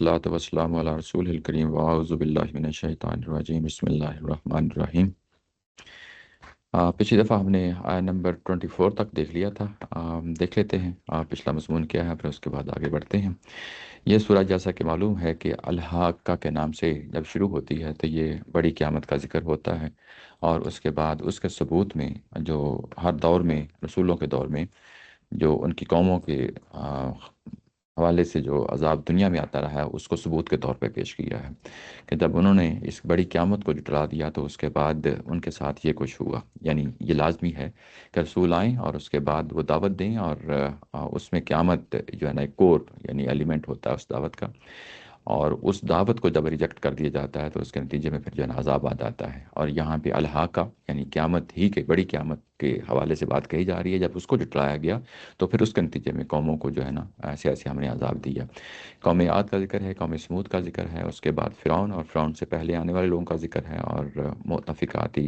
الصلاۃ والسلام علی رسول الکریم واعوذ باللہ من الشیطان الرجیم بسم اللہ الرحمن الرحیم۔ پچھلی دفعہ ہم نے آیا نمبر 24 تک دیکھ لیا تھا۔ دیکھ لیتے ہیں پچھلا مضمون کیا ہے، پھر اس کے بعد آگے بڑھتے ہیں۔ یہ سورہ جیسا کہ معلوم ہے کہ الحاقہ کے نام سے جب شروع ہوتی ہے تو یہ بڑی قیامت کا ذکر ہوتا ہے، اور اس کے بعد اس کے ثبوت میں جو ہر دور میں رسولوں کے دور میں جو ان کی قوموں کے حوالے سے جو عذاب دنیا میں آتا رہا ہے اس کو ثبوت کے طور پہ پیش کیا ہے کہ جب انہوں نے اس بڑی قیامت کو جٹلا دیا تو اس کے بعد ان کے ساتھ یہ کچھ ہوا۔ یعنی یہ لازمی ہے کہ رسول آئیں اور اس کے بعد وہ دعوت دیں، اور اس میں قیامت جو ہے نا ایک کور یعنی ایلیمنٹ ہوتا ہے اس دعوت کا، اور اس دعوت کو جب ریجیکٹ کر دیا جاتا ہے تو اس کے نتیجے میں پھر جو ہے نا عذاب آ جاتا ہے۔ اور یہاں پہ الحاقہ یعنی قیامت ہی کے بڑی قیامت کے حوالے سے بات کہی جا رہی ہے۔ جب اس کو جٹلایا گیا تو پھر اس کے نتیجے میں قوموں کو جو ہے نا ایسے ایسے ہم نے عذاب دیا۔ قوم عاد کا ذکر ہے، قوم سمود کا ذکر ہے، اس کے بعد فرعون اور فرعون سے پہلے آنے والے لوگوں کا ذکر ہے، اور مؤتفقاتی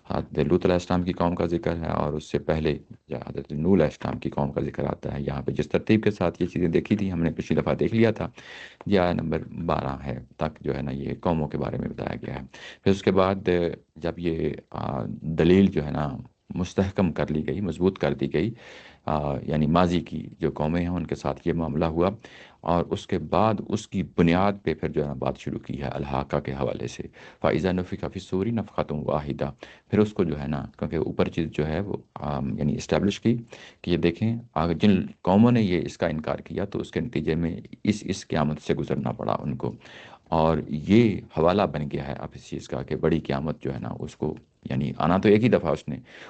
حضرت لوط علیہ السلام کی قوم کا ذکر ہے، اور اس سے پہلے حضرت نوح علیہ السلام کی قوم کا ذکر آتا ہے۔ یہاں پہ جس ترتیب کے ساتھ یہ چیزیں دیکھی تھی ہم نے پچھلی دفعہ دیکھ لیا تھا، یہ آیا نمبر 12 ہے تک جو ہے نا یہ قوموں کے بارے میں بتایا گیا ہے۔ پھر اس کے بعد جب یہ دلیل جو ہے نا مستحکم کر لی گئی، مضبوط کر دی گئی، یعنی ماضی کی جو قومیں ہیں ان کے ساتھ یہ معاملہ ہوا، اور اس کے بعد اس کی بنیاد پہ پھر جو ہے نا بات شروع کی ہے الحاقہ کے حوالے سے۔ فَإِذَا نُفِخَ فِي الصُّورِ نَفْخَةٌ وَاحِدَةٌ، پھر اس کو جو ہے نا کیونکہ اوپر چیز جو ہے وہ یعنی اسٹیبلش کی کہ یہ دیکھیں آگے جن قوموں نے یہ اس کا انکار کیا تو اس کے نتیجے میں اس قیامت سے گزرنا پڑا ان کو، اور یہ حوالہ بن گیا ہے اب اس چیز کا کہ بڑی قیامت جو ہے نا اس کو یعنی آنا تو ایک ہی دفعہ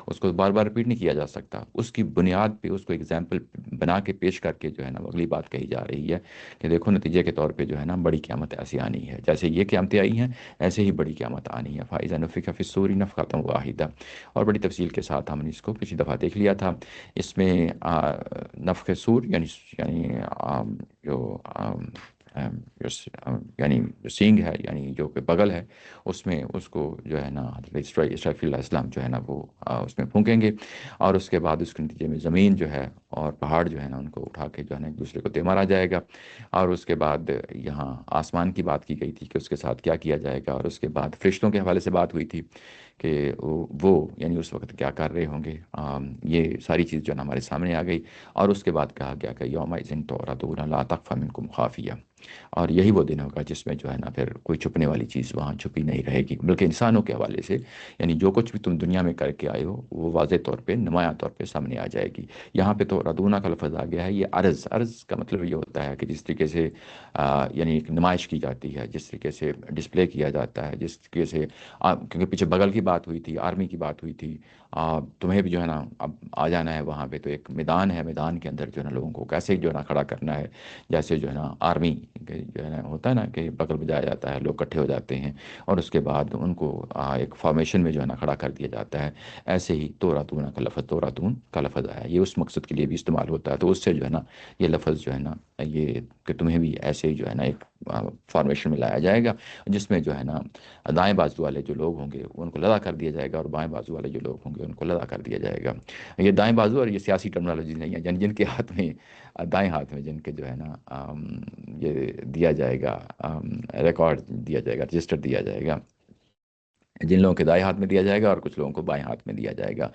اس کو بار بار ریپیٹ نہیں کیا جا سکتا۔ اس کی بنیاد پہ اس کو ایگزامپل بنا کے پیش کر کے جو ہے نا اگلی بات کہی جا رہی ہے کہ دیکھو نتیجے کے طور پہ جو ہے نا بڑی قیامت ایسی آنی ہے، جیسے یہ قیامتیں آئی ہیں ایسے ہی بڑی قیامت آنی ہے۔ فَإِذَا نُفِخَ فِي الصُّورِ نَفْخَةٌ وَاحِدَةٌ، اور بڑی تفصیل کے ساتھ ہم نے اس کو پچھلی دفعہ دیکھ لیا تھا۔ اس میں نفخ سور یعنی جو یعنی جو سینگ ہے یعنی جو کہ بغل ہے، اس میں اس کو جو ہے نا حضرت اسرافیل علیہ السلام جو ہے نا وہ اس میں پھونکیں گے، اور اس کے بعد اس کے نتیجے میں زمین جو ہے اور پہاڑ جو ہے نا ان کو اٹھا کے جو ہے نا ایک دوسرے کو دے مارا جائے گا، اور اس کے بعد یہاں آسمان کی بات کی گئی تھی کہ اس کے ساتھ کیا کیا جائے گا، اور اس کے بعد فرشتوں کے حوالے سے بات ہوئی تھی کہ وہ یعنی اس وقت کیا کر رہے ہوں گے۔ یہ ساری چیز جو ہے نا ہمارے سامنے آ گئی، اور اس کے بعد کہا گیا کہ یومئذ تعرضون لا تخفی منکم خافیہ، اور یہی وہ دن ہوگا جس میں جو ہے نا پھر کوئی چھپنے والی چیز وہاں چھپی نہیں رہے گی، بلکہ انسانوں کے حوالے سے یعنی جو کچھ بھی تم دنیا میں کر کے آئے ہو وہ واضح طور پہ نمایاں طور پہ سامنے آ جائے گی۔ یہاں پہ تو ردونا کا لفظ آ گیا ہے، یہ عرض کا مطلب یہ ہوتا ہے کہ جس طریقے سے یعنی ایک نمائش کی جاتی ہے، جس طریقے سے ڈسپلے کیا جاتا ہے، جس طریقے سے کیونکہ پیچھے بغل کی بات ہوئی تھی، آرمی کی بات ہوئی تھی، تمہیں بھی جو ہے نا اب آ جانا ہے وہاں پہ، تو ایک میدان ہے، میدان کے اندر جو ہے نا لوگوں کو کیسے جو ہے نا کھڑا کرنا ہے، جیسے جو ہے نا آرمی جو ہے نا ہوتا ہے نا کہ بغل بجایا جاتا ہے، لوگ اکٹھے ہو جاتے ہیں اور اس کے بعد ان کو ایک فارمیشن میں جو ہے نا کھڑا کر دیا جاتا ہے، ایسے ہی توراتون کا لفظ آیا، یہ اس مقصد کے لیے بھی استعمال ہوتا ہے، تو اس سے جو ہے نا یہ لفظ جو ہے نا یہ کہ تمہیں بھی ایسے ہی جو ہے نا ایک فارمیشن میں لایا جائے گا، جس میں جو ہے نا دائیں بازو والے جو لوگ ہوں گے ان کو لدا کر دیا جائے گا، اور بائیں بازو والے جو لوگ ہوں گے ان کو لدا کر دیا جائے گا۔ یہ دائیں بازو اور یہ سیاسی ٹرمنالوجی نہیں ہے، یعنی جن کے ہاتھ میں دائیں ہاتھ میں جن کے جو ہے نا یہ دیا جائے گا، ریکارڈ دیا جائے گا، رجسٹر دیا جائے گا، جن لوگوں کے دائیں ہاتھ میں دیا جائے گا اور کچھ لوگوں کو بائیں ہاتھ میں دیا جائے گا،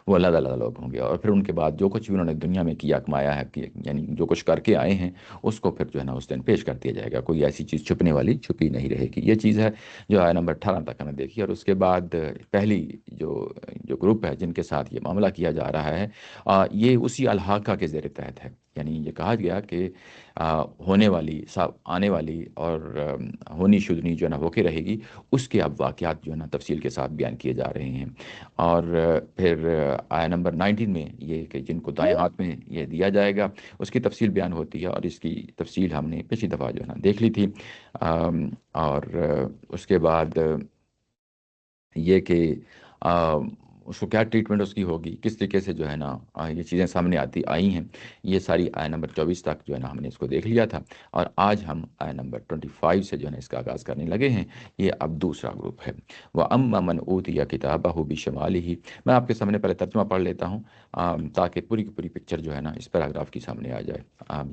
وہ اللہ تعالیٰ لوگ ہوں گے، اور پھر ان کے بعد جو کچھ بھی انہوں نے دنیا میں کیا کمایا ہے یعنی جو کچھ کر کے آئے ہیں اس کو پھر جو ہے نا اس دن پیش کر دیا جائے گا، کوئی ایسی چیز چھپنے والی چھپی نہیں رہے گی۔ یہ چیز ہے جو آیا نمبر 18 تک ہمیں دیکھی، اور اس کے بعد پہلی جو گروپ ہے جن کے ساتھ یہ معاملہ کیا جا رہا ہے، یہ اسی الحاقہ کے زیر تحت ہے، یعنی یہ کہا گیا کہ ہونے والی آنے والی اور ہونی شدنی جو ہے نا ہو کے رہے گی، اس کے اب واقعات جو ہے نا تفصیل کے ساتھ بیان کیے جا رہے ہیں۔ اور پھر آیا نمبر 19 میں یہ کہ جن کو دائیں ہاتھ میں یہ دیا جائے گا اس کی تفصیل بیان ہوتی ہے، اور اس کی تفصیل ہم نے پچھلی دفعہ جو ہے نا دیکھ لی تھی۔ اور اس کے بعد یہ کہ اس کو کیا ٹریٹمنٹ اس کی ہوگی، کس طریقے سے جو ہے نا یہ چیزیں سامنے آئی ہیں، یہ ساری آیا نمبر 24 تک جو ہے نا ہم نے اس کو دیکھ لیا تھا، اور آج ہم آیا نمبر 25 سے جو ہے نا اس کا آغاز کرنے لگے ہیں۔ یہ اب دوسرا گروپ ہے۔ وَأَمَّا مَنْ أُوتِيَ كِتَابَهُ بِشِمَالِهِ۔ میں آپ کے سامنے پہلے ترجمہ پڑھ لیتا ہوں تاکہ پوری کی پوری پکچر جو ہے نا اس پیراگراف کی سامنے آ جائے۔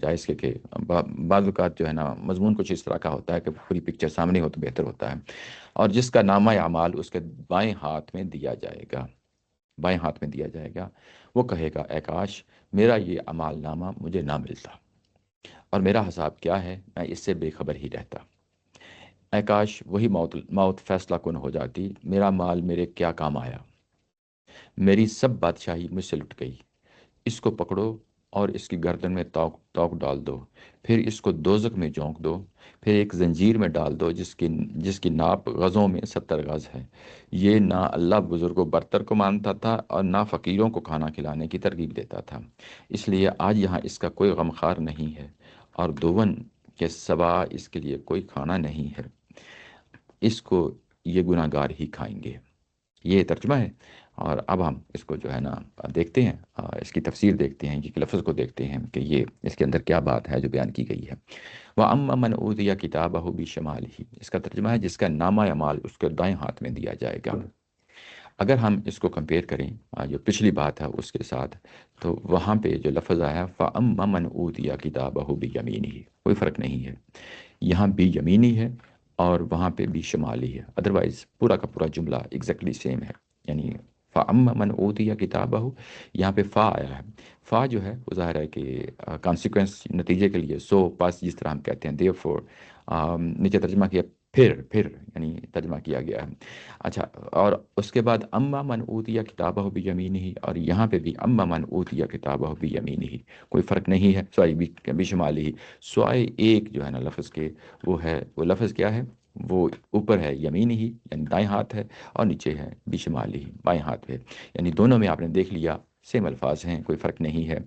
جائز کہ بعض اوقات جو ہے نا مضمون کچھ اس طرح کا ہوتا ہے کہ پوری پکچر سامنے ہو تو بہتر ہوتا ہے۔ اور جس کا نامہ اعمال اس کے بائیں ہاتھ میں دیا جائے گا، بائیں ہاتھ میں دیا جائے گا، وہ کہے گا اے کاش میرا یہ اعمال نامہ مجھے نہ ملتا، اور میرا حساب کیا ہے میں اس سے بے خبر ہی رہتا۔ اے کاش وہی موت فیصلہ کن ہو جاتی، میرا مال میرے کیا کام آیا، میری سب بادشاہی مجھ سے لٹ گئی۔ اس کو پکڑو اور اس کی گردن میں توق ڈال دو، پھر اس کو دوزخ میں جھونک دو، پھر ایک زنجیر میں ڈال دو جس کی ناپ غزوں میں 70 غز ہے۔ یہ نہ اللہ بزرگ و برتر کو مانتا تھا اور نہ فقیروں کو کھانا کھلانے کی ترغیب دیتا تھا، اس لیے آج یہاں اس کا کوئی غمخوار نہیں ہے، اور دوون کے سوا اس کے لیے کوئی کھانا نہیں ہے، اس کو یہ گناہ گار ہی کھائیں گے۔ یہ ترجمہ ہے، اور اب ہم اس کو جو ہے نا دیکھتے ہیں، اس کی تفسیر دیکھتے ہیں، یہ لفظ کو دیکھتے ہیں کہ یہ اس کے اندر کیا بات ہے جو بیان کی گئی ہے۔ وَأَمَّا مَنْ أُوتِيَ كِتَابَهُ بِشِمَالِهِ، اس کا ترجمہ ہے جس کا نامہ اعمال اس کے دائیں ہاتھ میں دیا جائے گا۔ اگر ہم اس کو کمپیئر کریں جو پچھلی بات ہے اس کے ساتھ، تو وہاں پہ جو لفظ آیا فَأَمَّا مَنْ أُوتِيَ كِتَابَهُ بِيَمِينِهِ، کوئی فرق نہیں ہے، یہاں بھی یمینی ہے اور وہاں پہ بھی شمالی ہے، ادروائز پورا کا پورا جملہ ایگزیکٹلی سیم ہے۔ یعنی فَأَمَّا مَنْ أُوتِيَ كِتَابَهُ، یہاں پہ فا آیا ہے۔ فا جو ہے وہ ظاہر ہے کہ کانسیکوینس نتیجے کے لیے، سو پاس جس طرح ہم کہتے ہیں دیئر فور، نیچے ترجمہ کیا پھر یعنی ترجمہ کیا گیا ہے۔ اچھا، اور اس کے بعد اما من اوتیا کتابہ بیمینہ، اور یہاں پہ بھی اما من اوتیا کتابہ بیمینہ، کوئی فرق نہیں ہے، سوائے بشمالہ، سوائے ایک جو ہے نا لفظ کے، وہ لفظ کیا ہے، وہ اوپر ہے یمین ہی یعنی دائیں ہاتھ ہے، اور نیچے ہے بشمال ہی بائیں ہاتھ پہ، یعنی دونوں میں آپ نے دیکھ لیا سیم الفاظ ہیں، کوئی فرق نہیں ہے۔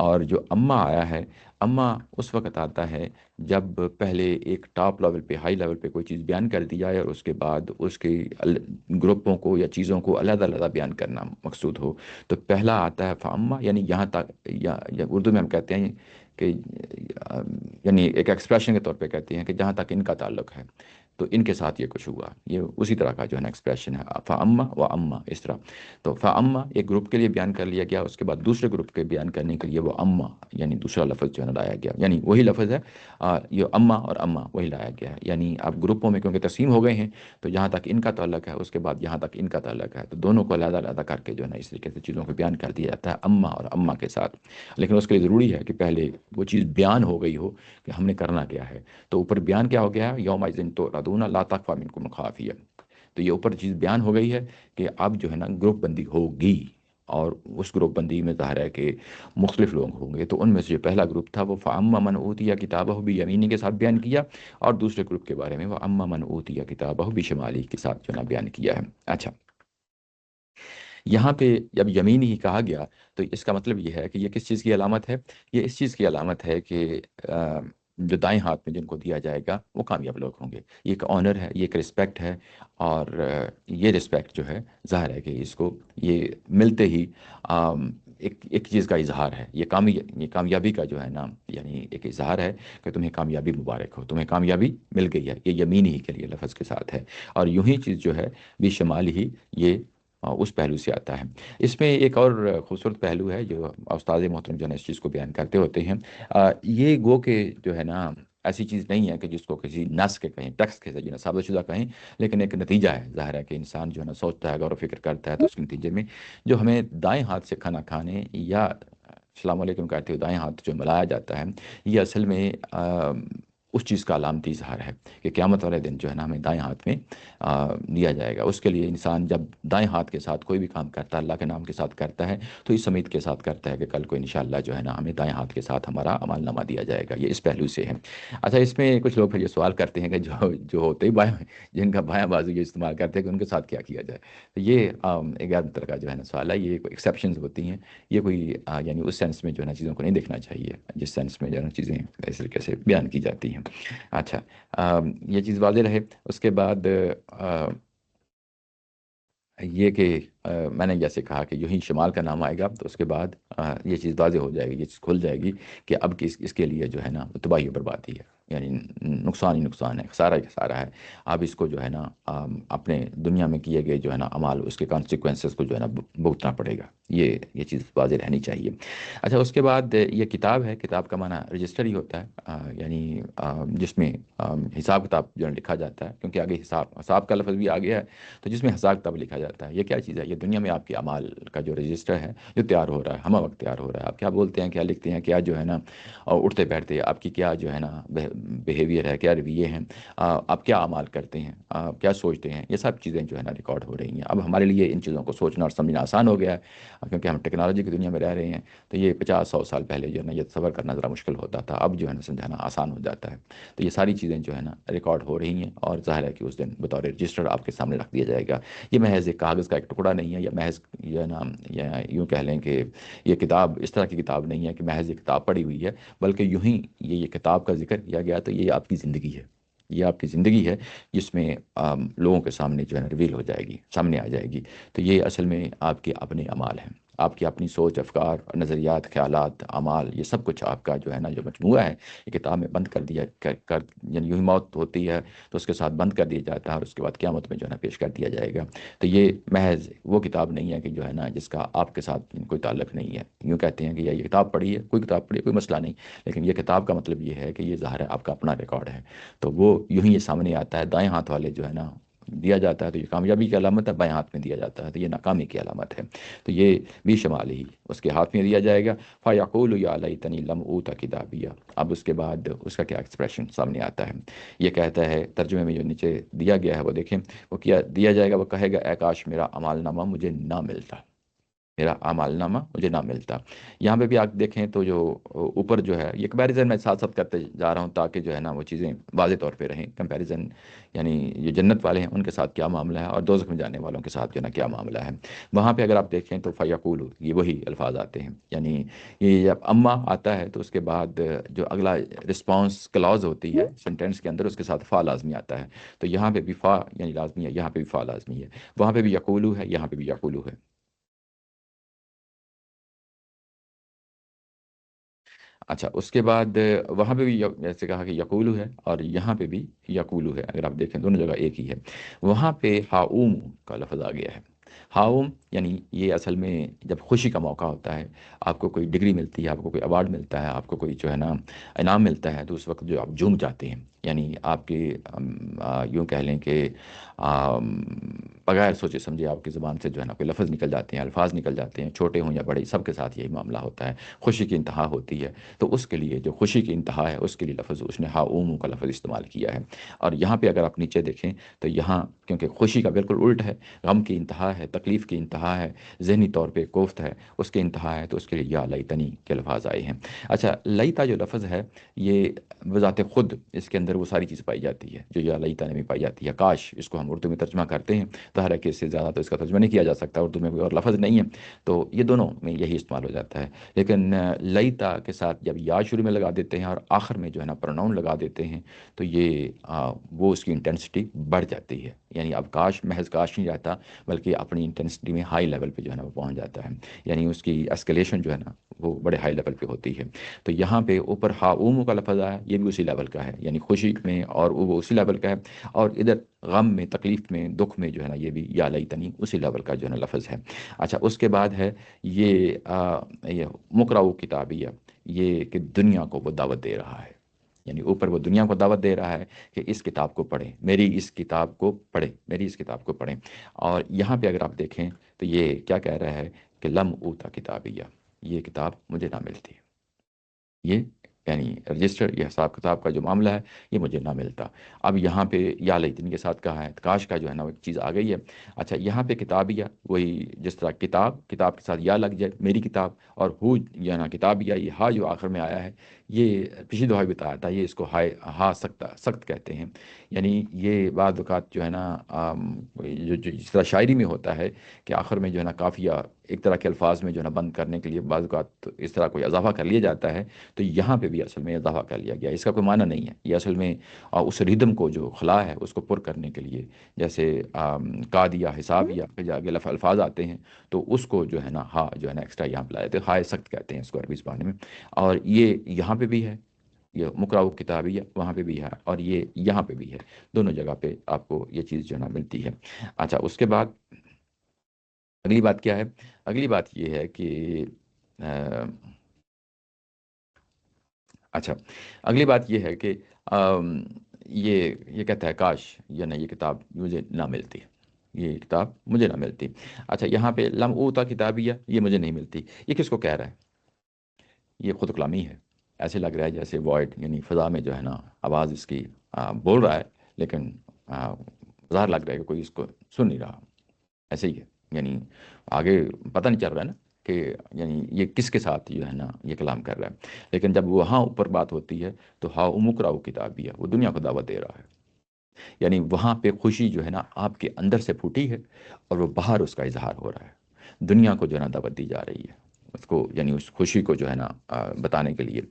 اور جو اما آیا ہے، اما اس وقت آتا ہے جب پہلے ایک ٹاپ لیول پہ، ہائی لیول پہ کوئی چیز بیان کر دی جائے، اور اس کے بعد اس کے گروپوں کو یا چیزوں کو علیحدہ علیحدہ بیان کرنا مقصود ہو، تو پہلا آتا ہے فاما، یعنی یہاں تک، یا اردو میں ہم کہتے ہیں کہ یعنی ایک ایکسپریشن کے طور پہ کہتے ہیں کہ جہاں تک ان کا تعلق ہے، تو ان کے ساتھ یہ کچھ ہوا، یہ اسی طرح کا جو ہے نا ایکسپریشن ہے، فاما و اما اس طرح۔ تو فاما ایک گروپ کے لیے بیان کر لیا گیا، اس کے بعد دوسرے گروپ کے بیان کرنے کے لیے وہ اما یعنی دوسرا لفظ جو ہے نا لایا گیا، یعنی وہی لفظ ہے، یہ اما اور اما وہی لایا گیا ہے، یعنی اب گروپوں میں کیونکہ تقسیم ہو گئے ہیں، تو جہاں تک ان کا تعلق ہے اس کے بعد یہاں تک ان کا تعلق ہے، تو دونوں کو علیحدہ علیحدہ کر کے جو ہے نا اس طریقے سے چیزوں کو بیان کر دیا جاتا ہے اما اور اما کے ساتھ۔ لیکن اس کے لیے ضروری ہے کہ پہلے وہ چیز بیان ہو گئی ہو کہ ہم نے کرنا کیا ہے، تو اوپر بیان کیا ہو گیا ہے، یومئذ تُعْرَضُونَ لَا تَخْفَىٰ مِنكُمْ خَافِیَةٌ، تو یہ اوپر چیز بیان ہو گئی ہے کہ اب جو ہے نا گروپ بندی ہوگی، اور اس گروپ بندی میں ظاہر ہے کہ مختلف لوگ ہوں گے، تو ان میں سے جو پہلا گروپ تھا وہ فَأَمَّا مَنْ أُوتِيَ كِتَابَهُ بِيَمِينِهِ کے ساتھ بیان کیا، اور دوسرے گروپ کے بارے میں وَأَمَّا مَنْ أُوتِيَ كِتَابَهُ بِشِمَالِهِ کے ساتھ جو ہے نا بیان کیا ہے۔ اچھا، یہاں پہ جب یمین ہی کہا گیا تو اس کا مطلب یہ ہے کہ یہ کس چیز کی علامت ہے، یہ اس چیز کی علامت ہے کہ جو دائیں ہاتھ میں جن کو دیا جائے گا وہ کامیاب لوگ ہوں گے، یہ ایک آنر ہے، یہ ایک رسپیکٹ ہے، اور یہ رسپیکٹ جو ہے ظاہر ہے کہ اس کو یہ ملتے ہی ایک چیز کا اظہار ہے، یہ کامیابی کا جو ہے نا یعنی ایک اظہار ہے کہ تمہیں کامیابی مبارک ہو، تمہیں کامیابی مل گئی ہے، یہ یمین ہی کے لیے لفظ کے ساتھ ہے، اور یوں ہی چیز جو ہے بھی شمال ہی، یہ اس پہلو سے آتا ہے۔ اس میں ایک اور خوبصورت پہلو ہے جو استاد محترم جو ہے اس چیز کو بیان کرتے ہوتے ہیں، یہ گو کہ جو ہے نا ایسی چیز نہیں ہے کہ جس کو کسی نس کے کہیں، ٹیکس کے ذریعے ثابت شدہ کہیں، لیکن ایک نتیجہ ہے، ظاہر ہے کہ انسان جو ہے نا سوچتا ہے، غور و فکر کرتا ہے، تو اس کے نتیجے میں جو ہمیں دائیں ہاتھ سے کھانا کھانے یا السلام علیکم کہتے ہوئے دائیں ہاتھ جو ملایا جاتا ہے، یہ اصل میں اس چیز کا علامتی اظہار ہے کہ قیامت والے دن جو ہے نا ہمیں دائیں ہاتھ میں دیا جائے گا۔ اس کے لیے انسان جب دائیں ہاتھ کے ساتھ کوئی بھی کام کرتا ہے، اللہ کے نام کے ساتھ کرتا ہے، تو اس امید کے ساتھ کرتا ہے کہ کل کو انشاءاللہ جو ہے نا ہمیں دائیں ہاتھ کے ساتھ ہمارا عمل نامہ دیا جائے گا، یہ اس پہلو سے ہے۔ اچھا، اس میں کچھ لوگ پھر یہ سوال کرتے ہیں کہ جو ہوتے ہی بائیں، جن کا بایاں بازو یہ استعمال کرتے ہیں کہ ان کے ساتھ کیا کیا جائے، تو یہ ایک غیر متعلقہ جو ہے نا سوال ہے، یہ کوئی ایکسیپشنز ہوتی ہیں، یہ کوئی یعنی اس سینس میں جو ہے نا چیزوں کو نہیں دیکھنا چاہیے جس سینس میں جو ہے نا چیزیں اس طریقے سے بیان کی جاتی ہیں۔ اچھا، یہ چیز واضح رہے۔ اس کے بعد یہ کہ میں نے جیسے کہا کہ یوں ہی شمال کا نام آئے گا تو اس کے بعد یہ چیز واضح ہو جائے گی، یہ چیز کھل جائے گی کہ اب اس کے لیے جو ہے نا تباہی و بربادی ہے، یعنی نقصان ہی نقصان ہے، خسارہ ہی خسارہ ہے۔ اب اس کو جو ہے نا اپنے دنیا میں کیے گئے جو ہے نا اعمال، اس کے کانسیکوینسز کو جو ہے نا بھگتنا پڑے گا، یہ چیز واضح رہنی چاہیے۔ اچھا، اس کے بعد یہ کتاب ہے، کتاب کا معنی رجسٹر ہی ہوتا ہے، یعنی جس میں حساب کتاب جو ہے لکھا جاتا ہے، کیونکہ آگے حساب کا لفظ بھی آ گیا ہے، تو جس میں حساب کتاب لکھا جاتا ہے۔ یہ کیا چیز ہے؟ یہ دنیا میں آپ کے اعمال کا جو رجسٹر ہے جو تیار ہو رہا ہے، ہمہ وقت تیار ہو رہا ہے، آپ کیا بولتے ہیں، کیا لکھتے ہیں، کیا جو ہے نا اور اٹھتے بیٹھتے آپ کی کیا جو ہے نا بیہیویئر ہے، کیا رویے ہیں، آپ کیا اعمال کرتے ہیں، آپ کیا سوچتے ہیں، یہ سب چیزیں جو ہے نا ریکارڈ ہو رہی ہیں۔ اب ہمارے لیے ان چیزوں کو سوچنا اور سمجھنا آسان ہو گیا ہے، کیونکہ ہم ٹیکنالوجی کی دنیا میں رہ رہے ہیں، تو یہ 50-100 سال پہلے جو ہے نا یہ تصور کرنا ذرا مشکل ہوتا تھا، اب جو ہے نا سمجھانا آسان ہو جاتا ہے۔ تو یہ ساری چیزیں جو ہے نا ریکارڈ ہو رہی ہیں، اور ظاہر ہے کہ اس دن بطور رجسٹر آپ کے سامنے رکھ دیا جائے گا۔ یہ محض ایک کاغذ کا ایک ٹکڑا نہیں ہے، یا محض یہ نا یا یوں کہہ لیں کہ یہ کتاب اس طرح کی کتاب نہیں ہے کہ محض یہ کتاب پڑھی ہوئی ہے، بلکہ یوں ہی یہ کتاب کا ذکر کیا گیا تو یہ آپ کی زندگی ہے، یہ آپ کی زندگی ہے، جس میں لوگوں کے سامنے جو ہے نا ریویل ہو جائے گی، سامنے آ جائے گی۔ تو یہ اصل میں آپ کے اپنے اعمال ہیں، آپ کی اپنی سوچ، افکار، نظریات، خیالات، اعمال، یہ سب کچھ آپ کا جو ہے نا جو مجموعہ ہے، یہ کتاب میں بند کر دیا یعنی یوں ہی موت ہوتی ہے تو اس کے ساتھ بند کر دیا جاتا ہے، اور اس کے بعد قیامت میں جو ہے نا پیش کر دیا جائے گا۔ تو یہ محض وہ کتاب نہیں ہے کہ جو ہے نا جس کا آپ کے ساتھ کوئی تعلق نہیں ہے۔ یوں کہتے ہیں کہ یہ کتاب پڑھی ہے، کوئی کتاب پڑھی ہے، کوئی مسئلہ نہیں، لیکن یہ کتاب کا مطلب یہ ہے کہ یہ ظاہر ہے آپ کا اپنا ریکارڈ ہے، تو وہ یوں ہی یہ سامنے آتا ہے۔ دائیں ہاتھ والے جو ہے نا دیا جاتا ہے تو یہ کامیابی کی علامت ہے، بائیں ہاتھ میں دیا جاتا ہے تو یہ ناکامی کی علامت ہے۔ تو یہ بھی شمال ہی اس کے ہاتھ میں دیا جائے گا۔ فَيَقُولُ يَا لَيْتَنِي لَمْ أُوتَ كِتَابِيَهْ۔ اب اس کے بعد اس کا کیا ایکسپریشن سامنے آتا ہے، یہ کہتا ہے ترجمے میں جو نیچے دیا گیا ہے وہ دیکھیں، وہ کیا دیا جائے گا، وہ کہے گا اے کاش میرا اعمال نامہ مجھے نہ ملتا، میرا اعمال نامہ مجھے نہ ملتا۔ یہاں پہ بھی آپ دیکھیں تو جو اوپر جو ہے یہ کمپیریزن میں ساتھ ساتھ کرتے جا رہا ہوں تاکہ جو ہے نا وہ چیزیں واضح طور پہ رہیں، کمپیریزن یعنی یہ جنت والے ہیں ان کے ساتھ کیا معاملہ ہے اور دوزخ میں جانے والوں کے ساتھ جو ہے نا کیا معاملہ ہے۔ وہاں پہ اگر آپ دیکھیں تو فیقول یہ وہی الفاظ آتے ہیں، یعنی یہ جب اما آتا ہے تو اس کے بعد جو اگلا رسپانس کلاز ہوتی ہے سینٹینس کے اندر اس کے ساتھ فا لازمی آتا ہے، تو یہاں پہ بھی فا یعنی لازمی ہے، یہاں پہ بھی فا لازمی ہے، وہاں پہ بھی یقولو ہے، یہاں پہ بھی یقولو ہے۔ اچھا، اس کے بعد وہاں پہ بھی جیسے کہا کہ یقولو ہے اور یہاں پہ بھی یقولو ہے، اگر آپ دیکھیں دونوں جگہ ایک ہی ہے۔ وہاں پہ ہاؤم کا لفظ آ گیا ہے۔ ہاؤم یعنی یہ اصل میں جب خوشی کا موقع ہوتا ہے، آپ کو کوئی ڈگری ملتی ہے، آپ کو کوئی ایوارڈ ملتا ہے، آپ کو کوئی جو ہے نا انعام ملتا ہے، تو اس وقت جو آپ جھوم جاتے ہیں، یعنی آپ کے یوں کہہ لیں کہ آم، بغیر سوچے سمجھے آپ کی زبان سے جو ہے نا کوئی لفظ نکل جاتے ہیں، الفاظ نکل جاتے ہیں، چھوٹے ہوں یا بڑے سب کے ساتھ یہی معاملہ ہوتا ہے۔ خوشی کی انتہا ہوتی ہے تو اس کے لیے جو خوشی کی انتہا ہے اس کے لیے لفظ اس نے ہاؤم کا لفظ استعمال کیا ہے۔ اور یہاں پہ اگر آپ نیچے دیکھیں تو یہاں کیونکہ خوشی کا بالکل الٹ ہے، غم کی انتہا ہے، تکلیف کی انتہا ہے، ذہنی طور پہ کوفت ہے، اس کی انتہا ہے، تو اس کے لیے یا لیتنی کے الفاظ آئے ہیں۔ اچھا، لیتا جو لفظ ہے یہ بذات خود اس کے اندر وہ ساری چیز پائی جاتی ہے جو یا لیتا میں پائی جاتی ہے۔ کاش اس کو ہم اردو میں ترجمہ کرتے ہیں تو ہر ایک سے زیادہ تو اس کا ترجمہ نہیں کیا جا سکتا، اردو میں کوئی اور لفظ نہیں ہے، تو یہ دونوں میں یہی استعمال ہو جاتا ہے۔ لیکن لیتا کے ساتھ جب یا شروع میں لگا دیتے ہیں اور آخر میں جو ہے نا پروناؤن لگا دیتے ہیں تو یہ وہ اس کی انٹینسٹی بڑھ جاتی ہے، یعنی اب کاش محض کاش نہیں رہتا بلکہ اپنی انٹینسٹی میں ہائی لیول پہ جو ہے نا وہ پہنچ جاتا ہے، یعنی اس کی اسکلیشن جو ہے نا وہ بڑے ہائی لیول پہ ہوتی ہے۔ تو یہاں پہ اوپر ہاؤم کا لفظ آیا، یہ بھی اسی لیول کا ہے، یعنی خوشی میں اور وہ اسی لیول کا ہے، اور ادھر غم میں، تکلیف میں، دکھ میں جو ہے نا یہ بھی یا لیتنی اسی لیول کا جو ہے نا لفظ ہے۔ اچھا، اس کے بعد ہے یہ مقرؤ کتابیہ، یہ کہ دنیا کو وہ دعوت دے رہا ہے، یعنی اوپر وہ دنیا کو دعوت دے رہا ہے کہ اس کتاب کو پڑھیں، میری اس کتاب کو پڑھیں، میری اس کتاب کو پڑھیں۔ اور یہاں پہ اگر آپ دیکھیں تو یہ کیا کہہ رہا ہے کہ لم اوتا کتابیہ، یہ کتاب مجھے نہ ملتی، یہ یعنی رجسٹر، یہ حساب کتاب کا جو معاملہ ہے یہ مجھے نہ ملتا۔ اب یہاں پہ یا لیتن کے ساتھ کہا ہے، کاش کا جو ہے نا وہ ایک چیز آ گئی ہے۔ اچھا، یہاں پہ کتابیہ وہی جس طرح کتاب کے ساتھ یا لگ جائے، میری کتاب، اور ہو یا نا کتابیہ یہ ہا جو آخر میں آیا ہے، یہ پچھلی دفعہ بھی بتایا تھا، یہ اس کو ہا سخت کہتے ہیں، یعنی یہ بعض اوقات جو ہے نا جس طرح شاعری میں ہوتا ہے کہ آخر میں جو ہے نا قافیہ ایک طرح کے الفاظ میں جو ہے نا بند کرنے کے لیے بعض اوقات اس طرح کوئی اضافہ کر لیا جاتا ہے، تو یہاں پہ بھی اصل میں اضافہ کر لیا گیا، اس کا کوئی معنی نہیں ہے، یہ اصل میں اس ردم کو جو خلا ہے اس کو پر کرنے کے لیے، جیسے قاد یا حساب یا پھر آگے الفاظ آتے ہیں تو اس کو جو ہے نا ہا جو ہے نا ایکسٹرا یہاں پہ لایا جاتا ہے، ہائے سخت کہتے ہیں اس کو عربی زبان میں، اور یہ یہاں پہ بھی ہے، یہ مقرأ کتابیہ وہاں پہ بھی ہے اور یہ یہاں پہ بھی ہے، دونوں جگہ پہ آپ کو یہ چیز جو ہے نا ملتی ہے۔ اچھا اس کے بعد اگلی بات کیا ہے؟ اگلی بات یہ ہے کہ آ، اچھا اگلی بات یہ ہے کہ یہ کہتا ہے کاش یہ کتاب مجھے نہ ملتی، یہ کتاب مجھے نہ ملتی۔ اچھا یہاں پہ لم اوتا کتابیہ یہ مجھے نہیں ملتی، یہ کس کو کہہ رہا ہے؟ یہ خود کلامی ہے، ایسے لگ رہا ہے جیسے وائڈ یعنی فضا میں جو ہے نا آواز اس کی بول رہا ہے، لیکن ظاہر لگ رہا ہے کہ کوئی اس کو سن نہیں رہا، ایسے ہی ہے، یعنی آگے پتہ نہیں چل رہا ہے نا کہ یعنی یہ کس کے ساتھ جو ہے نا یہ کلام کر رہا ہے، لیکن جب وہاں اوپر بات ہوتی ہے تو ہا امکرا کتاب بھی ہے، وہ دنیا کو دعوت دے رہا ہے، یعنی وہاں پہ خوشی جو ہے نا آپ کے اندر سے پھوٹی ہے اور وہ باہر اس کا اظہار ہو رہا ہے، دنیا کو جو ہے نا دعوت دی جا رہی ہے اس کو، یعنی اس خوشی کو جو ہے نا بتانے کے لیے۔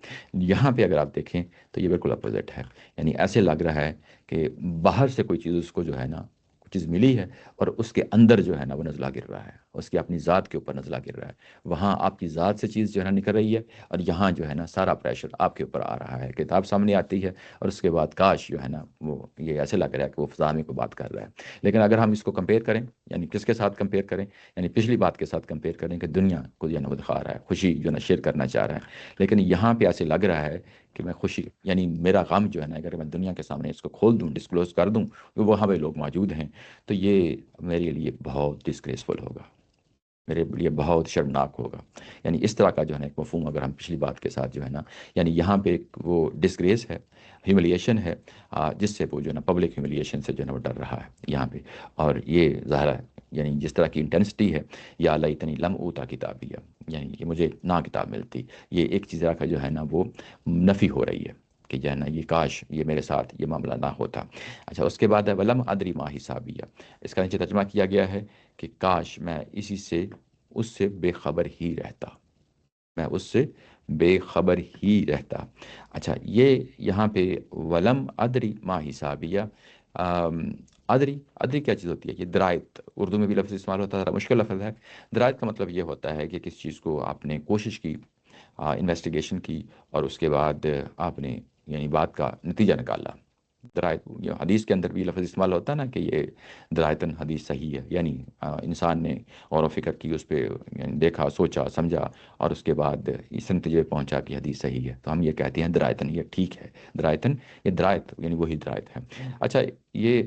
یہاں پہ اگر آپ دیکھیں تو یہ بالکل اپوزٹ ہے، یعنی ایسے لگ رہا ہے کہ باہر سے کوئی چیز اس کو جو ہے نا کوئی چیز ملی ہے اور اس کے اندر جو ہے نا وہ نزلہ گر رہا ہے، اس کی اپنی ذات کے اوپر نزلہ گر رہا ہے، وہاں آپ کی ذات سے چیز جو ہے نا نکل رہی ہے اور یہاں جو ہے نا سارا پریشر آپ کے اوپر آ رہا ہے، کتاب سامنے آتی ہے اور اس کے بعد کاش جو ہے نا وہ یہ ایسے لگ رہا ہے کہ وہ فضا میں کو بات کر رہا ہے۔ لیکن اگر ہم اس کو کمپیئر کریں، یعنی کس کے ساتھ کمپیئر کریں، یعنی پچھلی بات کے ساتھ کمپیئر کریں کہ دنیا کو جو ہے نا وہ دکھا رہا ہے، خوشی جو ہے نا شیئر کرنا چاہ رہا ہے، لیکن یہاں پہ ایسے لگ رہا ہے کہ میں خوشی یعنی میرا غم جو ہے نا اگر میں دنیا کے سامنے اس کو کھول دوں، ڈسکلوز کر دوں کہ وہاں پہ لوگ موجود ہیں، تو یہ میرے لیے بہت ڈسگریسفل ہوگا، میرے لیے بہت شرمناک ہوگا، یعنی اس طرح کا جو ہے نا ایک مفہوم اگر ہم پچھلی بات کے ساتھ جو ہے نا، یعنی یہاں پہ ایک وہ ڈسگریس ہے، ہیوملیشن ہے، جس سے وہ جو ہے نا پبلک ہیوملیشن سے جو ہے نا وہ ڈر رہا ہے یہاں پہ، اور یہ ظاہر ہے یعنی جس طرح کی انٹینسٹی ہے، یا لیتنی لم اوتا کتابیہ، یعنی کہ مجھے نہ کتاب ملتی، یہ ایک چیز کا جو ہے نا وہ نفی ہو رہی ہے کہ جو ہے نا یہ کاش یہ میرے ساتھ یہ معاملہ نہ ہوتا۔ اچھا اس کے بعد ہے ولم ادری ما حسابیہ، اس کا نیچے ترجمہ کیا گیا ہے کہ کاش میں اس سے بے خبر ہی رہتا، میں اس سے بے خبر ہی رہتا۔ اچھا یہ یہاں پہ ولم ادری ما حسابیہ، ادری کیا چیز ہوتی ہے؟ یہ درایت، اردو میں بھی لفظ استعمال ہوتا ہے، ذرا مشکل لفظ ہے۔ درایت کا مطلب یہ ہوتا ہے کہ کس چیز کو آپ نے کوشش کی، انویسٹیگیشن کی، اور اس کے بعد آپ نے یعنی بات کا نتیجہ نکالا۔ درایت یہ حدیث کے اندر بھی لفظ استعمال ہوتا ہے نا کہ یہ درایتن حدیث صحیح ہے، یعنی انسان نے غور و فکر کی، اس پہ یعنی دیکھا سوچا سمجھا اور اس کے بعد اس نتیجے پہ پہنچا کہ حدیث صحیح ہے، تو ہم یہ کہتے ہیں درایتن یہ ٹھیک ہے، درایتن یہ درایت یعنی وہی درایت ہے۔ اچھا یہ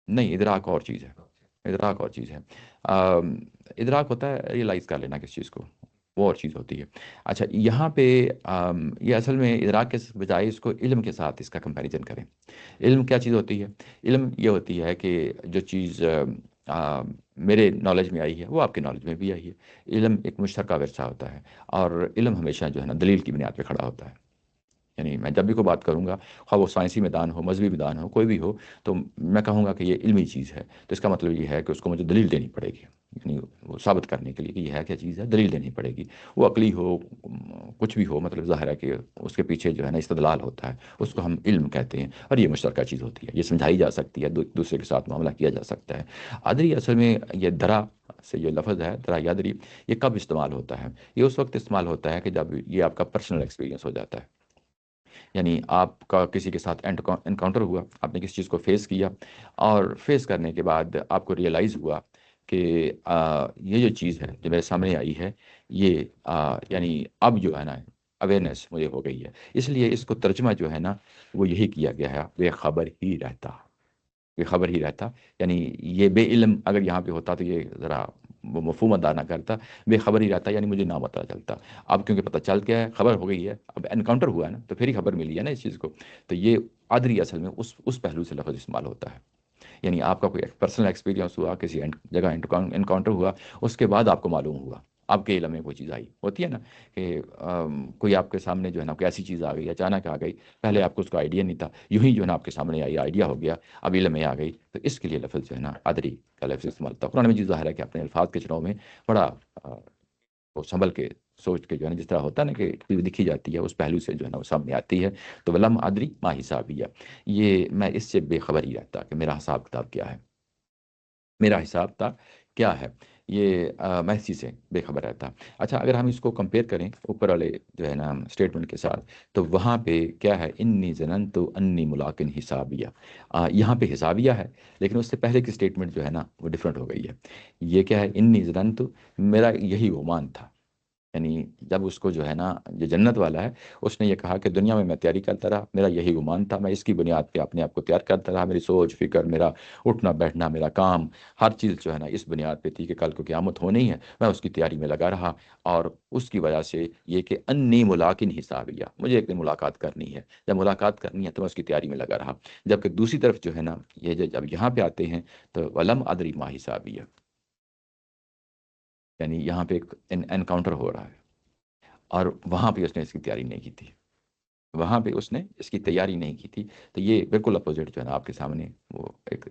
نہیں، ادراک اور چیز ہے، ادراک اور چیز ہے، ادراک ہوتا ہے ریئلائز کر لینا کس چیز کو، وہ اور چیز ہوتی ہے۔ اچھا یہاں پہ یہ اصل میں ادراک کے بجائے اس کو علم کے ساتھ اس کا کمپیریزن کریں۔ علم کیا چیز ہوتی ہے؟ علم یہ ہوتی ہے کہ جو چیز میرے نالج میں آئی ہے وہ آپ کے نالج میں بھی آئی ہے، علم ایک مشترکہ ورثہ ہوتا ہے، اور علم ہمیشہ جو ہے نا دلیل کی بنیاد پہ کھڑا ہوتا ہے، یعنی میں جب بھی کوئی بات کروں گا، خواہ وہ سائنسی میدان ہو، مذہبی میدان ہو، کوئی بھی ہو، تو میں کہوں گا کہ یہ علمی چیز ہے، تو اس کا مطلب یہ ہے کہ اس کو مجھے دلیل دینی پڑے گی، یعنی وہ ثابت کرنے کے لیے کہ یہ ہے کیا چیز ہے، دلیل دینی پڑے گی، وہ عقلی ہو کچھ بھی ہو، مطلب ظاہر ہے کہ اس کے پیچھے جو ہے نا استدلال ہوتا ہے، اس کو ہم علم کہتے ہیں، اور یہ مشترکہ چیز ہوتی ہے، یہ سمجھائی جا سکتی ہے، دوسرے کے ساتھ معاملہ کیا جا سکتا ہے۔ ادری اصل میں یہ درا سے یہ لفظ ہے، درا یادری، یہ کب استعمال ہوتا ہے؟ یہ اس وقت استعمال ہوتا ہے کہ جب یہ آپ کا پرسنل ایکسپیرینس ہو جاتا ہے، یعنی آپ کا کسی کے ساتھ انکاؤنٹر ہوا، آپ نے کسی چیز کو فیس کیا، اور فیس کرنے کے بعد آپ کو ریئلائز ہوا کہ یہ جو چیز ہے جو میرے سامنے آئی ہے، یہ یعنی اب جو ہے نا اویئرنیس مجھے ہو گئی ہے، اس لیے اس کو ترجمہ جو ہے نا وہ یہی کیا گیا ہے، بے خبر ہی رہتا، بے خبر ہی رہتا، یعنی یہ بے علم اگر یہاں پہ ہوتا تو یہ ذرا وہ مفہوم ادا نہ کرتا، بے خبر ہی رہتا یعنی مجھے نہ پتہ چلتا، اب کیونکہ پتہ چل گیا ہے، خبر ہو گئی ہے، اب انکاؤنٹر ہوا ہے نا تو پھر ہی خبر ملی ہے نا اس چیز کو، تو یہ ادری اصل میں اس پہلو سے لفظ استعمال ہوتا ہے، یعنی آپ کا کوئی پرسنل ایکسپیرینس ہوا، کسی جگہ انکاؤنٹر ہوا، اس کے بعد آپ کو معلوم ہوا آپ کے علم میں کوئی چیز آئی ہوتی ہے نا کہ کوئی آپ کے سامنے جو ہے نا کوئی ایسی چیز آ گئی، اچانک آ گئی، پہلے آپ کو اس کا آئیڈیا نہیں تھا، یوں ہی جو ہے نا آپ کے سامنے آئی، آئیڈیا ہو گیا، اب علم میں آ گئی، تو اس کے لیے لفظ جو ہے نا ادری کا لفظ استعمال ہوتا ہے قرآن میں۔ جو ظاہر ہے کہ اپنے الفاظ کے چناؤ میں بڑا وہ سنبھل کے سوچ کے جو ہے نا، جس طرح ہوتا ہے نا کہ چیز دکھی جاتی ہے اس پہلو سے جو ہے نا وہ سامنے آتی ہے۔ تو ولم ادری ما حسابیہ، یہ میں اس سے بے خبر ہی رہتا کہ میرا حساب کتاب کیا ہے، میرا حساب تھا کیا ہے، یہ میں اسی سے بے خبر رہتا۔ اچھا، اگر ہم اس کو کمپیئر کریں اوپر والے جو ہے نا اسٹیٹمنٹ کے ساتھ، تو وہاں پہ کیا ہے، انی ظننت انی ملاقن حسابیہ، یہاں پہ حسابیہ ہے، لیکن اس سے پہلے کی اسٹیٹمنٹ جو ہے نا وہ ڈفرینٹ ہو گئی ہے۔ یہ کیا ہے، انی ظننت، میرا یہی گمان تھا، یعنی جب اس کو جو ہے نا جو جنت والا ہے، اس نے یہ کہا کہ دنیا میں تیاری کرتا رہا، میرا یہی گمان تھا، میں اس کی بنیاد پہ اپنے آپ کو تیار کرتا رہا، میری سوچ فکر، میرا اٹھنا بیٹھنا، میرا کام، ہر چیز جو ہے نا اس بنیاد پہ تھی کہ کل کو قیامت ہونی ہے، میں اس کی تیاری میں لگا رہا، اور اس کی وجہ سے یہ کہ انی ملاقن حسابیہ، مجھے ایک دن ملاقات کرنی ہے، جب ملاقات کرنی ہے تو میں اس کی تیاری میں لگا رہا۔ جبکہ دوسری طرف جو ہے نا یہ جب یہاں پہ آتے ہیں تو ولم ادری ما حسابیہ، یعنی یہاں پہ ایک انکاؤنٹر ہو رہا ہے، اور وہاں پہ اس نے اس کی تیاری نہیں کی تھی، وہاں پہ اس نے اس کی تیاری نہیں کی تھی۔ تو یہ بالکل اپوزٹ جو ہے نا آپ کے سامنے وہ ایک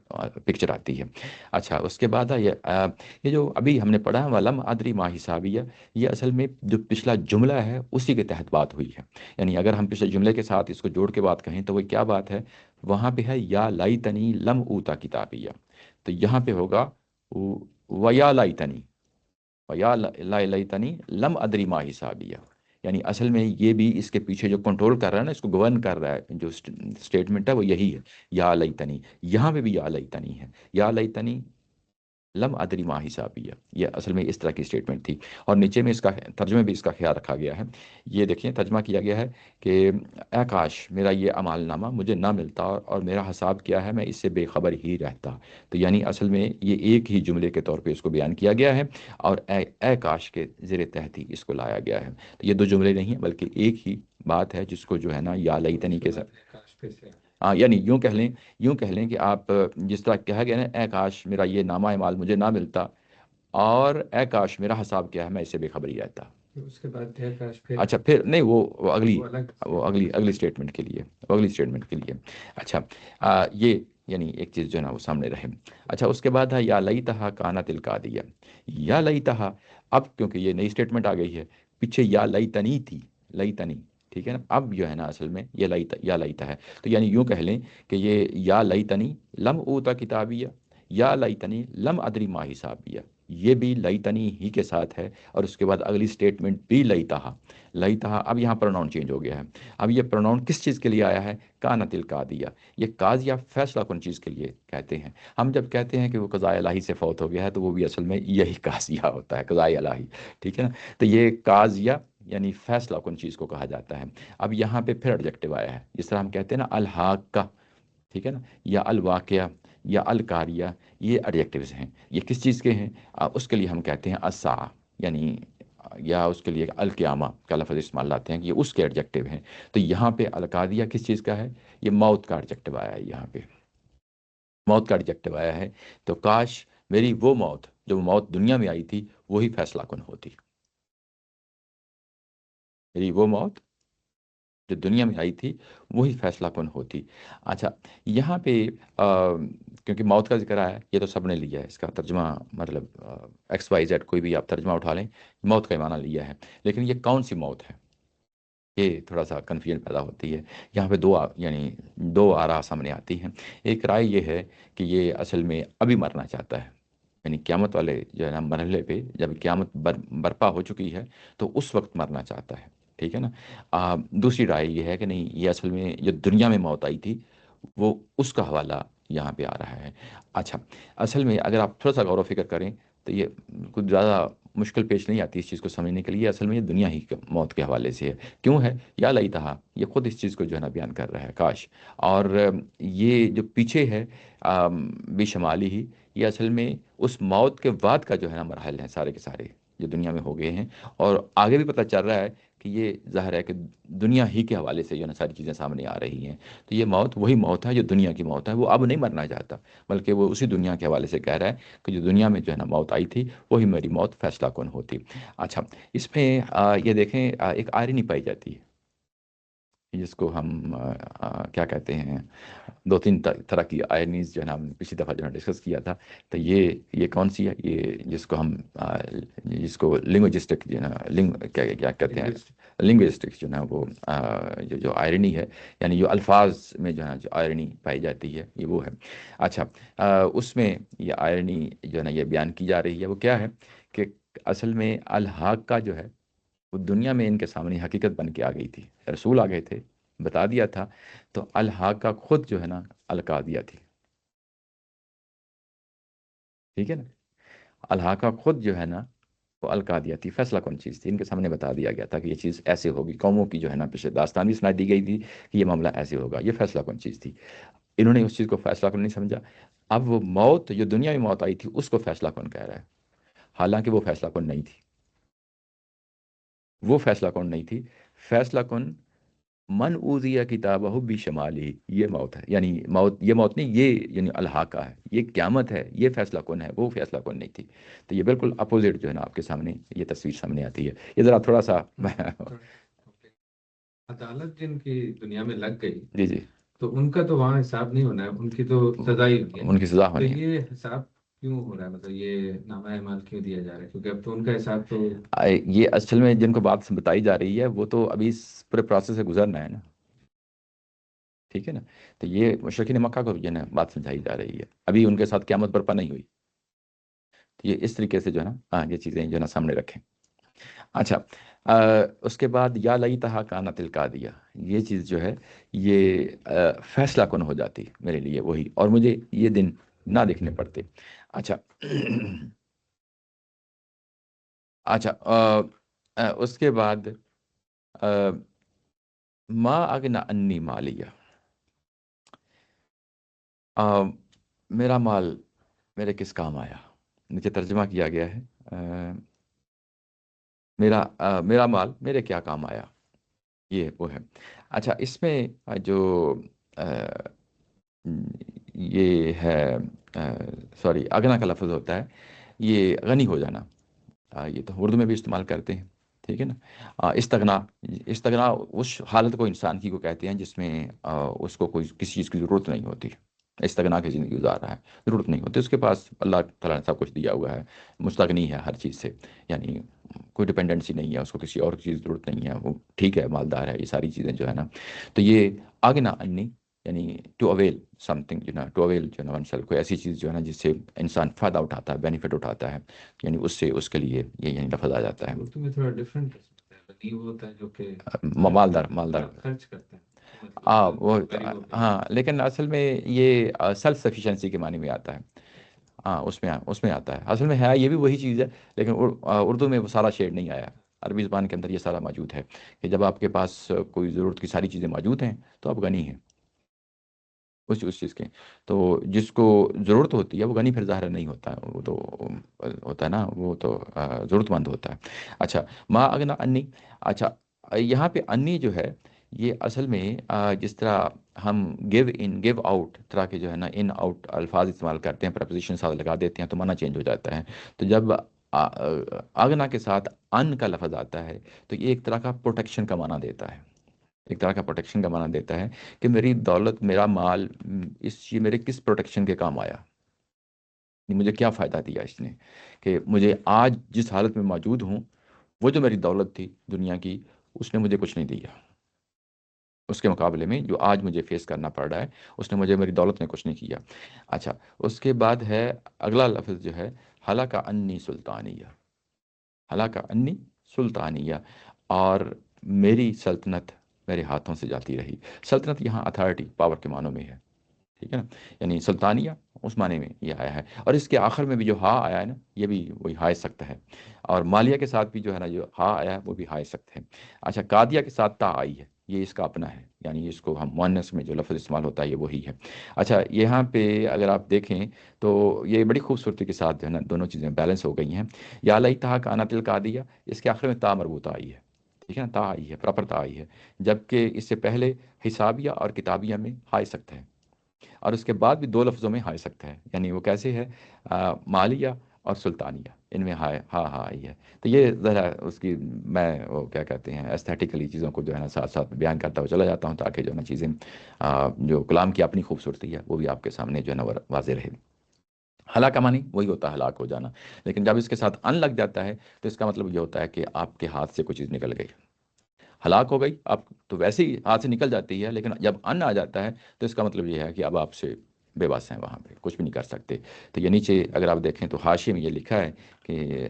پکچر آتی ہے۔ اچھا، اس کے بعد یہ جو ابھی ہم نے پڑھا ولم ادری ما حسابیہ، یہ اصل میں جو پچھلا جملہ ہے اسی کے تحت بات ہوئی ہے، یعنی اگر ہم پچھلے جملے کے ساتھ اس کو جوڑ کے بات کہیں تو وہ کیا بات ہے، وہاں پہ ہے یا لائتنی لم اوتا کتابیہ، تو یہاں پہ ہوگا و یا لائتنی، یا لیتنی لم ادری ما حسابیہ، یعنی اصل میں یہ بھی اس کے پیچھے جو کنٹرول کر رہا ہے نا، اس کو گورن کر رہا ہے، جو اسٹیٹمنٹ ہے وہ یہی ہے، یا لیتنی، یہاں پہ بھی یا لیتنی ہے، یا لیتنی لم ادری ما حسابیہ، یہ اصل میں اس طرح کی اسٹیٹمنٹ تھی۔ اور نیچے میں اس کا ترجمے بھی اس کا خیال رکھا گیا ہے، یہ دیکھیں ترجمہ کیا گیا ہے کہ اے کاش میرا یہ اعمال نامہ مجھے نہ ملتا، اور میرا حساب کیا ہے، میں اس سے بے خبر ہی رہتا۔ تو یعنی اصل میں یہ ایک ہی جملے کے طور پہ اس کو بیان کیا گیا ہے، اور اے کاش کے زیر تحت ہی اس کو لایا گیا ہے۔ تو یہ دو جملے نہیں ہیں بلکہ ایک ہی بات ہے، جس کو جو ہے نا یا لیتنی کے ساتھ، یعنی یوں کہہ لیں کہ آپ جس طرح کہا گیا نا، اے کاش میرا یہ نامہ اعمال مجھے نہ ملتا، اور اے کاش میرا حساب کیا ہے، میں اس سے بے خبر ہی رہتا۔ اس کے بعد اے کاش پھر، اچھا پھر نہیں، وہ اگلی اسٹیٹمنٹ کے لیے، وہ اگلی اسٹیٹمنٹ کے لیے۔ اچھا، یہ یعنی ایک چیز جو ہے نا وہ سامنے رہے۔ اچھا، اس کے بعد ہے یا لیتہا کانت القاضیہ، یا لیتہا، اب کیونکہ یہ نئی اسٹیٹمنٹ آ گئی ہے، پیچھے یا لیتنی تھی، لیتنی، ٹھیک ہے نا، اب جو ہے نا اصل میں یہ یا لیتا ہے، تو یعنی یوں کہہ لیں کہ یہ یا لیتنی لم اوتا کتابیہ، یا لیتنی لم ادری ما حسابیہ، یہ بھی لیتنی ہی کے ساتھ ہے، اور اس کے بعد اگلی اسٹیٹمنٹ بھی لیتہا، لیتہا، اب یہاں پروناؤن چینج ہو گیا ہے، اب یہ پروناؤن کس چیز کے لیے آیا ہے، کانت القاضیہ، یہ قاضیہ فیصلہ کن چیز کے لیے کہتے ہیں۔ ہم جب کہتے ہیں کہ وہ قضائے الہی سے فوت ہو گیا ہے، تو وہ بھی اصل میں یہی قاضیہ ہوتا ہے، قضائے الہی، ٹھیک ہے نا، تو یہ قاضیہ یعنی فیصلہ کن چیز کو کہا جاتا ہے۔ اب یہاں پہ پھر ایڈجیکٹو آیا ہے، جس طرح ہم کہتے ہیں نا الحاقہ، ٹھیک ہے نا، یا الواقعہ، یا القاریہ، یہ ایڈجیکٹیوز ہیں، یہ کس چیز کے ہیں، اس کے لیے ہم کہتے ہیں الساعہ، یعنی یا اس کے لیے القیامہ کا لفظ استعمال لاتے ہیں کہ یہ اس کے ایڈجیکٹیو ہیں۔ تو یہاں پہ القاضیہ کس چیز کا ہے، یہ موت کا ایڈجیکٹیو آیا ہے، یہاں پہ موت کا ایڈجیکٹیو آیا ہے، تو کاش میری وہ موت، جو موت دنیا میں آئی تھی، وہی فیصلہ کن ہوتی، میری وہ موت جو دنیا میں آئی تھی وہی فیصلہ کن ہوتی۔ اچھا، یہاں پہ کیونکہ موت کا ذکر آیا ہے، یہ تو سب نے لیا ہے اس کا ترجمہ، مطلب ایکس وائی زیڈ کوئی بھی آپ ترجمہ اٹھا لیں، موت کا معنی لیا ہے، لیکن یہ کون سی موت ہے، یہ تھوڑا سا کنفیوژن پیدا ہوتی ہے۔ یہاں پہ یعنی دو آراء سامنے آتی ہیں۔ ایک رائے یہ ہے کہ یہ اصل میں ابھی مرنا چاہتا ہے، یعنی قیامت والے جو ہے نا مرحلے پہ، جب قیامت برپا ہو چکی ہے تو اس وقت مرنا چاہتا ہے، ٹھیک ہے نا۔ دوسری رائے یہ ہے کہ نہیں، یہ اصل میں جو دنیا میں موت آئی تھی وہ اس کا حوالہ یہاں پہ آ رہا ہے۔ اچھا، اصل میں اگر آپ تھوڑا سا غور و فکر کریں تو یہ کچھ زیادہ مشکل پیش نہیں آتی اس چیز کو سمجھنے کے لیے، اصل میں یہ دنیا ہی موت کے حوالے سے ہے۔ کیوں ہے، یا لیتہا، یہ خود اس چیز کو جو ہے نا بیان کر رہا ہے، کاش، اور یہ جو پیچھے ہے بے شمالی ہی، یہ اصل میں اس موت کے بعد کا جو ہے نا مراحل ہیں سارے کے سارے جو دنیا میں ہو گئے ہیں، اور آگے بھی پتہ چل رہا ہے کہ یہ ظاہر ہے کہ دنیا ہی کے حوالے سے جو ہے نا ساری چیزیں سامنے آ رہی ہیں. تو یہ موت وہی موت ہے جو دنیا کی موت ہے. وہ اب نہیں مرنا چاہتا، بلکہ وہ اسی دنیا کے حوالے سے کہہ رہا ہے کہ جو دنیا میں جو ہے نا موت آئی تھی وہی میری موت فیصلہ کن ہوتی. اچھا، اس میں یہ دیکھیں ایک آئرنی پائی جاتی ہے جس کو ہم کیا کہتے ہیں، دو تین طرح کی آئرنیز جو ہے نا ہم نے پچھلی دفعہ جو ہے ڈسکس کیا تھا. تو یہ کون سی ہے؟ یہ جس کو ہم جس کو لنگوجسٹک جو ہے نا کیا کیا کہتے ہیں، لنگوسٹکس جو ہے نا وہ جو آئرنی ہے، یعنی جو الفاظ میں جو ہے نا جو آئرنی پائی جاتی ہے یہ وہ ہے. اچھا، اس میں یہ آئرنی جو ہے نا یہ بیان کی جا رہی ہے. وہ کیا ہے کہ اصل میں الحاق کا جو ہے وہ دنیا میں ان کے سامنے حقیقت بن کے آ گئی تھی. رسول آ گئے تھے، بتا دیا تھا، تو الحاق کا خود جو ہے نا القا دیا تھی. ٹھیک ہے نا، الحاق کا خود جو ہے نا وہ القا دیا تھی. فیصلہ کون چیز تھی؟ ان کے سامنے بتا دیا گیا تھا کہ یہ چیز ایسے ہوگی. قوموں کی جو ہے نا پیچھے داستان بھی سنا دی گئی تھی کہ یہ معاملہ ایسے ہوگا. یہ فیصلہ کون چیز تھی؟ انہوں نے اس چیز کو فیصلہ کون نہیں سمجھا. اب وہ موت جو دنیا میں موت آئی تھی اس کو فیصلہ کون کہہ رہا ہے، حالانکہ وہ فیصلہ کون نہیں تھی. وہ فیصلہ کون نہیں تھی. فیصلہ کون من اوذیہ کتابہ بھی شمالی، یہ موت ہے. یعنی موت، یہ موت نہیں، یہ یعنی الحاقہ ہے، یہ قیامت ہے. یہ فیصلہ کون ہے، وہ فیصلہ کون نہیں تھی. تو یہ بالکل اپوزٹ جو ہے نا آپ کے سامنے یہ تصویر سامنے آتی ہے. یہ ذرا تھوڑا سا عدالت جن کی دنیا میں لگ گئی جی جی، تو ان کا تو وہاں حساب نہیں ہونا ہے، ان کی تو سزا ہی ہونی ہے. ان کی سزا تو ہونی ہے. یہ حساب کیوں ہو رہا ہے، مطلب یہ نامہ اعمال کیوں دیا جا رہا ہے؟ کیونکہ اب تو ان کا حساب تو یہ اصل میں جن کو بات بتائی جا رہی ہے وہ تو ابھی اس پورے پروسیس سے گزرنا ہے نا. ٹھیک ہے نا، تو یہ مشرکین مکہ کو جو ہے نا بات سمجھائی جا رہی ہے. ابھی ان کے ساتھ قیامت برپا نہیں ہوئی. تو یہ اس طریقے سے جو ہے نا یہ چیزیں جو ہے نا سامنے رکھیں. اچھا، اس کے بعد یا لیتہا کانت القاضیہ، یہ چیز جو ہے یہ فیصلہ کن ہو جاتی میرے لیے وہی، اور مجھے یہ دن نہ دیکھنے پڑتے. اچھا اچھا، اس کے بعد ما اغنا انی مالیہ، میرا مال میرے کس کام آیا. نیچے ترجمہ کیا گیا ہے میرا مال میرے کیا کام آیا، یہ وہ ہے. اچھا، اس میں جو یہ ہے سوری اگنا کا لفظ ہوتا ہے، یہ غنی ہو جانا. یہ تو اردو میں بھی استعمال کرتے ہیں. ٹھیک ہے نا. استغنا، استغنا اس حالت کو انسان کی کو کہتے ہیں جس میں اس کو کوئی کسی چیز کی ضرورت نہیں ہوتی. استغنا کی زندگی گزار رہا ہے، ضرورت نہیں ہوتی اس کے پاس، اللہ تعالیٰ نے سب کچھ دیا ہوا ہے، مستغنی ہے ہر چیز سے. یعنی کوئی ڈپینڈنسی نہیں ہے اس کو، کسی اور چیز ضرورت نہیں ہے، وہ ٹھیک ہے، مالدار ہے، یہ ساری چیزیں جو ہے نا. تو یہ آگنا انی یعنی ٹو اویل سم تھنگ جو نا، ٹو اویل جو نا ون سیلف، کوئی ایسی چیز جو ہے نا جس سے انسان فائدہ اٹھاتا ہے، بینیفٹ اٹھاتا ہے، یعنی اس سے اس کے لیے یہ یعنی لفظ آ جاتا ہے. اردو میں تھوڑا ڈفرینٹ غنی وہ ہوتا ہے جو کہ مالدار، مالدار. خرچ کرتا ہے. مطلب وہ غریب ہوتے ہیں. ہاں، لیکن اصل میں یہ سیلف سفیشینسی کے معنی میں آتا ہے. ہاں، اس میں آتا ہے. اصل میں ہے یہ بھی وہی چیز ہے، لیکن اردو میں وہ سارا شیڈ نہیں آیا. عربی زبان کے اندر یہ سارا موجود ہے کہ جب آپ کے پاس کوئی ضرورت کی ساری چیزیں موجود ہیں تو آپ غنی ہیں اس چیز کے. تو جس کو ضرورت ہوتی ہے وہ غنی پھر ظاہر نہیں ہوتا ہے، وہ تو ہوتا ہے نا، وہ تو ضرورت مند ہوتا ہے. اچھا، ما اغنا انی. اچھا، یہاں پہ انی جو ہے یہ اصل میں جس طرح ہم گیو آؤٹ طرح کے جو ہے نا ان آؤٹ الفاظ استعمال کرتے ہیں، پریپوزیشن ساتھ لگا دیتے ہیں تو معنی چینج ہو جاتا ہے. تو جب آگنا کے ساتھ ان کا لفظ آتا ہے تو یہ ایک طرح کا پروٹیکشن کا معنی دیتا ہے. ایک طرح کا پروٹیکشن کا معنی دیتا ہے کہ میری دولت، میرا مال، یہ میرے کس پروٹیکشن کے کام آیا، مجھے کیا فائدہ دیا اس نے، کہ مجھے آج جس حالت میں موجود ہوں وہ جو میری دولت تھی دنیا کی اس نے مجھے کچھ نہیں دیا. اس کے مقابلے میں جو آج مجھے فیس کرنا پڑ رہا ہے اس نے مجھے، میری دولت نے کچھ نہیں کیا. اچھا، اس کے بعد ہے اگلا لفظ جو ہے ہلاک انی سلطانیہ. ہلاک انی سلطانیہ، اور میری سلطنت میرے ہاتھوں سے جاتی رہی. سلطنت یہاں اتھارٹی، پاور کے معنوں میں ہے. ٹھیک ہے نا، یعنی سلطانیہ اس معنی میں یہ آیا ہے. اور اس کے آخر میں بھی جو ہا آیا ہے نا یہ بھی وہی ہائے سخت ہے. اور مالیہ کے ساتھ بھی جو ہے نا جو ہا آیا ہے وہ بھی ہائے سخت ہے. اچھا، قادیہ کے ساتھ تا آئی ہے، یہ اس کا اپنا ہے، یعنی اس کو ہم مؤنث میں جو لفظ استعمال ہوتا ہے یہ وہی ہے. اچھا، یہاں پہ اگر آپ دیکھیں تو یہ بڑی خوبصورتی کے ساتھ جو ہے نا دونوں چیزیں بیلنس ہو گئی ہیں. یا لیتہا کانت القاضیہ، اس کے آخر میں تا مربوطہ آئی ہے. ٹھیک ہے نا، تا آئی ہے، پراپر تا آئی ہے، جبکہ اس سے پہلے حسابیہ اور کتابیہ میں ہائے سکت ہے، اور اس کے بعد بھی دو لفظوں میں ہائے سکت ہے، یعنی وہ کیسے ہے، مالیہ اور سلطانیہ، ان میں ہائے ہاں ہاں آئی ہے۔ تو یہ ذرا اس کی میں وہ کیا کہتے ہیں ایستھیٹیکلی چیزوں کو جو ہے نا ساتھ ساتھ بیان کرتا ہوا چلا جاتا ہوں، تاکہ جو ہے نا چیزیں جو کلام کی اپنی خوبصورتی ہے وہ بھی آپ کے سامنے جو ہے نا واضح رہے۔ ہلاک کا معنی وہی ہوتا ہے، ہلاک ہو جانا، لیکن جب اس کے ساتھ ان لگ جاتا ہے تو اس کا مطلب یہ ہوتا ہے کہ آپ کے ہاتھ سے کوئی چیز نکل گئی، ہلاک ہو گئی آپ تو ویسے ہی ہاتھ سے نکل جاتی ہے، لیکن جب ان آ جاتا ہے تو اس کا مطلب یہ ہے کہ اب آپ سے بے بس ہیں، وہاں پہ کچھ بھی نہیں کر سکتے۔ تو یہ نیچے اگر آپ دیکھیں تو حاشیے میں یہ لکھا ہے کہ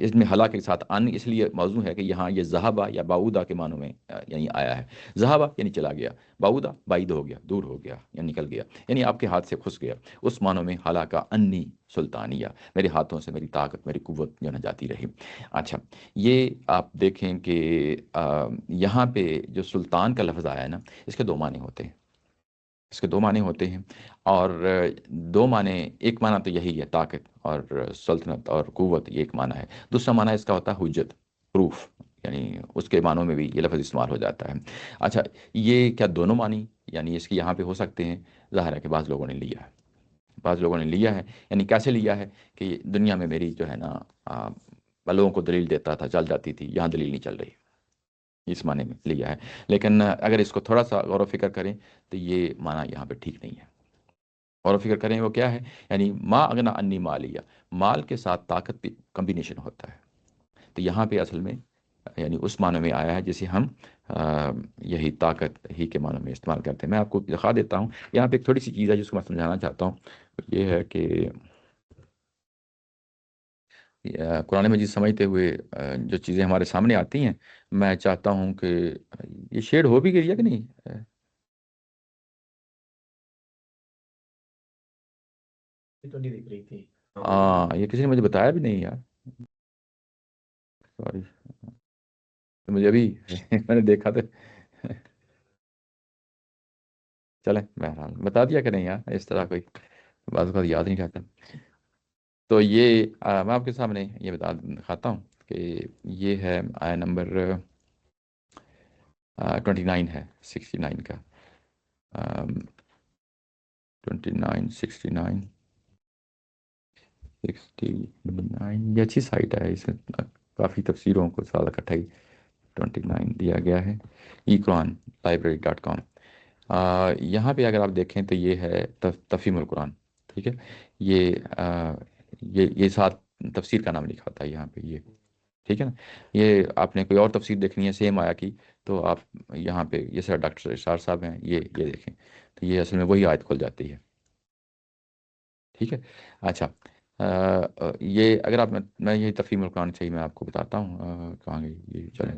اس میں ہلاک کے ساتھ ان اس لیے موضوع ہے کہ یہاں یہ ذہبہ یا باؤدا کے معنوں میں یعنی آیا ہے۔ ذہبہ یعنی چلا گیا، باؤدا بعید ہو گیا، دور ہو گیا یا نکل گیا، یعنی آپ کے ہاتھ سے پھنس گیا، اس معنوں میں ہلاکا انی سلطانیہ، میرے ہاتھوں سے میری طاقت میری قوت جو نہ جاتی رہی۔ اچھا، یہ آپ دیکھیں کہ یہاں پہ جو سلطان کا لفظ آیا ہے نا، اس کے دو معنی ہوتے ہیں، اس کے دو معنی ہوتے ہیں، اور دو معنی، ایک معنی تو یہی ہے طاقت اور سلطنت اور قوت، یہ ایک معنی ہے، دوسرا معنی اس کا ہوتا ہے حجت، پروف، یعنی اس کے معنوں میں بھی یہ لفظ استعمال ہو جاتا ہے۔ اچھا، یہ کیا دونوں معنی یعنی اس کے یہاں پہ ہو سکتے ہیں؟ ظاہر ہے کہ بعض لوگوں نے لیا ہے، بعض لوگوں نے لیا ہے، یعنی کیسے لیا ہے کہ دنیا میں میری جو ہے نا میں لوگوں کو دلیل دیتا تھا، چل جاتی تھی، یہاں دلیل نہیں چل رہی، اس معنی میں لیا ہے۔ لیکن اگر اس کو تھوڑا سا غور و فکر کریں تو یہ معنی یہاں پہ ٹھیک نہیں ہے۔ غور و فکر کریں وہ کیا ہے، یعنی ما اغنا انی مالیہ، مال کے ساتھ طاقت بھی کمبینیشن ہوتا ہے، تو یہاں پہ اصل میں یعنی اس معنی میں آیا ہے جسے ہم یہی طاقت ہی کے معنی میں استعمال کرتے ہیں۔ میں آپ کو دکھا دیتا ہوں، یہاں پہ ایک تھوڑی سی چیز ہے جس کو میں سمجھانا چاہتا ہوں، یہ ہے کہ قرآن مجید سمجھتے ہوئے جو چیزیں ہمارے سامنے آتی ہیں، میں چاہتا ہوں کہ یہ شیڈ ہو بھی گئی ہے کہ نہیں؟ یہ تو نہیں دکھ رہی تھی۔ ہاں، یہ کسی نے مجھے بتایا بھی نہیں یار، سوری، مجھے ابھی میں نے دیکھا تو چلیں بہرحال بتا دیا کہ نہیں یار، اس طرح کوئی بعض اوقات یاد نہیں رہتا۔ تو یہ میں آپ کے سامنے یہ بتا دکھاتا ہوں کہ یہ ہے آیا نمبر 29 ہے، 69 کا، 29 69 69، یہ اچھی سائٹ ہے، اس میں کافی تفسیروں کو سال اکٹھا ہی 29 دیا گیا ہے، equranlibrary.com۔ یہاں پہ اگر آپ دیکھیں تو یہ ہے تفہیم القرآن، ٹھیک ہے، یہ یہ ساتھ تفسیر کا نام لکھا ہوتا ہے یہاں پہ، یہ ٹھیک ہے نا۔ یہ آپ نے کوئی اور تفسیر دیکھنی ہے سیم آیا کی، تو آپ یہاں پہ یہ سر ڈاکٹر اشار صاحب ہیں، یہ دیکھیں تو یہ اصل میں وہی آیت کھل جاتی ہے، ٹھیک ہے۔ اچھا، یہ اگر آپ میں یہ تفہیم القرآن سے ہی میں آپ کو بتاتا ہوں، کہاں گئی یہ، چلیں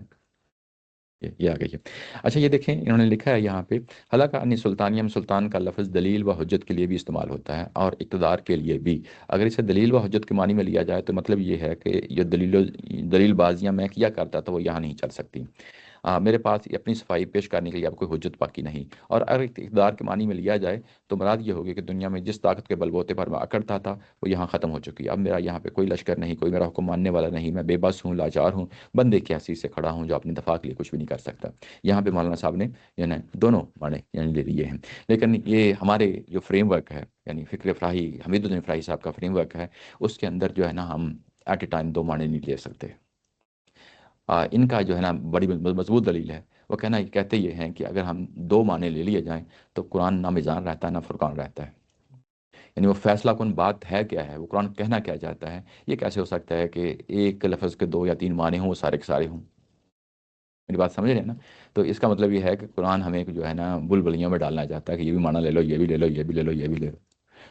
یہ آ گئی ہے۔ اچھا، یہ دیکھیں انہوں نے لکھا ہے یہاں پہ، حلقہ انی سلطانیہ میں سلطان کا لفظ دلیل و حجت کے لیے بھی استعمال ہوتا ہے اور اقتدار کے لیے بھی۔ اگر اسے دلیل و حجت کے معنی میں لیا جائے تو مطلب یہ ہے کہ یہ دلیل بازیاں میں کیا کرتا تھا وہ یہاں نہیں چل سکتی، میرے پاس اپنی صفائی پیش کرنے کے لیے اب کوئی حجت باقی نہیں۔ اور اگر اقتدار کے معنی میں لیا جائے تو مراد یہ ہوگی کہ دنیا میں جس طاقت کے بل بوتے پر میں اکڑتا تھا وہ یہاں ختم ہو چکی، اب میرا یہاں پہ کوئی لشکر نہیں، کوئی میرا حکم ماننے والا نہیں، میں بے بس ہوں، لاچار ہوں، بندے کی حیثیت سے کھڑا ہوں جو اپنے دفاع کے لیے کچھ بھی نہیں کر سکتا۔ یہاں پہ مولانا صاحب نے یعنی دونوں معنی یعنی لے لیے ہیں، لیکن یہ ہمارے جو فریم ورک ہے، یعنی فکر فراہی حمید الدین فراہی صاحب کا فریم ورک ہے، اس کے اندر جو ہے نا ہم ایٹ اے ٹائم دو معنی نہیں لے سکتے۔ ان کا جو ہے نا بڑی مضبوط دلیل ہے، وہ کہتے یہ ہیں کہ اگر ہم دو معنی لے لیے جائیں تو قرآن نہ میزان رہتا ہے نہ فرقان رہتا ہے، یعنی وہ فیصلہ کن بات ہے کیا ہے، وہ قرآن کہنا کیا چاہتا ہے، یہ کیسے ہو سکتا ہے کہ ایک لفظ کے دو یا تین معنی ہوں وہ سارے کے سارے ہوں؟ میری بات سمجھ رہے ہیں نا؟ تو اس کا مطلب یہ ہے کہ قرآن ہمیں جو ہے نا بلبلیوں میں ڈالنا چاہتا ہے کہ یہ بھی معنی لے لو، یہ بھی لے لو، یہ بھی لے لو، یہ بھی لے لو،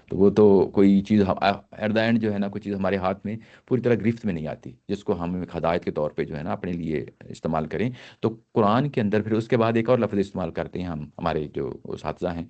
تو وہ تو کوئی چیز ایٹ دا اینڈ جو ہے نا کوئی چیز ہمارے ہاتھ میں پوری طرح گرفت میں نہیں آتی، جس کو ہم ایک ہدایت کے طور پہ جو ہے نا اپنے لیے استعمال کریں۔ تو قرآن کے اندر پھر اس کے بعد ایک اور لفظ استعمال کرتے ہیں ہم، ہمارے جو اساتذہ ہیں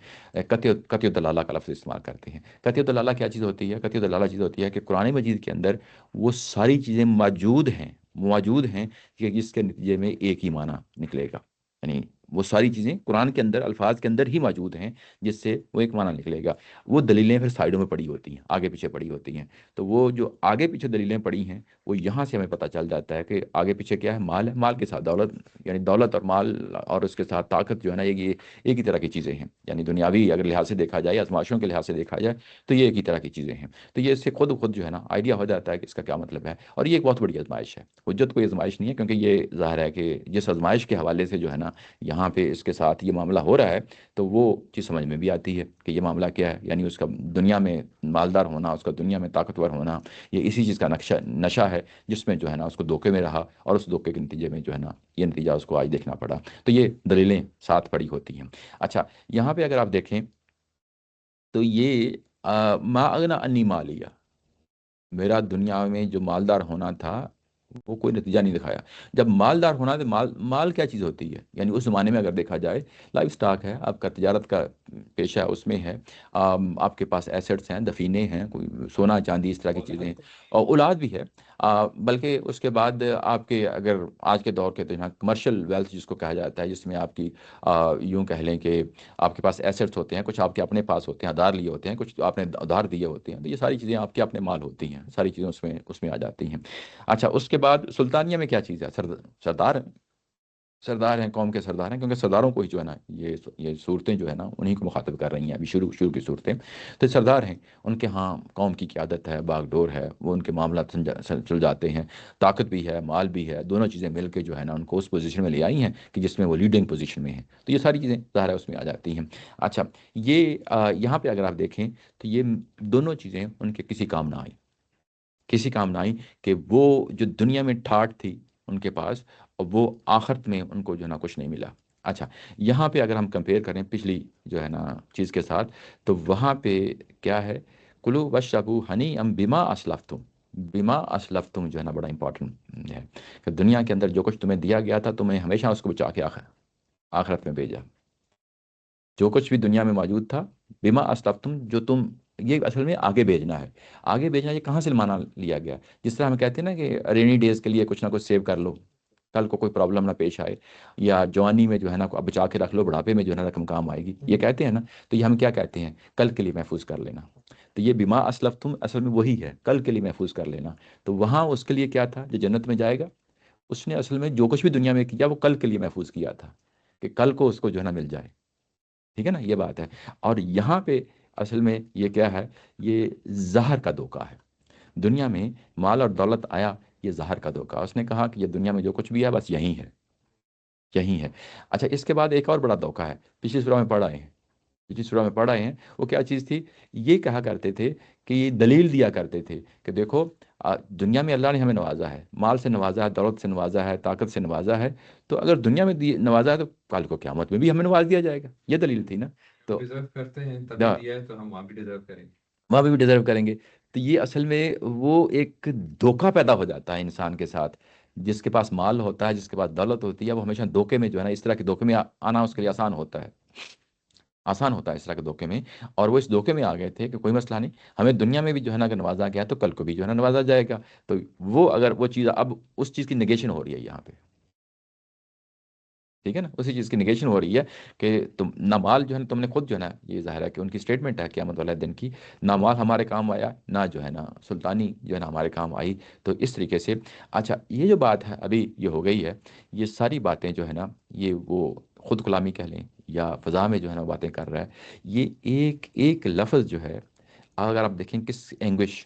قطع دلالہ کا لفظ استعمال کرتے ہیں۔ قطع دلالہ کیا چیز ہوتی ہے؟ قطع دلالہ چیز ہوتی ہے کہ قرآن مجید کے اندر وہ ساری چیزیں موجود ہیں کہ جس کے نتیجے میں ایک ہی معنی نکلے گا، یعنی وہ ساری چیزیں قرآن کے اندر الفاظ کے اندر ہی موجود ہیں جس سے وہ ایک معنی نکلے گا۔ وہ دلیلیں پھر سائڈوں میں پڑی ہوتی ہیں، آگے پیچھے پڑی ہوتی ہیں، تو وہ جو آگے پیچھے دلیلیں پڑی ہیں وہ یہاں سے ہمیں پتہ چل جاتا ہے کہ آگے پیچھے کیا ہے، مال ہے، مال کے ساتھ دولت، یعنی دولت اور مال اور اس کے ساتھ طاقت جو ہے نا، یہ ایک ہی طرح کی چیزیں ہیں، یعنی دنیاوی اگر لحاظ سے دیکھا جائے، آزمائشوں کے لحاظ سے دیکھا جائے تو یہ ایک ہی طرح کی چیزیں ہیں۔ تو یہ اس سے خود جو ہے نا آئیڈیا ہو جاتا ہے کہ اس کا کیا مطلب ہے، اور یہ ایک بہت بڑی آزمائش ہے، حجت کوئی آزمائش نہیں ہے، کیونکہ یہ ظاہر ہے کہ جس آزمائش کے حوالے سے جو ہے نا یہاں پہ اس کے ساتھ یہ معاملہ ہو رہا ہے، تو وہ چیز سمجھ میں بھی آتی ہے کہ یہ معاملہ کیا ہے، یعنی اس کا دنیا میں مالدار ہونا، اس کا دنیا میں طاقتور ہونا، یہ اسی چیز کا نشہ ہے جس میں جو ہے نا اس کو دھوکے میں رہا، اور اس دھوکے کے نتیجے میں جو ہے نا یہ نتیجہ اس کو آج دیکھنا پڑا۔ تو یہ دلیلیں ساتھ پڑی ہوتی ہیں۔ اچھا، یہاں پہ اگر آپ دیکھیں تو یہ ما اغنا انی مالیہ، میرا دنیا میں جو مالدار ہونا تھا وہ کوئی نتیجہ نہیں دکھایا۔ جب مالدار ہونا تو مال کیا چیز ہوتی ہے، یعنی اس زمانے میں اگر دیکھا جائے لائف سٹاک ہے، آپ کا تجارت کا پیشہ اس میں ہے، آپ کے پاس ایسٹس ہیں، دفینے ہیں، کوئی سونا چاندی اس طرح کی چیزیں ہیں، اور اولاد بھی ہے، بلکہ اس کے بعد آپ کے اگر آج کے دور کے تو یہاں کمرشل ویلتھ جس کو کہا جاتا ہے، جس میں آپ کی یوں کہہ لیں کہ آپ کے پاس ایسٹس ہوتے ہیں، کچھ آپ کے اپنے پاس ہوتے ہیں، ادھار لیے ہوتے ہیں، کچھ آپ نے ادھار دیے ہوتے ہیں، تو یہ ساری چیزیں آپ کے اپنے مال ہوتی ہیں، ساری چیزیں اس میں آ جاتی ہیں۔ اچھا، اس کے بعد سلطانیہ میں کیا چیز ہے، سردار ہیں، سردار ہیں، قوم کے سردار ہیں، کیونکہ سرداروں کو ہی جو ہے نا یہ صورتیں جو ہے نا انہیں کو مخاطب کر رہی ہیں ابھی شروع کی صورتیں، تو سردار ہیں، ان کے ہاں قوم کی قیادت ہے، باغ ڈور ہے، وہ ان کے معاملات چل جاتے ہیں، طاقت بھی ہے، مال بھی ہے، دونوں چیزیں مل کے جو ہے نا ان کو اس پوزیشن میں لے آئی ہیں کہ جس میں وہ لیڈنگ پوزیشن میں ہیں، تو یہ ساری چیزیں ظاہر ہے اس میں آ جاتی ہیں۔ اچھا، یہ یہاں پہ اگر آپ دیکھیں تو یہ دونوں چیزیں ان کے کسی کام نہ آئیں، کسی کام نہ آئی، کہ وہ جو دنیا میں ٹھاٹ تھی ان کے پاس، اور وہ آخرت میں ان کو جو ہے نا کچھ نہیں ملا۔ اچھا، یہاں پہ اگر ہم کمپیئر کریں پچھلی جو ہے نا چیز کے ساتھ، تو وہاں پہ کیا ہے، کلو وشربو ہنی ام بما اسلفتم، بما اسلفتم جو ہے نا بڑا امپورٹنٹ ہے، کہ دنیا کے اندر جو کچھ تمہیں دیا گیا تھا تمہیں ہمیشہ اس کو بچا کے آخرت میں بھیجا، جو کچھ بھی دنیا میں موجود تھا، بما اسلفتم، جو تم، یہ اصل میں آگے بھیجنا ہے۔ آگے بھیجنا یہ کہاں سے مانا لیا گیا، جس طرح ہم کہتے ہیں نا کہ رینی ڈیز کے لیے کچھ نہ کچھ سیو کر لو، کل کو کوئی پرابلم نہ پیش آئے، یا جوانی میں جو ہے نا بچا کے رکھ لو، بڑھاپے میں جو ہے نا رقم کام آئے گی، یہ کہتے ہیں نا، تو یہ ہم کیا کہتے ہیں، کل کے لیے محفوظ کر لینا۔ تو یہ بما اسلفتم اصل میں وہی ہے، کل کے لیے محفوظ کر لینا۔ تو وہاں اس کے لیے کیا تھا، جو جنت میں جائے گا اس نے اصل میں جو کچھ بھی دنیا میں کیا وہ کل کے لیے محفوظ کیا تھا، کہ کل کو اس کو جو ہے نا مل جائے، ٹھیک ہے نا، یہ بات ہے۔ اور یہاں پہ اصل میں یہ کیا ہے، یہ زہر کا دھوکہ ہے۔ دنیا میں مال اور دولت آیا، یہ زہر کا دھوکہ، اس نے کہا کہ یہ دنیا میں جو کچھ بھی ہے بس یہی ہے، یہی ہے۔ اچھا، اس کے بعد ایک اور بڑا دھوکہ ہے، پچھلی سورہ میں پڑھ آئے ہیں، پچھلی سورہ میں پڑھ آئے ہیں، وہ کیا چیز تھی، یہ کہا کرتے تھے کہ یہ دلیل دیا کرتے تھے کہ دیکھو دنیا میں اللہ نے ہمیں نوازا ہے، مال سے نوازا ہے، دولت سے نوازا ہے، طاقت سے نوازا ہے، تو اگر دنیا میں نوازا ہے تو کل کو قیامت میں بھی ہمیں نواز دیا جائے گا، یہ دلیل تھی نا۔ تو ڈیزرو کرتے ہیں تبھی دیا ہے تو ہم وہاں بھی ڈیزرو کریں گے۔ وہاں پہ بھی ڈیزرو کریں گے۔ تو یہ اصل میں وہ ایک دھوکہ پیدا ہو جاتا ہے انسان کے ساتھ، جس کے پاس مال ہوتا ہے، جس کے پاس دولت ہوتی ہے، وہ ہمیشہ دھوکے میں جو ہے نا اس طرح کے دھوکے میں آنا اس کے لیے آسان ہوتا ہے، آسان ہوتا ہے اس طرح کے دھوکے میں، اور وہ اس دھوکے میں آ گئے تھے کہ کوئی مسئلہ نہیں، ہمیں دنیا میں بھی جو ہے نا اگر نوازا گیا تو کل کو بھی جو ہے نا نوازا جائے گا۔ تو وہ اگر وہ چیز اب اس چیز کی نگیشن ہو رہی ہے یہاں پہ، ٹھیک ہے نا، اسی چیز کی نگیشن ہو رہی ہے کہ تم نہ مال جو ہے نا، تم نے خود جو ہے نا، یہ ظاہر ہے کہ ان کی اسٹیٹمنٹ ہے قیامت والے دن کی، نہ مال ہمارے کام آیا، نہ جو ہے نا سلطانی جو ہے نا ہمارے کام آئی، تو اس طریقے سے۔ اچھا، یہ جو بات ہے ابھی یہ ہو گئی ہے، یہ ساری باتیں جو ہے نا یہ وہ خود کلامی کہہ لیں یا فضا میں جو ہے نا باتیں کر رہا ہے، یہ ایک ایک لفظ جو ہے، اگر آپ دیکھیں کس اینگوش،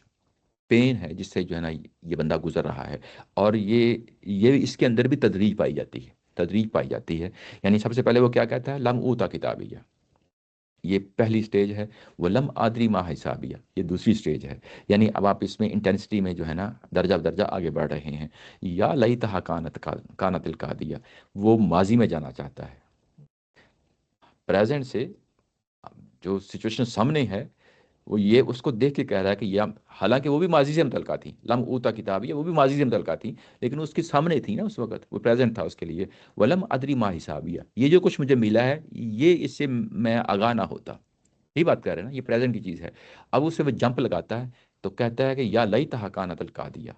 پین ہے جس سے جو ہے نا یہ بندہ گزر رہا ہے، اور یہ اس کے اندر بھی تدریج پائی جاتی ہے، تدریج پائی جاتی ہے۔ یعنی سب سے پہلے وہ کیا کہتا ہے، لم اوتا کتابیہ، یہ پہلی سٹیج ہے، وہ لم آدری ما حسابیہ، یہ دوسری سٹیج ہے۔ یعنی اب آپ اس میں انٹینسٹی میں جو ہے نا درجہ بدرجہ آگے بڑھ رہے ہیں۔ یا لیتہا کانت القاضیہ، وہ ماضی میں جانا چاہتا ہے، پریزنٹ سے جو سچویشن سامنے ہے وہ یہ اس کو دیکھ کے کہہ رہا ہے کہ یہ، حالانکہ وہ بھی ماضی سے متعلقہ تھی، لم اوتا کتابیہ وہ بھی ماضی سے متعلقہ تھی، لیکن اس کے سامنے تھی نا اس وقت، وہ پریزنٹ تھا اس کے لیے۔ ولم ادری ما حسابیہ، یہ جو کچھ مجھے ملا ہے یہ اس سے میں آگاہ نہ ہوتا، یہی بات کر رہے ہیں نا، یہ پریزنٹ کی چیز ہے۔ اب اسے وہ جمپ لگاتا ہے تو کہتا ہے کہ یا لیتہا کانت القاضیہ،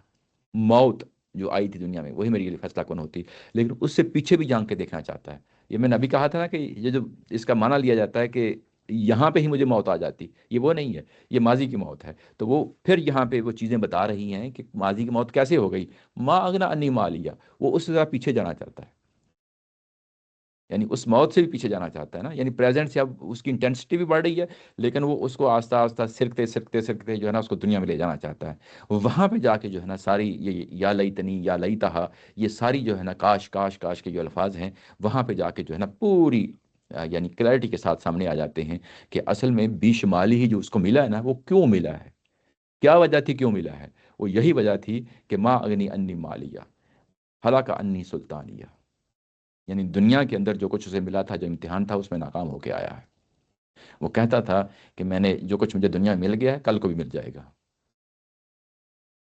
موت جو آئی تھی دنیا میں وہی میرے لیے فیصلہ کن ہوتی، لیکن اس سے پیچھے بھی جان کے دیکھنا چاہتا ہے۔ یہ میں نے ابھی کہا تھا نا کہ یہ جو اس کا معنی لیا جاتا ہے کہ یہاں پہ ہی مجھے موت آ جاتی، یہ وہ نہیں ہے، یہ ماضی کی موت ہے۔ تو وہ پھر یہاں پہ وہ چیزیں بتا رہی ہیں کہ ماضی کی موت کیسے ہو گئی۔ ما اغنا انی مالیہ، وہ اس سے ذرا پیچھے جانا چاہتا ہے، یعنی اس موت سے بھی پیچھے جانا چاہتا ہے نا، یعنی پریزنٹ سے اب اس کی انٹینسٹی بھی بڑھ رہی ہے، لیکن وہ اس کو آہستہ آہستہ سرکتے سرکتے سرکتے جو ہے نا اس کو دنیا میں لے جانا چاہتا ہے۔ وہاں پہ جا کے جو ہے نا ساری یہ یا لیتنی یا لیتہا، یہ ساری جو ہے نا کاش کاش کاش کے جو الفاظ ہیں، وہاں پہ جا کے جو ہے نا پوری یعنی کلیئرٹی کے ساتھ سامنے آ جاتے ہیں کہ اصل میں بیشمالی ہی جو اس کو ملا ہے نا، وہ کیوں ملا ہے، کیا وجہ تھی کیوں ملا ہے؟ وہ یہی وجہ تھی کہ ما اغنی انی مالیہ ہلاک انی سلطانیہ، یعنی دنیا کے اندر جو کچھ اسے ملا تھا، جو امتحان تھا، اس میں ناکام ہو کے آیا ہے۔ وہ کہتا تھا کہ میں نے جو کچھ مجھے دنیا میں مل گیا ہے کل کو بھی مل جائے گا۔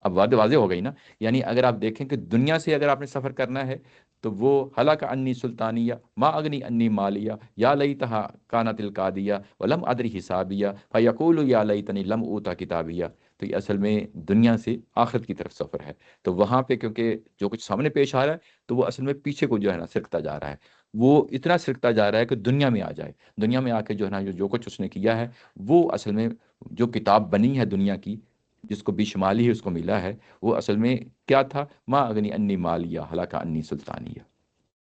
اب واضح ہو گئی نا، یعنی اگر آپ دیکھیں کہ دنیا سے اگر آپ نے سفر کرنا ہے تو وہ ہلاک انی سلطانیہ ما اغنی انی مالیہ یا لیتہا کانت القاضیہ ولم ادری حسابیہ فیقول یا لیتنی لم اوتا کتابیہ۔ تو یہ اصل میں دنیا سے آخرت کی طرف سفر ہے۔ تو وہاں پہ کیونکہ جو کچھ سامنے پیش آ رہا ہے تو وہ اصل میں پیچھے کو جو ہے نا سرکتا جا رہا ہے، وہ اتنا سرکتا جا رہا ہے کہ دنیا میں آ جائے، دنیا میں آ کے جو ہے نا جو کچھ اس نے کیا ہے وہ اصل میں جو کتاب بنی ہے دنیا کی، جس کو بیشمالی ہی اس کو ملا ہے، وہ اصل میں کیا تھا؟ ما اغنی انی مالیہ ہلاک انی سلطانیہ،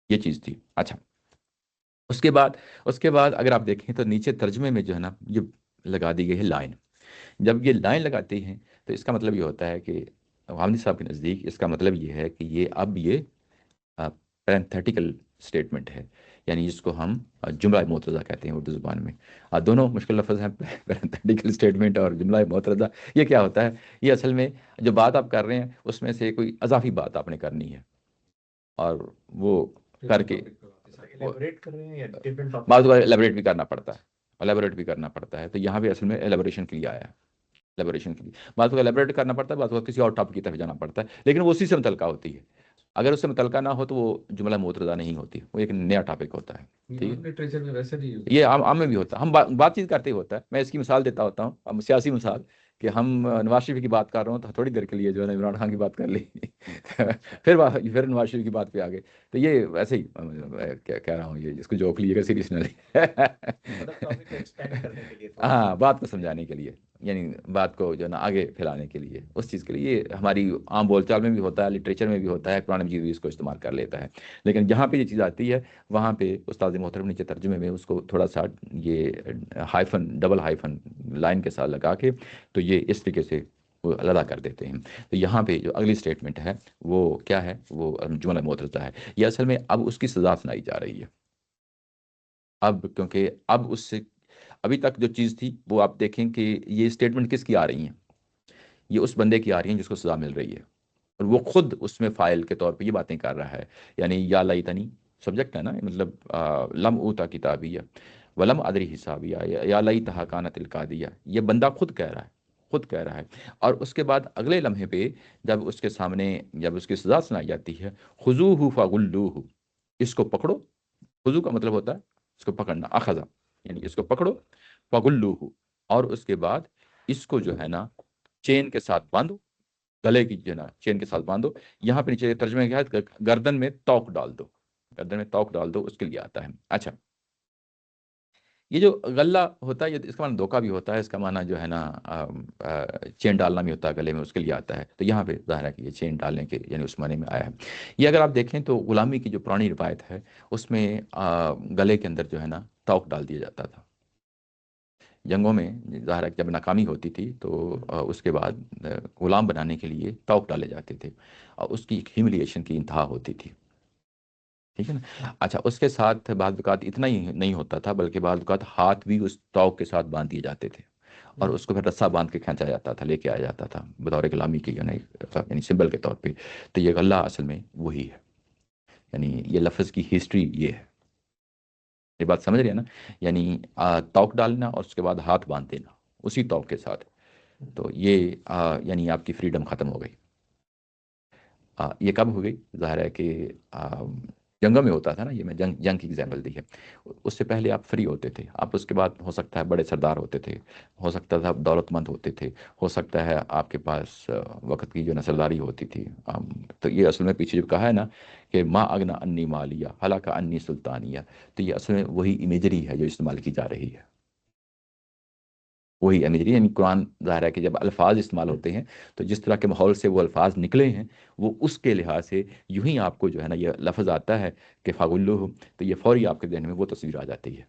یہ چیز تھی۔ اچھا، اس کے بعد اگر آپ دیکھیں تو نیچے ترجمے میں جو ہے نا یہ لگا دی گئی ہے لائن۔ جب یہ لائن لگاتے ہیں تو اس کا مطلب یہ ہوتا ہے کہ حامد صاحب کے نزدیک اس کا مطلب یہ ہے کہ یہ اب یہ پرینتھیٹیکل سٹیٹمنٹ ہے، یعنی جس کو ہم جملہ معترضہ کہتے ہیں اردو زبان میں۔ دونوں مشکل لفظ ہیں، پرینتھیٹیکل سٹیٹمنٹ اور جملہ معترضہ۔ یہ کیا ہوتا ہے؟ یہ اصل میں جو بات آپ کر رہے ہیں اس میں سے کوئی اضافی بات آپ نے کرنی ہے، اور وہ کر کے ایلیبوریٹ کر رہے ہیں یا ڈفرینٹ بعض ٹاپک؟ ایلیبریٹ بھی کرنا پڑتا ہے، ایلیبریٹ بھی کرنا پڑتا ہے۔ تو یہاں بھی اصل میں ایلیبریشن کے لیے آیا ہے، ایلیبریشن کے لیے بعض کو ایلیبریٹ کرنا پڑتا ہے، بعض کو کسی اور ٹاپک کی طرف جانا پڑتا ہے، لیکن وہ اسی سے متعلقہ ہوتی ہے۔ اگر اس سے متعلقہ نہ ہو تو وہ جملہ معترضہ نہیں ہوتی، وہ ایک نیا ٹاپک ہوتا ہے۔ ٹھیک ہے، لٹریچر میں ویسے بھی یہ عام میں بھی ہوتا ہے، ہم بات چیت کرتے ہی ہوتا ہے۔ میں اس کی مثال دیتا ہوتا ہوں، سیاسی مثال، کہ ہم نواز شریف کی بات کر رہا ہوں تو تھوڑی دیر کے لیے جو ہے نا عمران خان کی بات کر لی، پھر نواز شریف کی بات پہ آ گئے۔ تو یہ ویسے ہی کہہ رہا ہوں، یہ اس کو جوک لیے گا سیریس نہ لے، مطلب ٹاپک کو ایکسپینڈ کرنے کے لیے ہاں بات کو سمجھانے کے لیے، یعنی بات کو جو ہے نا آگے پھیلانے کے لیے، اس چیز کے لیے۔ یہ ہماری عام بول چال میں بھی ہوتا ہے، لٹریچر میں بھی ہوتا ہے، قرآن مجید بھی اس کو استعمال کر لیتا ہے۔ لیکن جہاں پہ یہ چیز آتی ہے وہاں پہ استاد محترم نیچے ترجمے میں اس کو تھوڑا سا یہ ہائفن، ڈبل ہائفن لائن کے ساتھ لگا کے تو یہ اس طریقے سے وہ علیحدہ کر دیتے ہیں۔ تو یہاں پہ جو اگلی سٹیٹمنٹ ہے وہ کیا ہے؟ وہ جملہ معترضہ ہے۔ یہ اصل میں اب اس کی سزا سنائی جا رہی ہے، اب کیونکہ اب اس سے ابھی تک جو چیز تھی وہ آپ دیکھیں کہ یہ سٹیٹمنٹ کس کی آ رہی ہیں؟ یہ اس بندے کی آ رہی ہیں جس کو سزا مل رہی ہے، اور وہ خود اس میں فائل کے طور پہ یہ باتیں کر رہا ہے، یعنی یا لیتنی سبجیکٹ ہے نا، مطلب لم اوتا کتابیہ ولم ادری حسابیہ یا لیتہا کانت القاضیہ، یہ بندہ خود کہہ رہا ہے، خود کہہ رہا ہے۔ اور اس کے بعد اگلے لمحے پہ جب اس کے سامنے جب اس کی سزا سنائی جاتی ہے، خذوہ فغلوہ، اس کو پکڑو۔ خذو کا مطلب ہوتا ہے اس کو پکڑنا، اخذا، یعنی اس کو پکڑو، فغلوہ، اور اس کے بعد اس کو جو ہے نا چین کے ساتھ باندھو، گلے کی جو ہے نا چین کے ساتھ باندھو۔ یہاں پہ نیچے ترجمے کیا ہے؟ گردن میں توق ڈال دو، گردن میں توق ڈال دو، اس کے لیے آتا ہے۔ اچھا، یہ جو غلہ ہوتا ہے، یہ اس کا معنی دھوکہ بھی ہوتا ہے، اس کا معنی جو ہے نا چین ڈالنا بھی ہوتا ہے گلے میں، اس کے لیے آتا ہے۔ تو یہاں پہ ظاہر ہے کہ یہ چین ڈالنے کے یعنی اس معنی میں آیا ہے۔ یہ اگر آپ دیکھیں تو غلامی کی جو پرانی روایت ہے اس میں گلے کے اندر جو ہے نا توق ڈال دیا جاتا تھا۔ جنگوں میں ظاہر ہے کہ جب ناکامی ہوتی تھی تو اس کے بعد غلام بنانے کے لیے توق ڈالے جاتے تھے، اور اس کی ہیوملیشن کی انتہا ہوتی تھی۔ ٹھیک ہے نا؟ اچھا، اس کے ساتھ بعض اوقات اتنا ہی نہیں ہوتا تھا، بلکہ بعض اوقات ہاتھ بھی اس توق کے ساتھ باندھ دیے جاتے تھے، اور اس کو پھر رسا باندھ کے کھینچا جاتا تھا، لے کے آیا جاتا تھا بطور غلامی کی، یعنی سمبل کے طور پہ۔ تو یہ غلہ اصل میں وہی ہے، یعنی یہ لفظ کی ہسٹری یہ ہے۔ یہ بات سمجھ رہے ہیں نا؟ یعنی توق ڈالنا اور اس کے بعد ہاتھ باندھ دینا اسی توق کے ساتھ، تو یہ یعنی آپ کی فریڈم ختم ہو گئی۔ یہ کب ہو گئی؟ ظاہر ہے کہ جنگوں میں ہوتا تھا نا، یہ میں جنگ کی ایگزامپل دی ہے۔ اس سے پہلے آپ فری ہوتے تھے، آپ اس کے بعد ہو سکتا ہے بڑے سردار ہوتے تھے، ہو سکتا تھا دولت مند ہوتے تھے، ہو سکتا ہے آپ کے پاس وقت کی جو نسلداری ہوتی تھی۔ تو یہ اصل میں پیچھے جو کہا ہے نا کہ ما اغنا انی مالیہ ہلاک انی سلطانیہ، تو یہ اصل میں وہی امیجری ہے جو استعمال کی جا رہی ہے۔ وہی امیجری، یعنی قرآن ظاہر ہے کہ جب الفاظ استعمال ہوتے ہیں تو جس طرح کے ماحول سے وہ الفاظ نکلے ہیں وہ اس کے لحاظ سے یوں ہی آپ کو جو ہے نا یہ لفظ آتا ہے کہ فغلو، تو یہ فوری آپ کے ذہن میں وہ تصویر آ جاتی ہے،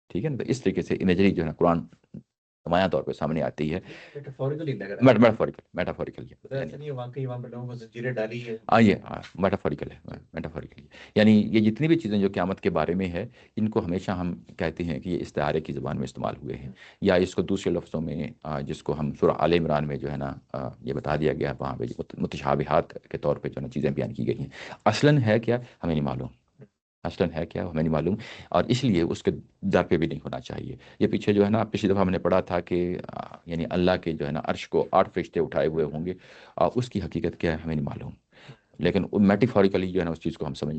ٹھیک ہے نا؟ تو اس طریقے سے امیجری جو ہے نا قرآن نمایاں طور پہ سامنے آتی ہے، میٹافوریکلی لگ رہا ہے، میٹافوریکل مطلب ایسا نہیں ہے واقعی وہاں پہ لوگوں کو زنجیریں ڈالی ہے. یہ میٹافوریکل ہے، میٹافوریکل، یعنی یہ جتنی بھی چیزیں جو قیامت کے بارے میں ہے ان کو ہمیشہ ہم کہتے ہیں کہ یہ استعارے کی زبان میں استعمال ہوئے ہیں، یا اس کو دوسرے لفظوں میں جس کو ہم سورہ آل عمران میں جو ہے نا یہ بتا دیا گیا ہے، وہاں پہ متشابہات کے طور پہ جو ہے نا چیزیں بیان کی گئی ہیں، اصلاً ہے کیا ہمیں نہیں معلوم، اصلاً ہے کیا ہمیں نہیں معلوم، اور اس لیے اس کے در پہ بھی نہیں ہونا چاہیے۔ یہ پیچھے جو ہے نا پچھلی دفعہ ہم نے پڑھا تھا کہ یعنی اللہ کے جو ہے نا عرش کو 8 فرشتے اٹھائے ہوئے ہوں گے، اور اس کی حقیقت کیا ہے ہمیں نہیں معلوم، لیکن میٹافوریکلی جو ہے نا اس چیز کو ہم سمجھ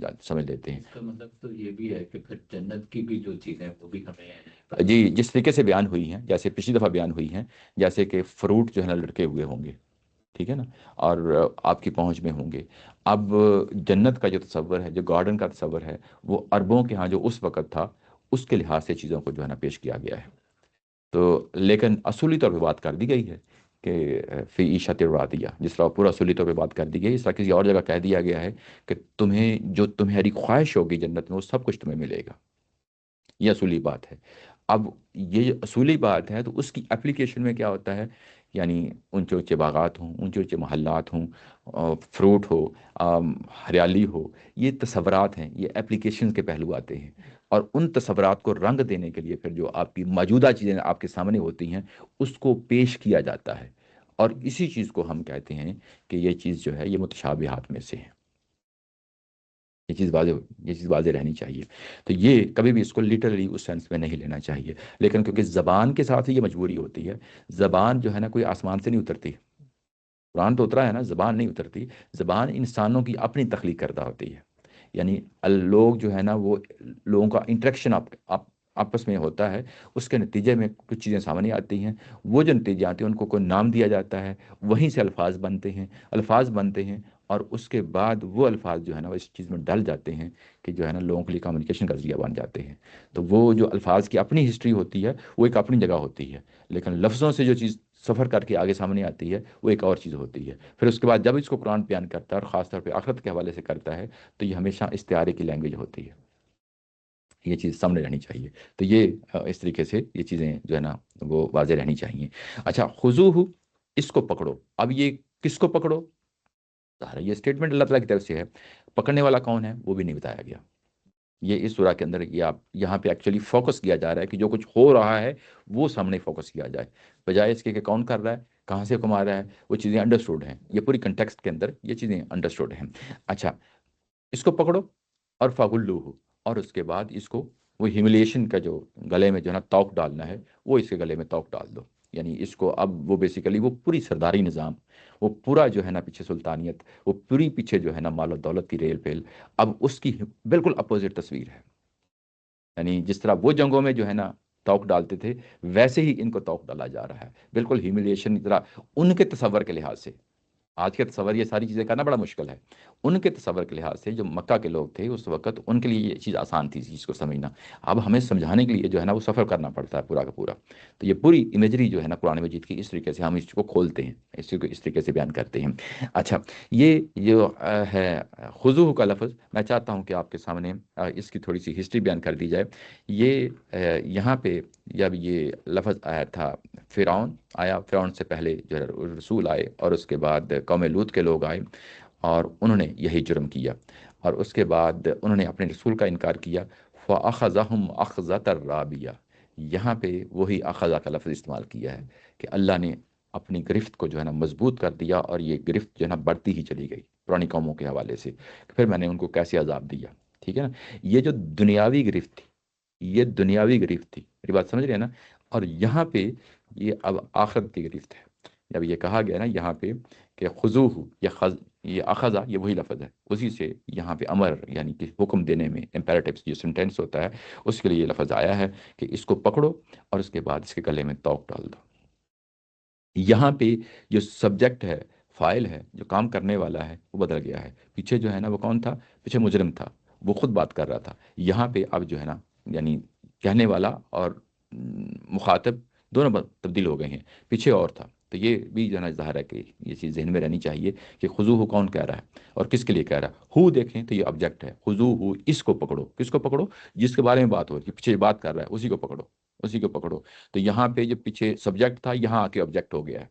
لیتے ہیں۔ اس کا مطلب تو یہ بھی ہے کہ پھر جنت کی بھی جو چیزیں وہ بھی ہمیں جی، جس طریقے سے بیان ہوئی ہیں، جیسے پچھلی دفعہ بیان ہوئی ہیں، جیسے کہ فروٹ جو ہے نا لڑکے ہوئے ہوں گے، ٹھیک ہے نا، اور آپ کی پہنچ میں ہوں گے۔ اب جنت کا جو تصور ہے، جو گارڈن کا تصور ہے، وہ عربوں کے ہاں جو اس وقت تھا اس کے لحاظ سے چیزوں کو جو ہے نا پیش کیا گیا ہے، تو لیکن اصولی طور پہ بات کر دی گئی ہے کہ فی عیشت راضیہ، جس طرح پورا اصولی طور پہ بات کر دی گئی، اس طرح کسی اور جگہ کہہ دیا گیا ہے کہ تمہیں جو تمہاری خواہش ہوگی جنت میں وہ سب کچھ تمہیں ملے گا، یہ اصولی بات ہے۔ اب یہ اصولی بات ہے تو اس کی اپلیکیشن میں کیا ہوتا ہے، یعنی اونچے اونچے باغات ہوں، اونچے اونچے محلات ہوں، فروٹ ہو، ہریالی ہو، یہ تصورات ہیں، یہ اپلیکیشن کے پہلو آتے ہیں، اور ان تصورات کو رنگ دینے کے لیے پھر جو آپ کی موجودہ چیزیں آپ کے سامنے ہوتی ہیں اس کو پیش کیا جاتا ہے، اور اسی چیز کو ہم کہتے ہیں کہ یہ چیز جو ہے یہ متشابہات میں سے ہے، یہ چیز واضح رہنی چاہیے۔ تو یہ کبھی بھی اس کو لٹرلی اس سینس میں نہیں لینا چاہیے، لیکن کیونکہ زبان کے ساتھ ہی یہ مجبوری ہوتی ہے، زبان جو ہے نا کوئی آسمان سے نہیں اترتی، قرآن تو اترا ہے نا، زبان نہیں اترتی، زبان انسانوں کی اپنی تخلیق کردہ ہوتی ہے، یعنی لوگ جو ہے نا وہ لوگوں کا انٹریکشن آپس میں ہوتا ہے، اس کے نتیجے میں کچھ چیزیں سامنے آتی ہیں، وہ جو نتیجے آتے ہیں ان کو کوئی نام دیا جاتا ہے، وہیں سے الفاظ بنتے ہیں، اور اس کے بعد وہ الفاظ جو ہے نا وہ اس چیز میں ڈل جاتے ہیں کہ جو ہے نا لوگوں کے لیے کمیونیکیشن کا ذریعہ بن جاتے ہیں۔ تو وہ جو الفاظ کی اپنی ہسٹری ہوتی ہے وہ ایک اپنی جگہ ہوتی ہے، لیکن لفظوں سے جو چیز سفر کر کے آگے سامنے آتی ہے وہ ایک اور چیز ہوتی ہے۔ پھر اس کے بعد جب اس کو قرآن بیان کرتا ہے اور خاص طور پہ آخرت کے حوالے سے کرتا ہے تو یہ ہمیشہ استعارے کی لینگویج ہوتی ہے، یہ چیز سامنے رہنی چاہیے۔ تو یہ اس طریقے سے یہ چیزیں جو ہے نا وہ واضح رہنی چاہیے۔ اچھا، خذوہ، اس کو پکڑو، اب یہ کس کو پکڑو؟ ظاہر ہے یہ اسٹیٹمنٹ اللہ تعالیٰ کی طرف سے ہے، پکڑنے والا کون ہے وہ بھی نہیں بتایا گیا۔ یہ اس سورہ کے اندر یہ آپ یہاں پہ ایکچولی فوکس کیا جا رہا ہے کہ جو کچھ ہو رہا ہے وہ سامنے فوکس کیا جائے، بجائے اس کے کہ کون کر رہا ہے، کہاں سے کما رہا ہے، وہ چیزیں انڈرسٹوڈ ہیں، یہ پوری کنٹیکسٹ کے اندر یہ چیزیں انڈرسٹوڈ ہیں۔ اچھا، اس کو پکڑو اور فغلوہ، اور اس کے بعد اس کو وہ ہیوملیشن کا جو گلے میں جو ہے نا توق ڈالنا ہے وہ اس کے گلے میں توق ڈال دو، یعنی اس کو اب وہ بیسیکلی وہ پوری سرداری نظام، وہ پورا جو ہے نا پیچھے سلطانیت، وہ پوری پیچھے جو ہے نا مال و دولت کی ریل پیل، اب اس کی بالکل اپوزٹ تصویر ہے، یعنی جس طرح وہ جنگوں میں جو ہے نا توق ڈالتے تھے ویسے ہی ان کو توق ڈالا جا رہا ہے، بالکل ہیوملیشن طرح ان کے تصور کے لحاظ سے۔ آج کے تصور یہ ساری چیزیں کرنا بڑا مشکل ہے، ان کے تصور کے لحاظ سے جو مکہ کے لوگ تھے اس وقت ان کے لیے یہ چیز آسان تھی اس چیز کو سمجھنا، اب ہمیں سمجھانے کے لیے جو ہے نا وہ سفر کرنا پڑتا ہے پورا کا پورا۔ تو یہ پوری امیجری جو ہے نا قرآن مجید کی اس طریقے سے ہم اس کو کھولتے ہیں، اس کو اس طریقے سے بیان کرتے ہیں۔ اچھا، یہ جو ہے خضوع کا لفظ، میں چاہتا ہوں کہ آپ کے سامنے اس کی تھوڑی سی ہسٹری بیان کر دی جائے۔ یہ یہاں پہ جب یہ لفظ آیا تھا، فرعون سے پہلے جو ہے رسول آئے، اور اس کے بعد قوم لوط کے لوگ آئے اور انہوں نے یہی جرم کیا، اور اس کے بعد انہوں نے اپنے رسول کا انکار کیا، فَأَخَذَهُمْ أَخْذَةً رَابِيَةً، یہاں پہ وہی اخذہ کا لفظ استعمال کیا ہے کہ اللہ نے اپنی گرفت کو جو ہے نا مضبوط کر دیا، اور یہ گرفت جو ہے نا بڑھتی ہی چلی گئی پرانی قوموں کے حوالے سے، پھر میں نے ان کو کیسے عذاب دیا، ٹھیک ہے نا؟ یہ جو دنیاوی گرفت تھی، یہ دنیاوی گرفت تھی، میری بات سمجھ رہے ہیں نا؟ اور یہاں پہ یہ اب آخرت کی گرفت ہے، جب یہ کہا گیا نا یہاں پہ کہ خضوہ، یہ اخذہ، یہ وہی لفظ ہے، اسی سے یہاں پہ امر یعنی کہ حکم دینے میں امپیریٹیوس جو سینٹینس ہوتا ہے اس کے لیے یہ لفظ آیا ہے کہ اس کو پکڑو اور اس کے بعد اس کے گلے میں توق ڈال دو۔ یہاں پہ جو سبجیکٹ ہے، فاعل ہے، جو کام کرنے والا ہے وہ بدل گیا ہے، پیچھے جو ہے نا وہ کون تھا، پیچھے مجرم تھا، وہ خود بات کر رہا تھا، یہاں پہ اب جو ہے نا یعنی کہنے والا اور مخاطب دونوں تبدیل ہو گئے ہیں، پیچھے اور تھا. تو یہ بھی جو ہے نا ظاہر ہے کہ یہ چیز ذہن میں رہنی چاہیے کہ خضوہ کون کہہ رہا ہے اور کس کے لیے کہہ رہا ہے. ہو دیکھیں تو یہ آبجیکٹ ہے، خضوہ اس کو پکڑو. کس کو پکڑو؟ جس کے بارے میں بات ہو رہی ہے، پیچھے بات کر رہا ہے اسی کو پکڑو، اسی کو پکڑو. تو یہاں پہ جو پیچھے سبجیکٹ تھا یہاں آ کے آبجیکٹ ہو گیا ہے.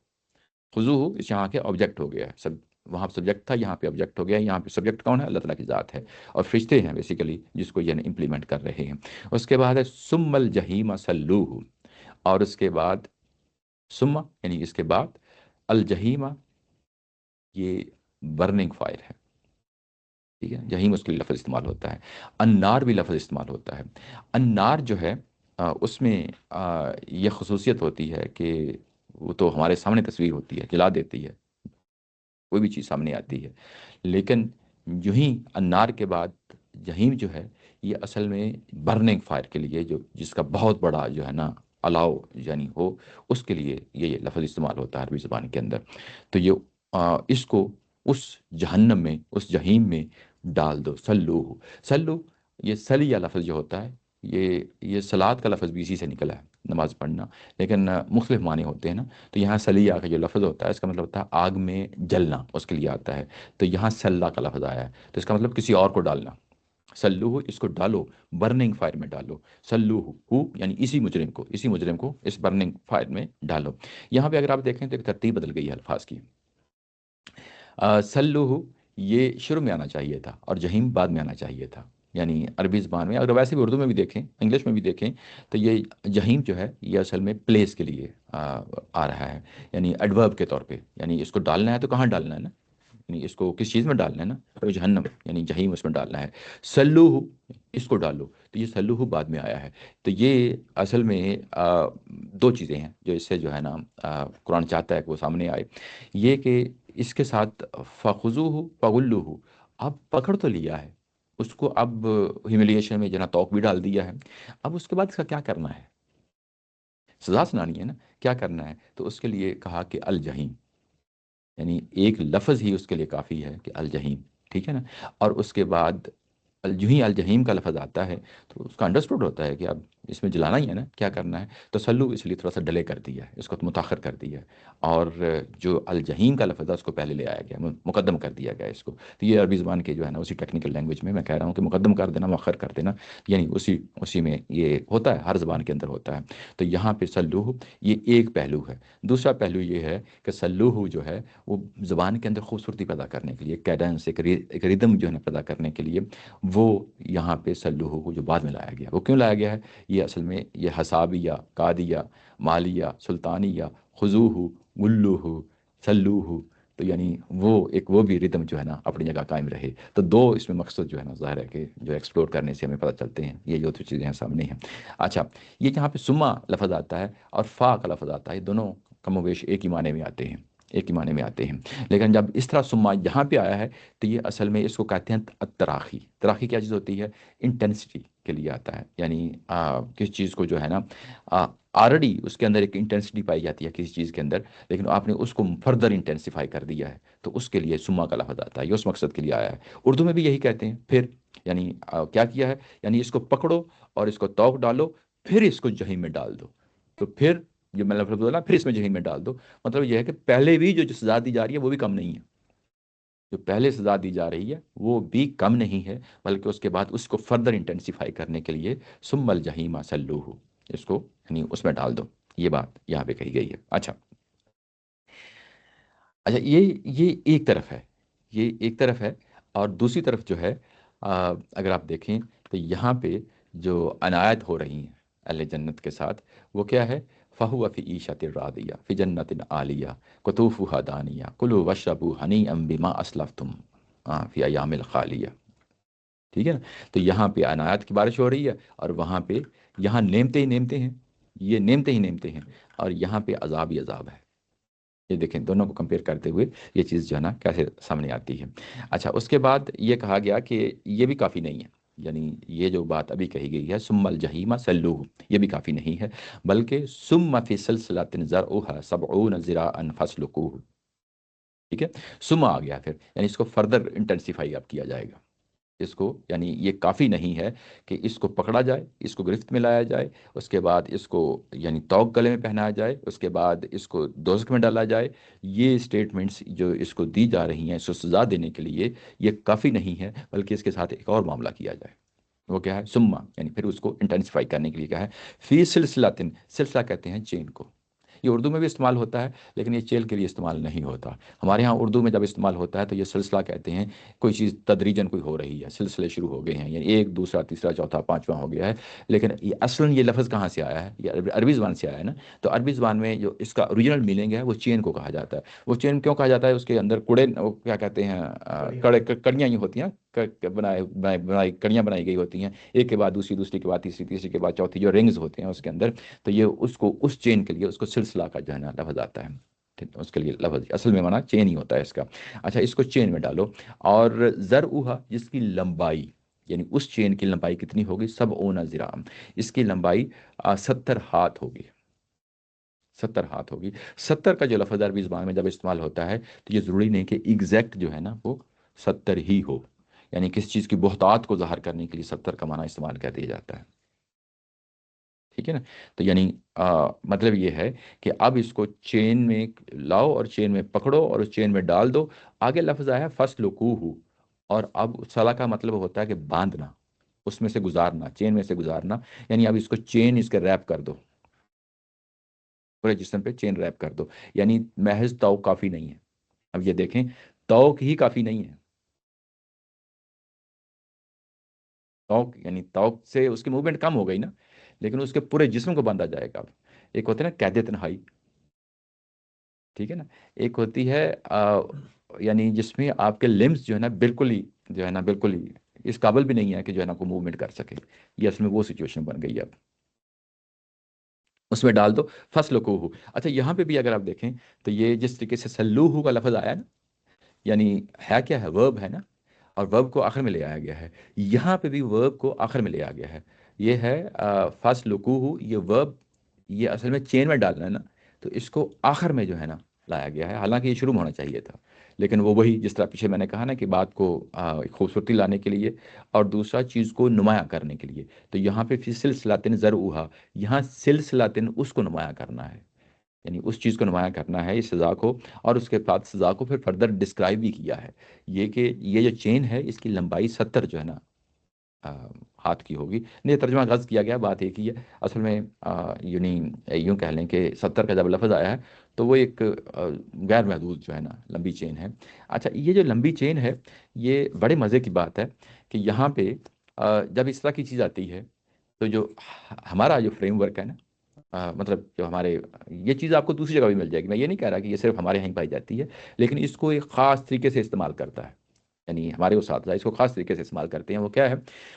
خضوہ اس یہاں کے آبجیکٹ ہو گیا ہے. وہاں سبجیکٹ تھا یہاں پہ آبجیکٹ ہو گیا ہے. یہاں پہ سبجیکٹ کون ہے؟ اللہ تعالیٰ کی ذات ہے، اور فرشتے ہیں بیسیکلی جس کو یہ امپلیمنٹ کر رہے ہیں. اس کے بعد ہے ثم الجحیم صلوہ، اور اس کے بعد ثم یعنی اس کے بعد الجحیم یہ برننگ فائر ہے. ٹھیک ہے، جہیم اس کے لیے لفظ استعمال ہوتا ہے. النار بھی لفظ استعمال ہوتا ہے. النار جو ہے اس میں یہ خصوصیت ہوتی ہے کہ وہ تو ہمارے سامنے تصویر ہوتی ہے، جلا دیتی ہے، کوئی بھی چیز سامنے آتی ہے. لیکن جو ہی النار کے بعد جہیم جو ہے یہ اصل میں برننگ فائر کے لیے، جو جس کا بہت بڑا جو ہے نا الاؤ یعنی ہو، اس کے لیے یہ لفظ استعمال ہوتا ہے عربی زبان کے اندر. تو یہ اس کو اس جہنم میں، اس جہیم میں ڈال دو. سلو سلو، یہ سلیہ لفظ جو ہوتا ہے یہ سلاد کا لفظ بھی اسی سے نکلا ہے، نماز پڑھنا، لیکن مختلف معنی ہوتے ہیں نا. تو یہاں سلیہ کا جو لفظ ہوتا ہے اس کا مطلب ہوتا ہے آگ میں جلنا، اس کے لیے آتا ہے. تو یہاں سلہ کا لفظ آیا ہے تو اس کا مطلب کسی اور کو ڈالنا. سلوہ اس کو ڈالو، برننگ فائر میں ڈالو. سلوہ ہو یعنی اسی مجرم کو اس برننگ فائر میں ڈالو. یہاں پہ اگر آپ دیکھیں تو ایک ترتیب بدل گئی ہے الفاظ کی. سلوہ یہ شروع میں آنا چاہیے تھا اور جہیم بعد میں آنا چاہیے تھا. یعنی عربی زبان میں، اگر ویسے بھی اردو میں بھی دیکھیں، انگلش میں بھی دیکھیں، تو یہ جہیم جو ہے یہ اصل میں پلیس کے لیے آ رہا ہے، یعنی ایڈورب کے طور پہ. یعنی اس کو ڈالنا ہے تو کہاں ڈالنا ہے نا، یعنی اس کو کس چیز میں ڈالنا ہے نا، تو جہنم یعنی جہیم اس میں ڈالنا ہے. سلوہ اس کو ڈالو، تو یہ سلوہ بعد میں آیا ہے. تو یہ اصل میں دو چیزیں ہیں جو اس سے جو ہے نا قرآن چاہتا ہے کہ وہ سامنے آئے. یہ کہ اس کے ساتھ فخذوہ فغلوہ، اب پکڑ تو لیا ہے اس کو، اب ہیوملیشن میں جنا توق بھی ڈال دیا ہے. اب اس کے بعد اس کا کیا کرنا ہے؟ سزا سنانی ہے نا، کیا کرنا ہے؟ تو اس کے لیے کہا کہ الجحیم، یعنی ایک لفظ ہی اس کے لیے کافی ہے کہ الجحیم. ٹھیک ہے نا. اور اس کے بعد جو ہی الجحیم کا لفظ آتا ہے تو اس کا انڈرسٹوڈ ہوتا ہے کہ اب اس میں جلانا ہی ہے نا، کیا کرنا ہے؟ تو سلو اس لیے تھوڑا سا ڈلے کر دیا ہے، اس کو متاخر کر دیا ہے. اور جو الجحیم کا لفظ ہے اس کو پہلے لے آیا گیا، مقدم کر دیا گیا اس کو. تو یہ عربی زبان کے جو ہے نا اسی ٹیکنیکل لینگویج میں کہہ رہا ہوں کہ مقدم کر دینا، مؤخر کر دینا، یعنی اسی میں یہ ہوتا ہے، ہر زبان کے اندر ہوتا ہے. تو یہاں پہ سلوہ یہ ایک پہلو ہے. دوسرا پہلو یہ ہے کہ سلوہ جو ہے وہ زبان کے اندر خوبصورتی پیدا کرنے کے لیے، کیڈنس، ایک ردم جو ہے نا پیدا کرنے کے لیے، وہ یہاں پہ سلوہ کو جو بعد میں لایا گیا. وہ کیوں لایا گیا ہے؟ یہ اصل میں یہ حسابیہ، قادیہ، مالیہ، سلطانیہ، خضوہ، گلوہ، سلوہ، تو یعنی وہ بھی ردم جو ہے نا اپنی جگہ قائم رہے. تو دو اس میں مقصد جو ہے نا ظاہر ہے کہ جو ایکسپلور کرنے سے ہمیں پتہ چلتے ہیں، یہ جو تو چیزیں ہیں سامنے ہیں. اچھا، یہ جہاں پہ سما لفظ آتا ہے اور فا کا لفظ آتا ہے، دونوں کم و بیش ایک ہی معنی میں آتے ہیں، ایک ہی معنی میں آتے ہیں. لیکن جب اس طرح سما یہاں پہ آیا ہے تو یہ اصل میں اس کو کہتے ہیں التراخی. تراخی کیا چیز ہوتی ہے؟ انٹینسٹی کے لیے آتا ہے. یعنی کس چیز کو جو ہے نا آلریڈی اس کے اندر ایک انٹینسٹی پائی جاتی ہے کسی چیز کے اندر، لیکن آپ نے اس کو فردر انٹینسیفائی کر دیا ہے، تو اس کے لیے سما کا لفظ آتا ہے. یہ اس مقصد کے لیے آیا ہے. اردو میں بھی یہی کہتے ہیں. پھر یعنی کیا کیا ہے؟ یعنی اس کو پکڑو اور اس کو توق ڈالو، پھر اس کو جہنم میں ڈال دو. تو پھر جو میں لفظ بولا، پھر اس میں جہنم میں ڈال دو، مطلب یہ ہے کہ پہلے بھی جو سزا دی جا رہی ہے وہ بھی کم نہیں ہے. جو پہلے سزا دی جا رہی ہے وہ بھی کم نہیں ہے، بلکہ اس کے بعد اس کو فردر انٹینسیفائی کرنے کے لیے ثم الجحیم صلوہ، اس کو یعنی اس میں ڈال دو. یہ بات یہاں پہ کہی گئی ہے. اچھا، یہ ایک طرف ہے، یہ ایک طرف ہے. اور دوسری طرف جو ہے اگر آپ دیکھیں تو یہاں پہ جو عنایت ہو رہی ہیں اہل جنت کے ساتھ، وہ کیا ہے؟ فہو فی عیشۃ راضیہ فی جنت عالیہ قطوفها دانیہ کلوا واشربوا ہنیئا بما اسلفتم فی ایام الخالیہ. ٹھیک ہے نا. تو یہاں پہ عنایت کی بارش ہو رہی ہے، اور وہاں پہ یہاں نعمتیں ہی نعمتیں ہیں، یہ نعمتیں ہی نعمتیں ہیں، اور یہاں پہ عذاب ہی عذاب ہے. یہ دیکھیں دونوں کو کمپیئر کرتے ہوئے یہ چیز جو ہے نا کیسے سامنے آتی ہے. اچھا، اس کے بعد یہ کہا گیا کہ یہ بھی کافی نہیں ہے، یعنی یہ جو بات ابھی کہی گئی ہے ثم الجحیم صلوہ، یہ بھی کافی نہیں ہے، بلکہ ثم فی سلسلۃ ذرعها 70 ذراعا فاسلکوہ. ٹھیک ہے، ثم آ گیا پھر، یعنی اس کو فردر انٹینسیفائی اب کیا جائے گا، اس کو یعنی یہ کافی نہیں ہے کہ اس کو پکڑا جائے، اس کو گرفت میں لایا جائے، اس کے بعد اس کو یعنی توق گلے میں پہنایا جائے، اس کے بعد اس کو دوزخ میں ڈالا جائے۔ یہ اسٹیٹمنٹس جو اس کو دی جا رہی ہیں اس کو سزا دینے کے لیے، یہ کافی نہیں ہے، بلکہ اس کے ساتھ ایک اور معاملہ کیا جائے۔ وہ کیا ہے؟ سما، یعنی پھر اس کو انٹینسیفائی کرنے کے لیے کیا ہے؟ فی سلسلاتن، سلسلہ کہتے ہیں چین کو، یہ اردو میں بھی استعمال ہوتا ہے لیکن یہ چیل کے لیے استعمال نہیں ہوتا۔ ہمارے ہاں اردو میں جب استعمال ہوتا ہے تو یہ سلسلہ کہتے ہیں، کوئی چیز تدریجاً کوئی ہو رہی ہے، سلسلے شروع ہو گئے ہیں، یعنی ایک دوسرا تیسرا چوتھا پانچواں ہو گیا ہے۔ لیکن یہ اصلاً یہ لفظ کہاں سے آیا ہے؟ یہ عربی زبان سے آیا ہے نا۔ تو عربی زبان میں جو اس کا اوریجنل میننگ ہے وہ چین کو کہا جاتا ہے۔ وہ چین کیوں کہا جاتا ہے؟ اس کے اندر کڑے، وہ کیا کہتے ہیں، کڑیاں ہی ہوتی ہیں، بنائی کڑیاں بنائی گئی ہوتی ہیں، ایک کے بعد دوسری، دوسری کے بعد تیسری، تیسری کے بعد چوتھی، جو رنگز ہوتے ہیں اس کے اندر۔ تو یہ اس کو اس چین کے لیے اس کو سلسلہ کا جو ہے نا لفظ آتا ہے، اس کے لیے لفظ اصل میں معنی چین ہی ہوتا ہے اس کا۔ اچھا، اس کو چین میں ڈالو، اور زرعها، جس کی لمبائی، یعنی اس چین کی لمبائی کتنی ہوگی؟ 70 ذراع، اس کی لمبائی 70 ہاتھ ہوگی، 70 ہاتھ ہوگی۔ 70 کا جو لفظ عربی زبان میں جب استعمال ہوتا ہے تو یہ ضروری نہیں کہ ایگزیکٹ جو ہے نا وہ 70 ہی ہو، یعنی کسی چیز کی بہتات کو ظاہر کرنے کے لیے 70 کا معنی استعمال کر دیا جاتا ہے، ٹھیک ہے نا۔ تو یعنی مطلب یہ ہے کہ اب اس کو چین میں لاؤ اور چین میں پکڑو اور اس چین میں ڈال دو۔ آگے لفظ آیا ہے فَاسْلُكُوهُ، اور اب سلا کا مطلب ہوتا ہے کہ باندھنا، اس میں سے گزارنا، چین میں سے گزارنا، یعنی اب اس کو چین اس کے ریپ کر دو، پورے جسم پہ چین ریپ کر دو۔ یعنی محض توق کافی نہیں ہے، اب یہ دیکھیں توق ہی کافی نہیں ہے، توق یعنی توق سے اس کی موومنٹ کم ہو گئی نا، لیکن اس کے پورے جسم کو باندھا جائے گا۔ اب ایک ہوتا ہے نا قید تنہائی، ٹھیک ہے نا، ایک ہوتی ہے یعنی جس میں آپ کے لمز جو ہے نا بالکل ہی جو ہے نا بالکل ہی اس قابل بھی نہیں ہے کہ جو ہے نا کو موومنٹ کر سکے، یہ اصل میں وہ سچویشن بن گئی ہے۔ اب اس میں ڈال دو فَاسْلُكُوهُ۔ اچھا، یہاں پہ بھی اگر آپ دیکھیں تو یہ جس طریقے سے سلوہ کا لفظ آیا نا، یعنی ہے کیا ہے؟ ورب ہے نا، اور ورب کو آخر میں لے آیا گیا ہے۔ یہاں پہ بھی ورب کو آخر میں لے آیا گیا ہے، یہ ہے فَاسْلُكُوهُ، یہ ورب یہ اصل میں چین میں ڈالنا ہے نا، تو اس کو آخر میں جو ہے نا لایا گیا ہے، حالانکہ یہ شروع میں ہونا چاہیے تھا، لیکن وہ وہی جس طرح پیچھے میں نے کہا نا کہ بات کو خوبصورتی لانے کے لیے اور دوسرا چیز کو نمایاں کرنے کے لیے، تو یہاں پہ فی سلسلاتن زرعها، یہاں سلسلاتن اس کو نمایاں کرنا ہے، یعنی اس چیز کو نمایاں کرنا ہے، اس سزا کو، اور اس کے بعد سزا کو پھر فردر ڈسکرائب بھی کیا ہے، یہ کہ یہ جو چین ہے اس کی لمبائی 70 جو ہے نا ہاتھ کی ہوگی۔ نہیں، ترجمہ غلط کیا گیا، بات ایک ہی ہے اصل میں، یعنی یوں کہہ لیں کہ 70 کا جب لفظ آیا ہے تو وہ ایک غیر محدود جو ہے نا لمبی چین ہے۔ اچھا، یہ جو لمبی چین ہے یہ بڑے مزے کی بات ہے کہ یہاں پہ جب اس طرح کی چیز آتی ہے تو جو ہمارا جو فریم ورک ہے نا، مطلب جو ہمارے، یہ چیز آپ کو دوسری جگہ بھی مل جائے گی، میں یہ نہیں کہہ رہا کہ یہ صرف ہمارے یہیں پائی جاتی ہے، لیکن اس کو ایک خاص طریقے سے استعمال کرتا ہے، یعنی ہمارے اساتذہ اس کو خاص طریقے سے استعمال کرتے ہیں۔ وہ کیا ہے؟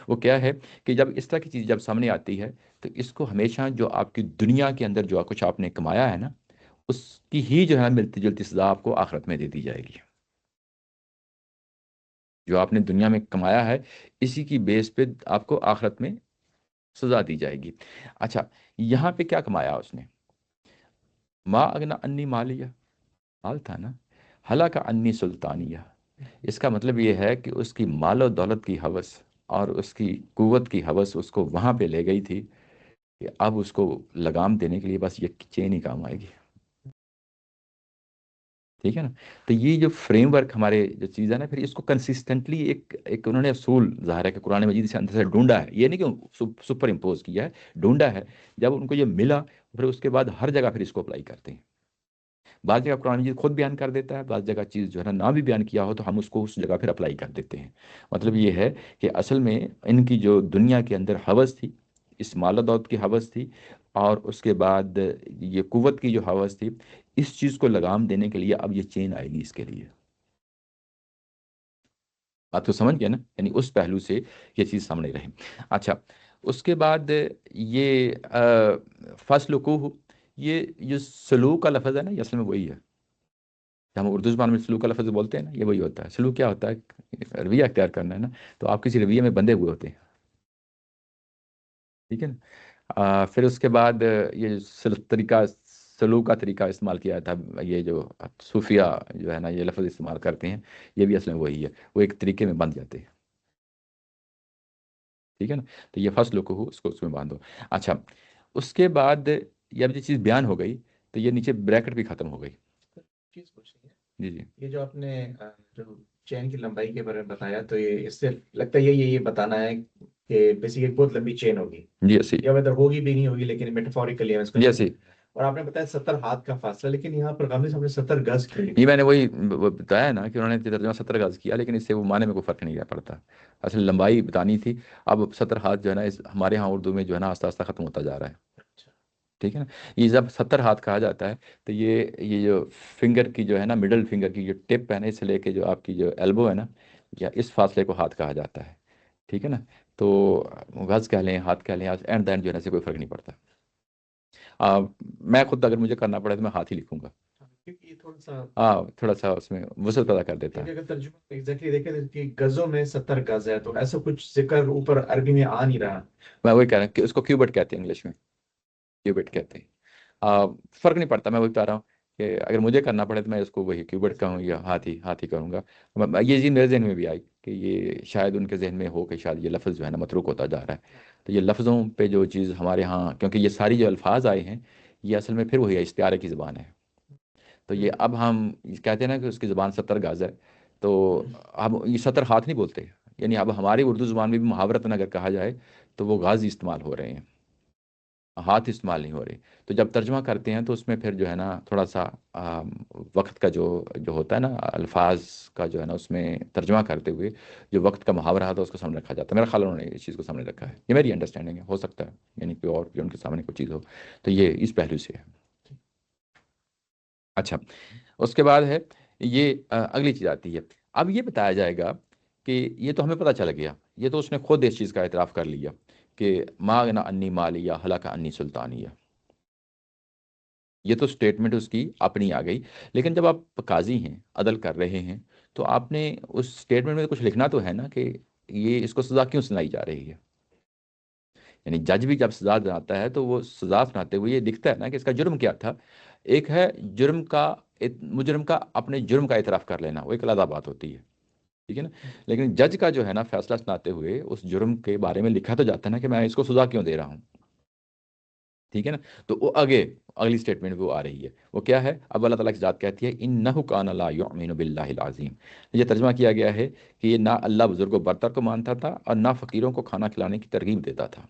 وہ کیا ہے کہ جب اس طرح کی چیز جب سامنے آتی ہے تو اس کو ہمیشہ جو آپ کی دنیا کے اندر جو کچھ آپ نے کمایا ہے نا، اس کی ہی جو ہے ملتی جلتی سزا آپ کو آخرت میں دے دی جائے گی۔ جو آپ نے دنیا میں کمایا ہے اسی کی بیس پہ آپ کو آخرت میں سزا دی جائے گی۔ اچھا، یہاں پہ کیا کمایا اس نے؟ ما اغنا انی مالیہ، مال تھا نا، ہلاک انی سلطانیہ، اس کا مطلب یہ ہے کہ اس کی مال و دولت کی ہوس اور اس کی قوت کی ہوس اس کو وہاں پہ لے گئی تھی کہ اب اس کو لگام دینے کے لیے بس یہ چین ہی کام آئے گی، ٹھیک ہے نا۔ تو یہ جو فریم ورک ہمارے جو چیز ہے نا، پھر اس کو کنسسٹنٹلی ایک انہوں نے اصول ظاہر ہے کہ قرآن مجید سے اندر سے ڈھونڈا ہے، یہ نہیں کہ سپر امپوز کیا ہے، ڈھونڈا ہے۔ جب ان کو یہ ملا پھر اس کے بعد ہر جگہ پھر اس کو اپلائی کرتے ہیں۔ بعض جگہ قرآن مجید خود بیان کر دیتا ہے، بعض جگہ چیز جو ہے نا نہ بھی بیان کیا ہو تو ہم اس کو اس جگہ پھر اپلائی کر دیتے ہیں۔ مطلب یہ ہے کہ اصل میں ان کی جو دنیا کے اندر ہوس تھی، اس مال و دولت کی ہوس تھی، اور اس کے بعد یہ قوت کی جو ہوس تھی، اس چیز کو لگام دینے کے لیے اب یہ چین آئے گی اس کے لیے۔ بات تو سمجھ گیا نا، یعنی اس پہلو سے یہ چیز سامنے رہے۔ اچھا، اس کے بعد یہ فَاسْلُكُوهُ، یہ جو سلوک کا لفظ ہے نا، یہ اصل میں وہی ہے، ہم اردو زبان میں سلوک کا لفظ بولتے ہیں نا، یہ وہی ہوتا ہے۔ سلوک کیا ہوتا ہے؟ رویہ اختیار کرنا ہے نا، تو آپ کسی رویے میں بندھے ہوئے ہوتے ہیں، ٹھیک ہے نا۔ پھر اس کے بعد یہ طریقہ، سلوک کا طریقہ استعمال کیا تھا، یہ جو صوفیہ جو ہے نا یہ لفظ استعمال کرتے ہیں، یہ بھی اصل میں وہی ہے، وہ ایک طریقے میں بندھ جاتے ہیں۔ ٹھیک ہے نا. تو یہ فصلکہ اس کو اس میں باندھو. اچھا اس کے بعد یہ اب یہ چیز بیان ہو گئی تو یہ نیچے بریکٹ بھی ختم ہو گئی. چیز پوچھنی ہے، جی جی یہ جو آپ نے جو چین کی لمبائی کے بارے میں بتایا، تو یہ اس سے لگتا ہے یہ بتانا ہے کہ بیسیکلی بہت لمبی چین ہوگی، جی اسی یا ویدر ہوگی بھی نہیں ہوگی، لیکن میٹافوریکلی ہم اس کو جی اسی. اور آپ نے بتایا 70 ہاتھ کا فاصلہ، لیکن یہاں پر غامدی صاحب نے 70 گز کیوں یہ میں نے وہی بتایا نا کہ انہوں نے ترجمہ 70 گز کیا، لیکن اس سے وہ معنی میں کوئی فرق نہیں پڑتا. اصل لمبائی بتانی تھی. اب 70 ہاتھ جو ہے نا ہمارے ہاں اردو میں جو ہے نا آہستہ آہستہ ختم ہوتا جا رہا ہے. ٹھیک ہے نا. یہ جب 70 ہاتھ کہا جاتا ہے تو یہ جو فنگر کی جو ہے نا مڈل فنگر کی جو ٹپ ہے نا، اس سے لے کے جو آپ کی جو ایلبو ہے نا، یا اس فاصلے کو ہاتھ کہا جاتا ہے. ٹھیک ہے نا. تو گز کہہ لیں، ہاتھ کہہ لیں، اینڈ دین جو ہے نا سے کوئی فرق نہیں پڑتا. میں خود اگر مجھے کرنا پڑے تو میں ہاتھ ہی لکھوں گا. کیونکہ یہ تھوڑا سا تھوڑا سا اس میں وصل پیدا کر دیتا کیونکہ ہے. اگر ترجمہ ایگزیکٹلی دیکھیں کہ گزوں میں 70 گز ہے، تو ایسا کچھ ذکر اوپر عربی میں آ نہیں رہا. میں وہی کہہ رہا ہوں کہ اس کو کیوبٹ کہتے ہیں انگلش میں، کیوبٹ کہتے ہیں. فرق نہیں پڑتا. میں وہی بتا رہا ہوں کہ اگر مجھے کرنا پڑے تو میں اس کو وہی کیوبٹ کہوں یا ہاتھ ہی کروں گا. یہ چیز میرے ذہن میں بھی آئی کہ یہ شاید ان کے ذہن میں ہو کہ شاید یہ لفظ جو ہے نا متروک ہوتا جا رہا ہے. تو یہ لفظوں پہ جو چیز ہمارے ہاں، کیونکہ یہ ساری جو الفاظ آئے ہیں یہ اصل میں پھر وہی ہے، استعارے کی زبان ہے. تو یہ اب ہم کہتے ہیں نا کہ اس کی زبان 70 گز ہے، تو اب یہ 70 ہاتھ نہیں بولتے. یعنی اب ہماری اردو زبان میں بھی محاورتاً اگر کہا جائے تو وہ غاز استعمال ہو رہے ہیں، ہاتھ استعمال نہیں ہو رہے. تو جب ترجمہ کرتے ہیں تو اس میں پھر جو ہے نا تھوڑا سا وقت کا جو ہوتا ہے نا، الفاظ کا جو ہے نا اس میں ترجمہ کرتے ہوئے جو وقت کا محاورہ تھا اس کو سامنے رکھا جاتا ہے. میرا خیال انہوں نے اس چیز کو سامنے رکھا ہے. یہ میری انڈرسٹینڈنگ ہے، ہو سکتا ہے یعنی کوئی اور بھی ان کے سامنے کوئی چیز ہو. تو یہ اس پہلو سے ہے. اچھا اس کے بعد ہے یہ اگلی چیز آتی ہے. اب یہ بتایا جائے گا کہ یہ تو ہمیں پتہ چل گیا، یہ تو اس نے خود اس چیز کا اعتراف کر لیا کہ ما غنی انی مالیہ ہلاک انی سلطانیہ. یہ تو سٹیٹمنٹ اس کی اپنی آ گئی. لیکن جب آپ قاضی ہیں، عدل کر رہے ہیں، تو آپ نے اس سٹیٹمنٹ میں کچھ لکھنا تو ہے نا کہ یہ اس کو سزا کیوں سنائی جا رہی ہے. یعنی جج بھی جب سزا سناتا ہے تو وہ سزا سناتے ہوئے یہ لکھتا ہے نا کہ اس کا جرم کیا تھا. ایک ہے مجرم کا اپنے جرم کا اعتراف کر لینا، وہ ایک علیحدہ بات ہوتی ہے. ٹھیک ہے نا. لیکن جج کا جو ہے نا فیصلہ سناتے ہوئے اس جرم کے بارے میں لکھا تو جاتا ہے نا کہ میں اس کو سزا کیوں دے رہا ہوں. ٹھیک ہے نا. تو وہ اگلی سٹیٹمنٹ وہ آ رہی ہے. وہ کیا ہے؟ اب اللہ تعالیٰ کی ذات کہتی ہے انہ کان لا یؤمن باللہ العظیم. یہ ترجمہ کیا گیا ہے کہ یہ نہ اللہ بزرگ و برتر کو مانتا تھا اور نہ فقیروں کو کھانا کھلانے کی ترغیب دیتا تھا.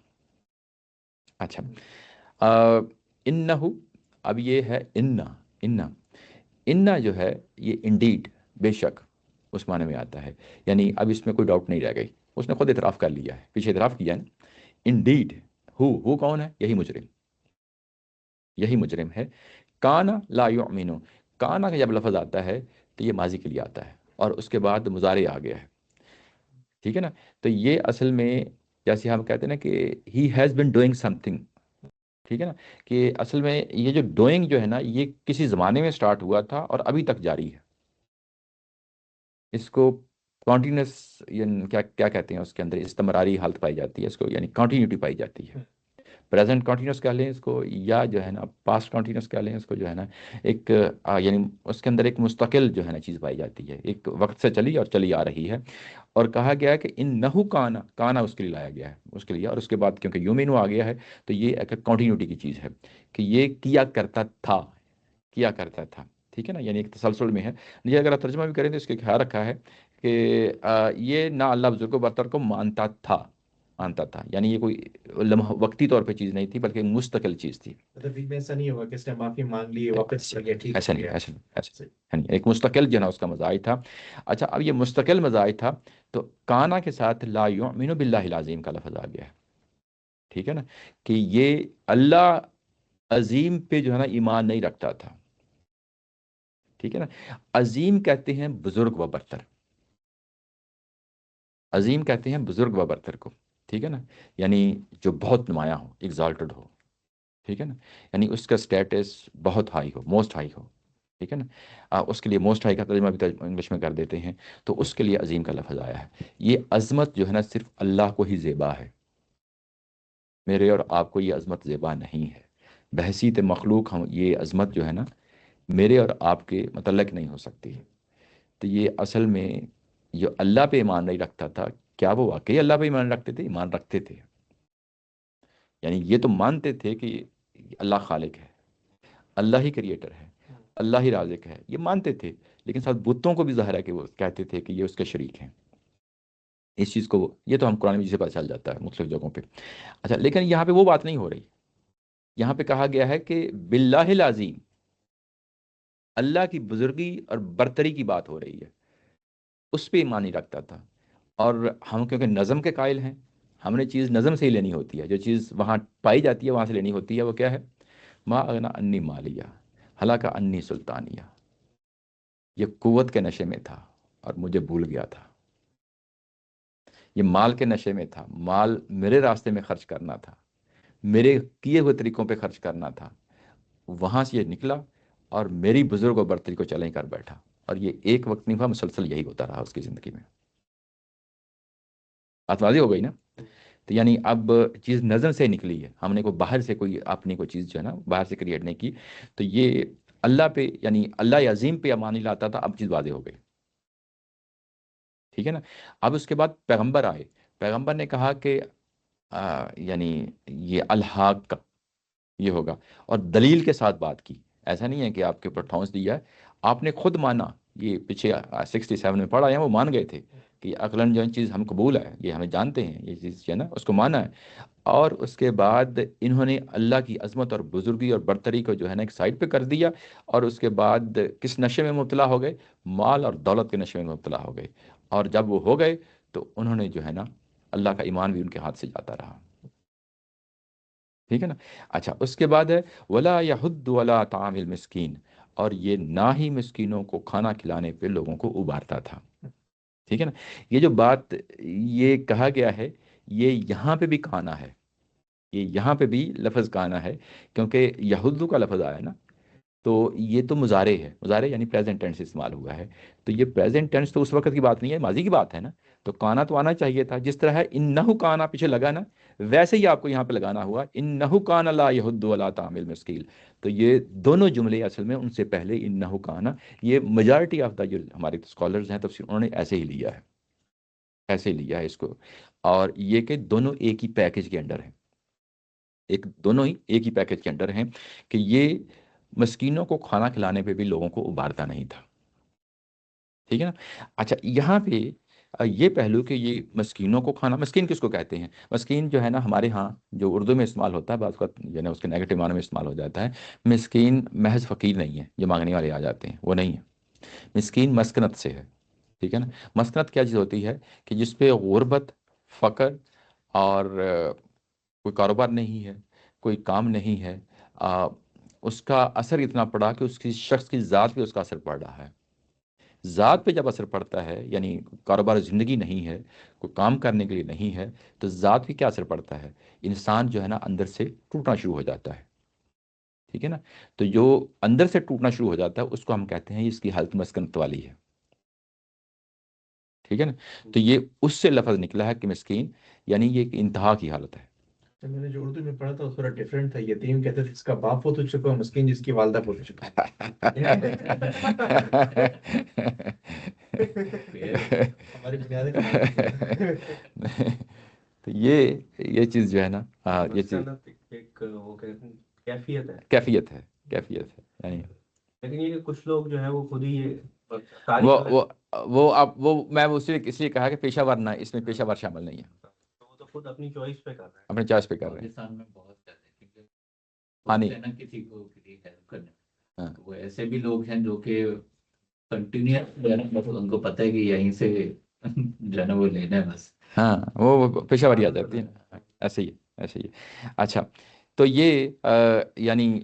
اچھا انہو، اب یہ ہے انہ جو ہے یہ انڈیڈ، بے شک، اس معنی میں آتا ہے. یعنی اب اس میں کوئی ڈاؤٹ نہیں رہ گئی، اس نے خود اعتراف کر لیا ہے، پیچھے اعتراف کیا ہے نا. انڈیڈ ہو کون ہے؟ یہی مجرم ہے. کانا لا یؤمنو، کانا کا جب لفظ آتا ہے تو یہ ماضی کے لیے آتا ہے اور اس کے بعد مضارع آ گیا ہے. ٹھیک ہے نا. تو یہ اصل میں جیسے ہم کہتے ہیں نا کہ he has been doing some thing. ٹھیک ہے نا. کہ اصل میں یہ جو ڈوئنگ جو ہے نا یہ کسی زمانے میں سٹارٹ ہوا تھا اور ابھی تک جاری ہے. اس کو کانٹینیوس یعنی کیا کہتے ہیں، اس کے اندر استمراری حالت پائی جاتی ہے، اس کو یعنی کنٹینیوٹی پائی جاتی ہے. پریزنٹ کنٹینیوس کہہ لیں اس کو، یا جو ہے نا پاسٹ کنٹینیوس کہہ لیں اس کو، جو ہے نا ایک یعنی اس کے اندر ایک مستقل جو ہے نا چیز پائی جاتی ہے، ایک وقت سے چلی اور چلی آ رہی ہے. اور کہا گیا ہے کہ انہو کانا اس کے لیے لایا گیا ہے، اس کے لیے. اور اس کے بعد کیونکہ یومینو آ گیا ہے تو یہ ایک کنٹینیوٹی کی چیز ہے کہ یہ کیا کرتا تھا. ٹھیک ہے نا. یعنی ایک تسلسل میں ہے. یہ اگر آپ ترجمہ بھی کریں تو اس کے خیال رکھا ہے کہ یہ نہ اللہ بزرگ و برتر کو مانتا تھا. یعنی یہ کوئی وقتی طور پہ چیز نہیں تھی بلکہ مستقل چیز تھی. مطلب بیچ میں ایسا نہیں ہوا کہ اس نے معافی مانگ لی، واپس چل گیا، ٹھیک ایسا ہو نہیں، گیا. ایسا نہیں. ایک مستقل جو ہے نا اس کا مزاج تھا. اچھا اب یہ مستقل مزاج تھا تو کانا کے ساتھ لا یؤمن باللہ العظیم کا لفظ آ گیا ہے. ٹھیک ہے نا. کہ یہ اللہ عظیم پہ جو ہے نا ایمان نہیں رکھتا تھا. ٹھیک ہے نا. عظیم کہتے ہیں بزرگ و برتر، عظیم کہتے ہیں بزرگ و برتر کو. ٹھیک ہے نا. یعنی جو بہت نمایاں ہو، ایگزالٹڈ ہو. ٹھیک ہے نا. یعنی اس کا سٹیٹس بہت ہائی ہو، موسٹ ہائی ہو. ٹھیک ہے نا. اس کے لیے موسٹ ہائی کا ترجمہ بھی انگلش میں کر دیتے ہیں. تو اس کے لیے عظیم کا لفظ آیا ہے. یہ عظمت جو ہے نا صرف اللہ کو ہی زیبا ہے. میرے اور آپ کو یہ عظمت زیبا نہیں ہے. بحیثیت مخلوق ہم یہ عظمت جو ہے نا میرے اور آپ کے متعلق نہیں ہو سکتی. تو یہ اصل میں جو اللہ پہ ایمان نہیں رکھتا تھا کیا وہ واقعی اللہ پہ ایمان رکھتے تھے؟ ایمان رکھتے تھے، یعنی یہ تو مانتے تھے کہ اللہ خالق ہے، اللہ ہی کریٹر ہے، اللہ ہی رازق ہے، یہ مانتے تھے، لیکن ساتھ بتوں کو بھی ظاہر ہے کہ وہ کہتے تھے کہ یہ اس کے شریک ہیں۔ اس چیز کو یہ تو ہم قرآن مجید سے پتہ چل جاتا ہے مختلف جگہوں پہ۔ اچھا، لیکن یہاں پہ وہ بات نہیں ہو رہی، یہاں پہ کہا گیا ہے کہ باللہ العظیم، اللہ کی بزرگی اور برتری کی بات ہو رہی ہے، اس پہ ایمان نہیں رکھتا تھا۔ اور ہم کیونکہ نظم کے قائل ہیں، ہم نے چیز نظم سے ہی لینی ہوتی ہے، جو چیز وہاں پائی جاتی ہے وہاں سے لینی ہوتی ہے۔ وہ کیا ہے؟ ما اغنا انی مالیہ ہلاکا انی سلطانیہ، یہ قوت کے نشے میں تھا اور مجھے بھول گیا تھا، یہ مال کے نشے میں تھا، مال میرے راستے میں خرچ کرنا تھا، میرے کیے ہوئے طریقوں پہ خرچ کرنا تھا، وہاں سے یہ نکلا اور میری بزرگ و برتری کو چلیں کر بیٹھا، اور یہ ایک وقت نہیں ہوا، مسلسل یہی ہوتا رہا اس کی زندگی میں۔ بات واضح ہو گئی نا؟ تو یعنی اب چیز نظر سے نکلی ہے، ہم نے کوئی باہر سے کوئی اپنی کوئی چیز جو ہے نا باہر سے کریٹ نہیں کی، تو یہ اللہ پہ یعنی اللہ عظیم پہ ایمان نہیں لاتا تھا، اب چیز واضح ہو گئی، ٹھیک ہے نا؟ اب اس کے بعد پیغمبر آئے، پیغمبر نے کہا کہ یعنی یہ الحاق کا یہ ہوگا، اور دلیل کے ساتھ بات کی، ایسا نہیں ہے کہ آپ کے اوپر ٹھونس دیا ہے، آپ نے خود مانا۔ یہ پیچھے 67 میں پڑھا ہے، وہ مان گئے تھے کہ عقلاً جو چیز ہم قبول ہے، یہ ہمیں جانتے ہیں، یہ چیز جو ہے نا اس کو مانا ہے، اور اس کے بعد انہوں نے اللہ کی عظمت اور بزرگی اور برتری کو جو ہے نا ایک سائڈ پہ کر دیا، اور اس کے بعد کس نشے میں مبتلا ہو گئے؟ مال اور دولت کے نشے میں مبتلا ہو گئے، اور جب وہ ہو گئے تو انہوں نے جو ہے نا اللہ کا ایمان بھی ان کے ہاتھ سے جاتا رہا، ٹھیک ہے نا؟ اچھا، اس کے بعد ہے ولا یحد ولا طعام المسکین، اور یہ نہ ہی مسکینوں کو کھانا کھلانے پہ لوگوں کو ابھارتا تھا، ٹھیک ہے نا؟ یہ جو بات یہ کہا گیا ہے، یہ یہاں پہ بھی کھانا ہے، یہ یہاں پہ بھی لفظ کھانا ہے، کیونکہ یہودو کا لفظ آیا ہے نا، تو یہ تو مضارع ہے، مضارع یعنی پریزنٹ ٹینس استعمال ہوا ہے، تو یہ پریزنٹ ٹینس تو اس وقت کی بات نہیں ہے، ماضی کی بات ہے نا، تو کانا تو آنا چاہیے تھا، جس طرح ہے انہو کانا پیچھے لگا نا، ویسے ہی آپ کو یہاں پہ لگانا ہوا انہو کانا لا یہد ولا طعام المسکین۔ تو یہ دونوں جملے اصل میں ان سے پہلے انہو کانا، یہ میجارٹی آف دا جو ہمارے اسکالرز ہیں تفسیر انہوں نے ایسے ہی لیا ہے، ایسے ہی لیا ہے اس کو، اور یہ کہ دونوں ایک ہی پیکج کے انڈر ہیں، دونوں ہی ایک ہی پیکج کے انڈر ہیں، کہ یہ مسکینوں کو کھانا کھلانے پہ بھی لوگوں کو ابھارتا نہیں تھا، ٹھیک ہے نا؟ اچھا، یہاں پہ یہ پہلو کہ یہ مسکینوں کو کھانا، مسکین کس کو کہتے ہیں؟ مسکین جو ہے نا ہمارے ہاں جو اردو میں استعمال ہوتا ہے، بعض اوقات جو ہے نا اس کے نیگیٹو معنی میں استعمال ہو جاتا ہے، مسکین محض فقیر نہیں ہے جو مانگنے والے آ جاتے ہیں، وہ نہیں ہے، مسکین مسکنت سے ہے، ٹھیک ہے نا؟ مسکنت کیا چیز ہوتی ہے؟ کہ جس پہ غربت، فقر اور کوئی کاروبار نہیں ہے، کوئی کام نہیں ہے، اس کا اثر اتنا پڑا کہ اس کی شخص کی ذات پہ اس کا اثر پڑ رہا ہے، ذات پہ جب اثر پڑتا ہے، یعنی کاروبار زندگی نہیں ہے، کوئی کام کرنے کے لیے نہیں ہے، تو ذات پہ کیا اثر پڑتا ہے؟ انسان جو ہے نا اندر سے ٹوٹنا شروع ہو جاتا ہے، ٹھیک ہے نا؟ تو جو اندر سے ٹوٹنا شروع ہو جاتا ہے اس کو ہم کہتے ہیں اس کی حالت مسکنت والی ہے، ٹھیک ہے نا؟ تو یہ اس سے لفظ نکلا ہے کہ مسکین، یعنی یہ ایک انتہا کی حالت ہے۔ میں نے جو اردو میں پڑھا تھا وہ تھوڑا ڈفرینٹ تھا، یتیم کہتے تھے جس کا باپ ہو تو چکا، مسکین جس کی والدہ ہو تو چکا۔ ہماری بنیادی تو یہ چیز جو ہے نا، یہ چیز ایک وہ کہتے ہیں کیفیت ہے، کیفیت ہے، کیفیت ہے، یعنی لیکن یہ کہ کچھ لوگ جو ہے وہ خود ہی یہ وہ تاریخ وہ وہ اب وہ میں اس لیے کہا کہ پیشہ ور نہ، اس میں پیشہ ور شامل نہیں ہے، وہ تو خود اپنی چوائس پہ کر رہے ہیں۔ اپنے چوائس پہ کر رہے ہیں۔ پاکستان میں بہت زیادہ، کیونکہ ہاں ہوتے ہیں نہیں، نا کسی کو کسی ہیلپ کرنے، ہاں وہ ایسے بھی لوگ ہیں جو کہ کنٹینیوس جو ہے نا، مطلب ان کو پتہ ہے کہ یہیں سے جو ہے نا وہ لینا ہے بس۔ ہاں، وہ پیشہ وری آ جاتی ہے نا، ایسے ہی ہے، ایسے ہی ہے۔ اچھا، تو یہ یعنی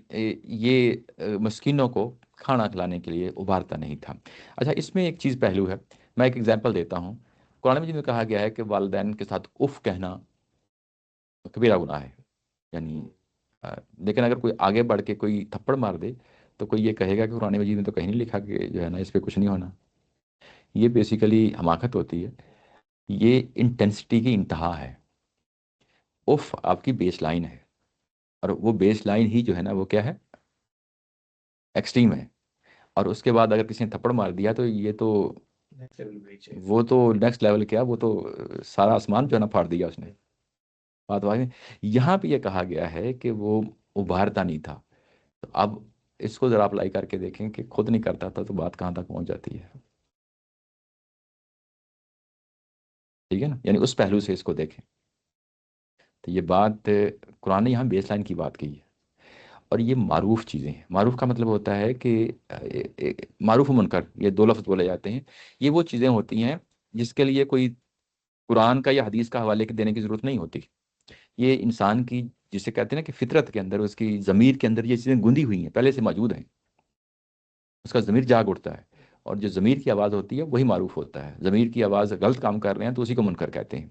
یہ مسکینوں کو کھانا کھلانے کے لیے ابھارتا نہیں تھا۔ اچھا، اس میں ایک چیز پہلو ہے، میں ایک ایگزامپل دیتا ہوں۔ قرآن مجید میں کہا گیا ہے کہ والدین کے ساتھ اف کہنا کبیرہ گناہ ہے، یعنی لیکن اگر کوئی آگے بڑھ کے کوئی تھپڑ مار دے تو کوئی یہ کہے گا کہ قرآن مجید میں تو کہیں نہیں لکھا کہ جو ہے نا اس پہ کچھ نہیں ہونا۔ یہ بیسیکلی حماقت ہوتی ہے، یہ انٹینسٹی کی انتہا ہے۔ اف آپ کی بیس لائن ہے، اور وہ بیس لائن ہی جو ہے نا وہ کیا ہے؟ ایکسٹریم ہے، اور اس کے بعد اگر کسی نے تھپڑ مار دیا تو یہ تو Next level breach ہے. وہ تو نیکسٹ لیول کیا، وہ تو سارا آسمان جو ہے نا پھاڑ دیا اس نے. بات واقعی یہاں پہ یہ کہا گیا ہے کہ وہ ابھارتا نہیں تھا. تو اب اس کو ذرا اپلائی کر کے دیکھیں کہ خود نہیں کرتا تھا تو بات کہاں تک پہنچ جاتی ہے. ٹھیک ہے نا، یعنی اس پہلو سے اس کو دیکھیں. تو یہ بات قرآن نے یہاں بیس لائن کی بات کی ہے. اور یہ معروف چیزیں ہیں. معروف کا مطلب ہوتا ہے کہ معروف و منکر، یہ دو لفظ بولے جاتے ہیں. یہ وہ چیزیں ہوتی ہیں جس کے لیے کوئی قرآن کا یا حدیث کا حوالے دینے کی ضرورت نہیں ہوتی. یہ انسان کی، جسے کہتے ہیں نا کہ فطرت کے اندر، اس کی ضمیر کے اندر یہ چیزیں گندی ہوئی ہیں، پہلے سے موجود ہیں. اس کا ضمیر جاگ اٹھتا ہے، اور جو ضمیر کی آواز ہوتی ہے وہی معروف ہوتا ہے. ضمیر کی آواز غلط کام کر رہے ہیں تو اسی کو منکر کہتے ہیں.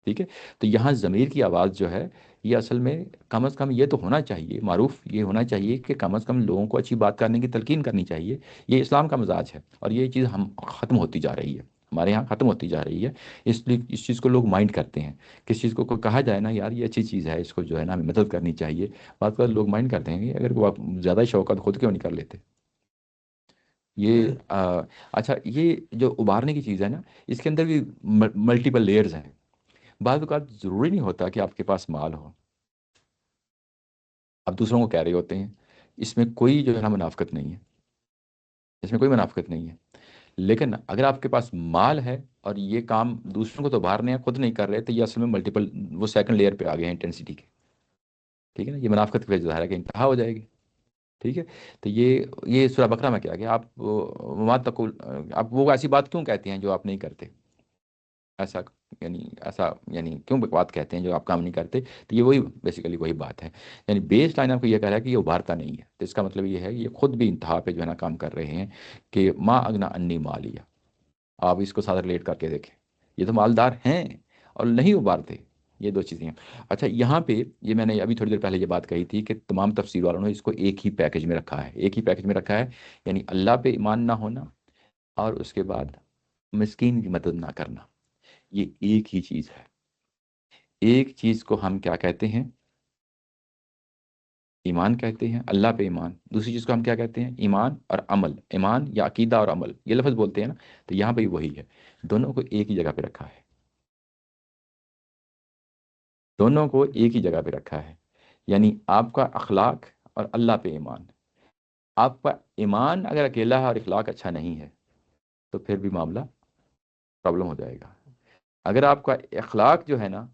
ٹھیک ہے. تو یہاں ضمیر کی آواز جو ہے، یہ اصل میں کم از کم یہ تو ہونا چاہیے، معروف یہ ہونا چاہیے کہ کم از کم لوگوں کو اچھی بات کرنے کی تلقین کرنی چاہیے. یہ اسلام کا مزاج ہے، اور یہ چیز ہم ختم ہوتی جا رہی ہے، ہمارے ہاں ختم ہوتی جا رہی ہے. اس لیے اس چیز کو لوگ مائنڈ کرتے ہیں. کس چیز کو کہا جائے نا یار یہ اچھی چیز ہے، اس کو جو ہے نا ہمیں مدد کرنی چاہیے، بات کر لوگ مائنڈ کرتے ہیں کہ اگر وہ زیادہ شوقت خود کیوں نہیں کر لیتے. یہ اچھا، یہ جو ابھارنے کی چیز ہے نا، اس کے اندر بھی ملٹیپل لیئرز ہیں. بعض اوقات ضروری نہیں ہوتا کہ آپ کے پاس مال ہو. آپ دوسروں کو کہہ رہے ہوتے ہیں، اس میں کوئی جو ہے نا منافقت نہیں ہے، اس میں کوئی منافقت نہیں ہے. لیکن اگر آپ کے پاس مال ہے اور یہ کام دوسروں کو تو ابھارنے ہیں، خود نہیں کر رہے، تو یہ اصل میں ملٹیپل، وہ سیکنڈ لیئر پہ آ گئے ہیں انٹینسٹی کے. ٹھیک ہے نا، یہ منافقت کی وجہ ظاہر ہے کہ انتہا ہو جائے گی. ٹھیک ہے. تو یہ سورہ بقرہ میں کیا گیا، آپ وما تقول، آپ وہ ایسی بات کیوں کہتے ہیں جو آپ نہیں کرتے. ایسا یعنی کیوں بات کہتے ہیں جو آپ کام نہیں کرتے. تو یہ وہی بیسیکلی وہی بات ہے. یعنی بیس لائن آپ کو یہ کہہ رہا ہے کہ یہ ابھارتا نہیں ہے. تو اس کا مطلب یہ ہے کہ یہ خود بھی انتہا پہ جو ہے نا کام کر رہے ہیں کہ ما اغنا انی مالیہ. آپ اس کو ساتھ ریلیٹ کر کے دیکھیں، یہ تو مالدار ہیں اور نہیں ابھارتے. یہ دو چیزیں ہیں. اچھا، یہاں پہ یہ میں نے ابھی تھوڑی دیر پہلے یہ بات کہی تھی کہ تمام تفسیر والوں نے اس کو ایک ہی پیکج میں رکھا ہے. ایک ہی پیکج میں رکھا ہے، یعنی اللہ پہ ایمان نہ ہونا اور اس کے بعد مسکین کی مدد نہ کرنا. یہ ایک ہی چیز ہے. ایک چیز کو ہم کیا کہتے ہیں، ایمان کہتے ہیں، اللہ پہ ایمان. دوسری چیز کو ہم کیا کہتے ہیں، ایمان اور عمل. ایمان یا عقیدہ اور عمل، یہ لفظ بولتے ہیں نا. تو یہاں پہ وہی ہے، دونوں کو ایک ہی جگہ پہ رکھا ہے. دونوں کو ایک ہی جگہ پہ رکھا ہے. یعنی آپ کا اخلاق اور اللہ پہ ایمان. آپ کا ایمان اگر اکیلا ہے اور اخلاق اچھا نہیں ہے تو پھر بھی معاملہ پرابلم ہو جائے گا. اگر آپ کا اخلاق جو ہے نا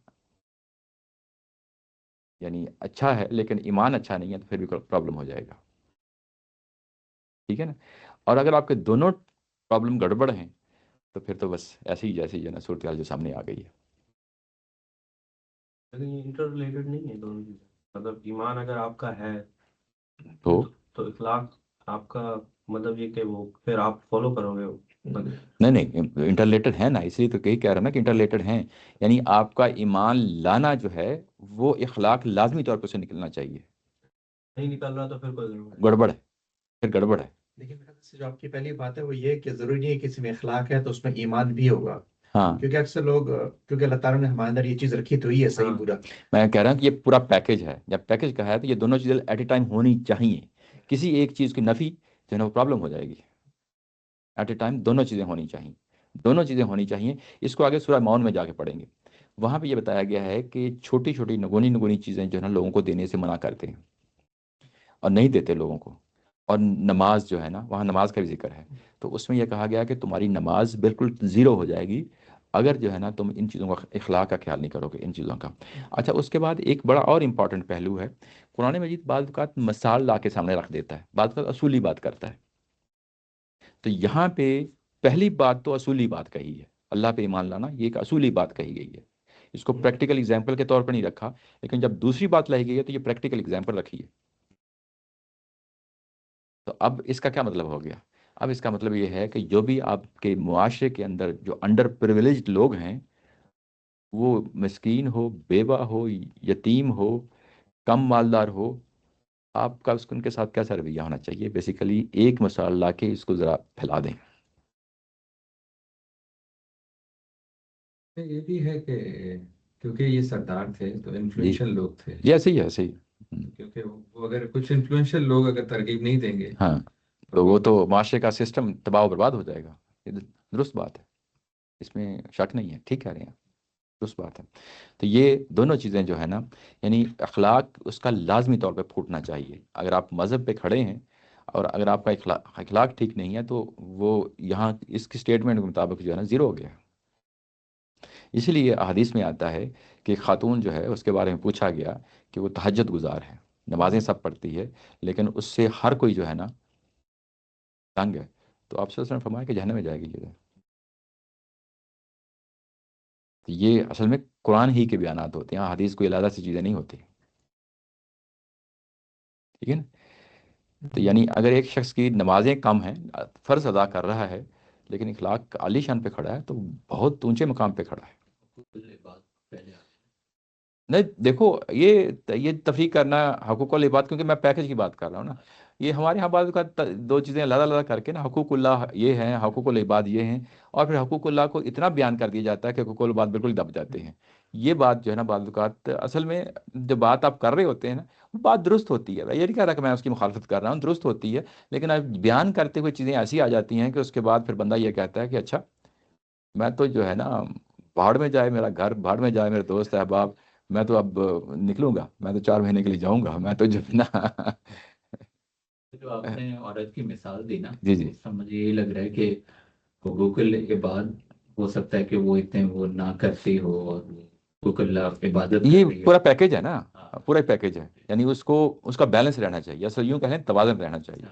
یعنی اچھا ہے لیکن ایمان اچھا نہیں ہے تو پھر بھی پرابلم ہو جائے گا. ٹھیک ہے نا. اور اگر آپ کے دونوں پرابلم گڑبڑ ہیں تو پھر تو بس ایسے ہی جیسے جو ہے نا صورتحال جو سامنے آ گئی ہے. لیکن یہ انٹر ریلیٹڈ نہیں ہے دونوں چیزیں. مطلب ایمان اگر آپ کا ہے تو تو اخلاق آپ کا مطلب یہ کہ وہ پھر آپ فالو کرو گے. نہیں انٹر ریلیٹڈ ہے نا، اس لیے تو کہہ رہا نا کہ انٹر ریلیٹڈ ہیں. یعنی آپ کا ایمان لانا جو ہے وہ اخلاق لازمی طور پر سے نکلنا چاہیے. نہیں نکل رہا تو پھر کوئی ضرورت نہیں. گڑبڑ ہے، پھر گڑبڑ ہے. لیکن میرے خیال سے جو آپ کی پہلی بات ہے وہ یہ ہے کہ ضروری نہیں ہے کہ کسی میں اخلاق ہے تو اس میں ایمان بھی ہوگا. ہاں، کیونکہ اکثر لوگ، کیونکہ اللہ تعالیٰ نے ہمارے اندر یہ چیز رکھی تو ہی ہے صحیح ہاں. برا. میں کہہ رہا ہوں کہ یہ پورا پیکج ہے. جب پیکج کا ہے تو یہ دونوں چیزیں ایٹ اے ٹائم ہونی چاہیے. کسی ایک چیز کی نفی جو ہے نا وہ پرابلم ہو جائے گی. ایٹ اے ٹائم دونوں چیزیں ہونی چاہیے، دونوں چیزیں ہونی چاہیے. اس کو آگے سورہ معون میں جا کے پڑھیں گے. وہاں پہ یہ بتایا گیا ہے کہ چھوٹی چھوٹی نگونی چیزیں جو ہے نا لوگوں کو دینے سے منع کرتے ہیں اور نہیں دیتے لوگوں کو. اور نماز جو ہے نا، وہاں نماز کا بھی ذکر ہے. تو اس میں یہ کہا گیا کہ تمہاری نماز بالکل زیرو ہو جائے گی اگر جو ہے نا تم ان چیزوں کا، اخلاق کا خیال نہیں کرو گے، ان چیزوں کا. اچھا، اس کے بعد ایک بڑا اور امپورٹنٹ پہلو ہے. قرآن مجید بعض اوقات مثال لا کے سامنے رکھ دیتا ہے، بعض اوقات اصولی بات کرتا ہے. تو یہاں پہ پہلی بات تو اصولی بات کہی ہے، اللہ پہ ایمان لانا، یہ ایک اصولی بات کہی گئی ہے. اس کو پریکٹیکل اگزامپل کے طور پر نہیں رکھا. لیکن جب دوسری بات لائی گئی ہے تو یہ پریکٹیکل اگزامپل رکھی ہے. تو اب اس کا کیا مطلب ہو گیا؟ اب اس کا مطلب یہ ہے کہ جو بھی آپ کے معاشرے کے اندر جو انڈر پریویلیجڈ لوگ ہیں، وہ مسکین ہو، بیوہ ہو، یتیم ہو، کم مالدار ہو، آپ کا ان کے ساتھ کیسا رویہ ہونا چاہیے؟ بیسیکلی ایک مثال لا کے اس کو ذرا پھیلا دیں. یہ بھی ہے کہ کیونکہ یہ سردار تھے تو جی انفلوئنشل لوگ تھے. جی، ایسے ہی ہے، ایسے ہی. کیونکہ وہ اگر کچھ انفلوئنشل لوگ اگر ترغیب نہیں دیں گے ہاں، تو تو وہ تو معاشرے کا سسٹم تباہ و برباد ہو جائے گا. درست بات ہے، اس میں شک نہیں ہے، ٹھیک کہہ رہے ہیں، درست بات ہے۔ تو یہ دونوں چیزیں جو ہے نا، یعنی اخلاق اس کا لازمی طور پہ پھوٹنا چاہیے۔ اگر آپ مذہب پہ کھڑے ہیں اور اگر آپ کا اخلاق ٹھیک نہیں ہے تو وہ یہاں اس کی اسٹیٹمنٹ کے مطابق جو ہے نا زیرو ہو گیا۔ اسی لیے احادیث میں آتا ہے کہ ایک خاتون جو ہے اس کے بارے میں پوچھا گیا کہ وہ تہجد گزار ہے، نمازیں سب پڑھتی ہے، لیکن اس سے ہر کوئی جو ہے نا تنگ ہے، تو آپ صلی اللہ علیہ وسلم نے فرمایا کہ جہنم میں جائے گی یہ۔ تو یہ اصل میں قرآن ہی کے بیانات ہوتے ہیں، حدیث کوئی علیحدہ سی چیزیں نہیں ہوتی، ٹھیک ہے نا؟ تو یعنی اگر ایک شخص کی نمازیں کم ہیں، فرض ادا کر رہا ہے، لیکن اخلاق عالی شان پہ کھڑا ہے تو بہت اونچے مقام پہ کھڑا ہے۔ کل بات پہلے نہیں دیکھو، یہ تفریق کرنا حقوق العباد، کیونکہ میں پیکج کی بات کر رہا ہوں نا، یہ ہمارے یہاں بعض اوقات دو چیزیں علیحدہ علیحدہ کر کے نا، حقوق اللہ یہ ہیں، حقوق العباد یہ ہیں، اور پھر حقوق اللہ کو اتنا بیان کر دیا جاتا ہے کہ حقوق العباد بالکل دب جاتے ہیں۔ یہ بات جو ہے نا بعض اوقات اصل میں جو بات آپ کر رہے ہوتے ہیں نا، وہ بات درست ہوتی ہے، میں یہ نہیں کہہ رہا کہ میں اس کی مخالفت کر رہا ہوں، درست ہوتی ہے، لیکن اب بیان کرتے ہوئے چیزیں ایسی آ جاتی ہیں کہ اس کے بعد پھر بندہ یہ کہتا ہے کہ اچھا میں تو جو ہے نا، بھاڑ میں جائے میرا گھر، بھاڑ میں جائے میرے دوست احباب، میں تو اب نکلوں گا، میں تو 4 مہینے کے لیے جاؤں گا، میں تو جو ہے نا جو آپ نے عورت کی مثال دی نا، جی جی، اس سے مجھے یہ لگ رہا ہے کہ حقوق العباد ہو سکتا ہے کہ وہ اتنے وہ نہ کرتی ہو اور وہ حقوق اللہ عبادت کر یہ رہی پورا پیکج ہے نا، ہاں، پورا پیکج ہے، یعنی اس کا بیلنس رہنا چاہیے، اصل یوں کہیں توازن رہنا چاہیے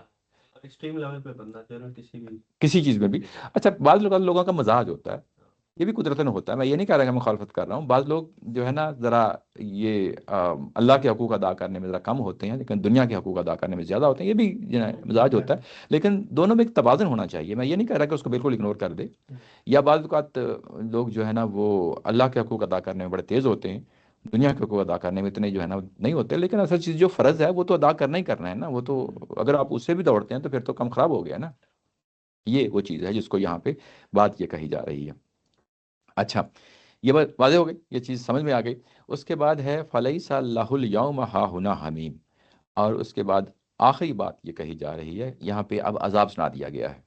ایکسٹریم لیول پہ بننا چاہیے کسی بھی کسی چیز میں بھی۔ اچھا بعض لوگوں کا مزاج ہوتا ہے، یہ بھی قدرتاً ہوتا ہے، میں یہ نہیں کہہ رہا کہ میں مخالفت کر رہا ہوں، بعض لوگ جو ہے نا ذرا یہ اللہ کے حقوق ادا کرنے میں ذرا کم ہوتے ہیں، لیکن دنیا کے حقوق ادا کرنے میں زیادہ ہوتے ہیں، یہ بھی جو ہے مزاج ہوتا ہے، لیکن دونوں میں ایک توازن ہونا چاہیے۔ میں یہ نہیں کہہ رہا کہ اس کو بالکل اگنور کر دے، یا بعض اوقات لوگ جو ہے نا وہ اللہ کے حقوق ادا کرنے میں بڑے تیز ہوتے ہیں، دنیا کے حقوق ادا کرنے میں اتنے جو ہے نا نہیں ہوتے، لیکن اصل چیز جو فرض ہے وہ تو ادا کرنا ہی کرنا ہے نا، وہ تو اگر آپ اس سے بھی دوڑتے ہیں تو پھر تو کم خراب ہو گیا نا۔ یہ وہ چیز ہے جس کو یہاں پہ بات یہ کہی جا رہی ہے۔ اچھا، یہ بات واضح ہو گئی، یہ چیز سمجھ میں آ گئی۔ اس کے بعد ہے فَلَيْسَ اللَّهُ الْيَوْمَ هَاهُنَا حَمِيمٌ، اور اس کے بعد آخری بات یہ کہی جا رہی ہے، یہاں پہ اب عذاب سنا دیا گیا ہے۔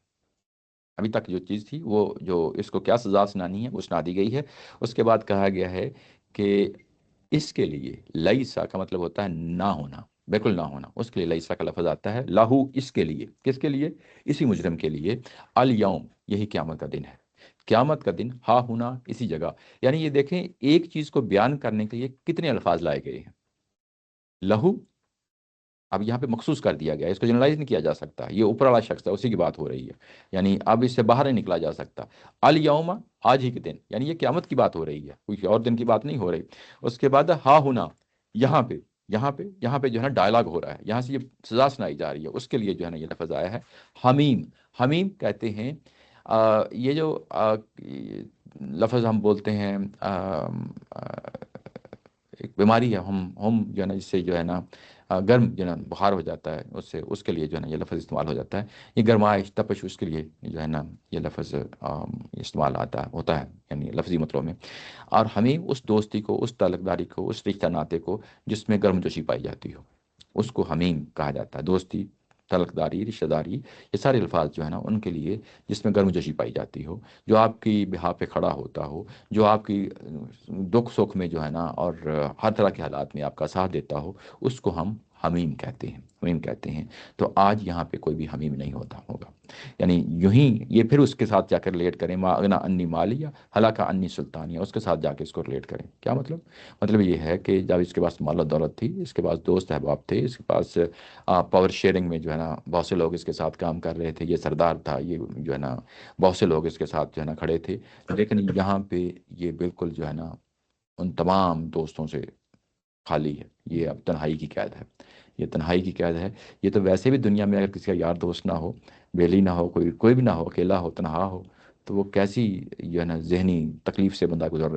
ابھی تک جو چیز تھی وہ جو اس کو کیا سزا سنانی ہے وہ سنا دی گئی ہے۔ اس کے بعد کہا گیا ہے کہ اس کے لیے لیسا کا مطلب ہوتا ہے نہ ہونا، بالکل نہ ہونا، اس کے لیے لیسا کا لفظ آتا ہے، لاہو اس کے لیے، کس کے لیے؟ اسی مجرم کے لیے، الیوم یہی قیامت کا دن ہے، قیامت کا دن ہا ہونا اسی جگہ، یعنی یہ دیکھیں ایک چیز کو بیان کرنے کے لیے کتنے الفاظ لائے گئے ہیں۔ لہو اب یہاں پہ مخصوص کر دیا گیا ہے، اس کو جنرلائز نہیں کیا جا سکتا، یہ اوپر والا شخص ہے اسی کی بات ہو رہی ہے، یعنی اب اس سے باہر نہیں نکلا جا سکتا۔ الیوم آج ہی کے دن، یعنی یہ قیامت کی بات ہو رہی ہے، کوئی اور دن کی بات نہیں ہو رہی۔ اس کے بعد ہا ہونا، یہاں پہ یہاں پہ جو ہے نا ڈائلاگ ہو رہا ہے، یہاں سے یہ سزا سنائی جا رہی ہے، اس کے لیے جو ہے نا یہ لفظ آیا ہے حمیم۔ حمیم کہتے ہیں یہ جو لفظ ہم بولتے ہیں ایک بیماری ہے، ہم جو ہے نا اس سے جو ہے نا گرم جو ہے نا بخار ہو جاتا ہے، اس کے لیے جو ہے نا یہ لفظ استعمال ہو جاتا ہے، یہ گرمائش تپش، اس کے لیے جو ہے نا یہ لفظ استعمال ہوتا ہے، یعنی لفظی مطلب میں۔ اور ہمیں اس دوستی کو، اس تعلق داری کو، اس رشتہ ناطے کو جس میں گرم جوشی پائی جاتی ہو، اس کو حمیم کہا جاتا ہے۔ دوستی، تعلق داری، رشتہ داری، یہ سارے الفاظ جو ہے نا ان کے لیے جس میں گرم جوشی پائی جاتی ہو، جو آپ کی بہا پہ کھڑا ہوتا ہو، جو آپ کی دکھ سکھ میں جو ہے نا اور ہر طرح کے حالات میں آپ کا ساتھ دیتا ہو، اس کو ہم حمیم کہتے ہیں، حمیم کہتے ہیں۔ تو آج یہاں پہ کوئی بھی حمیم نہیں ہوگا، یعنی یوں ہی یہ پھر اس کے ساتھ جا کر ریلیٹ کریں، ما اغنا انی مالیہ ہلاکہ انی سلطانیہ، اس کے ساتھ جا کے اس کو ریلیٹ کریں۔ کیا مطلب؟ مطلب یہ ہے کہ جب اس کے پاس مال و دولت تھی، اس کے پاس دوست احباب تھے، اس کے پاس پاور شیئرنگ میں جو ہے نا بہت سے لوگ اس کے ساتھ کام کر رہے تھے، یہ سردار تھا، یہ جو ہے نا بہت سے لوگ اس کے ساتھ جو ہے نا کھڑے تھے، لیکن یہاں پہ یہ بالکل جو ہے نا ان تمام دوستوں سے خالی ہے، یہ اب تنہائی کی قید ہے، یہ تنہائی کی قید ہے۔ یہ تو ویسے بھی دنیا میں اگر کسی کا یار دوست نہ ہو، بیلی نہ ہو، کوئی بھی نہ ہو، اکیلا ہو، تنہا ہو، تو وہ کیسی جو ہے نا ذہنی تکلیف سے بندہ گزر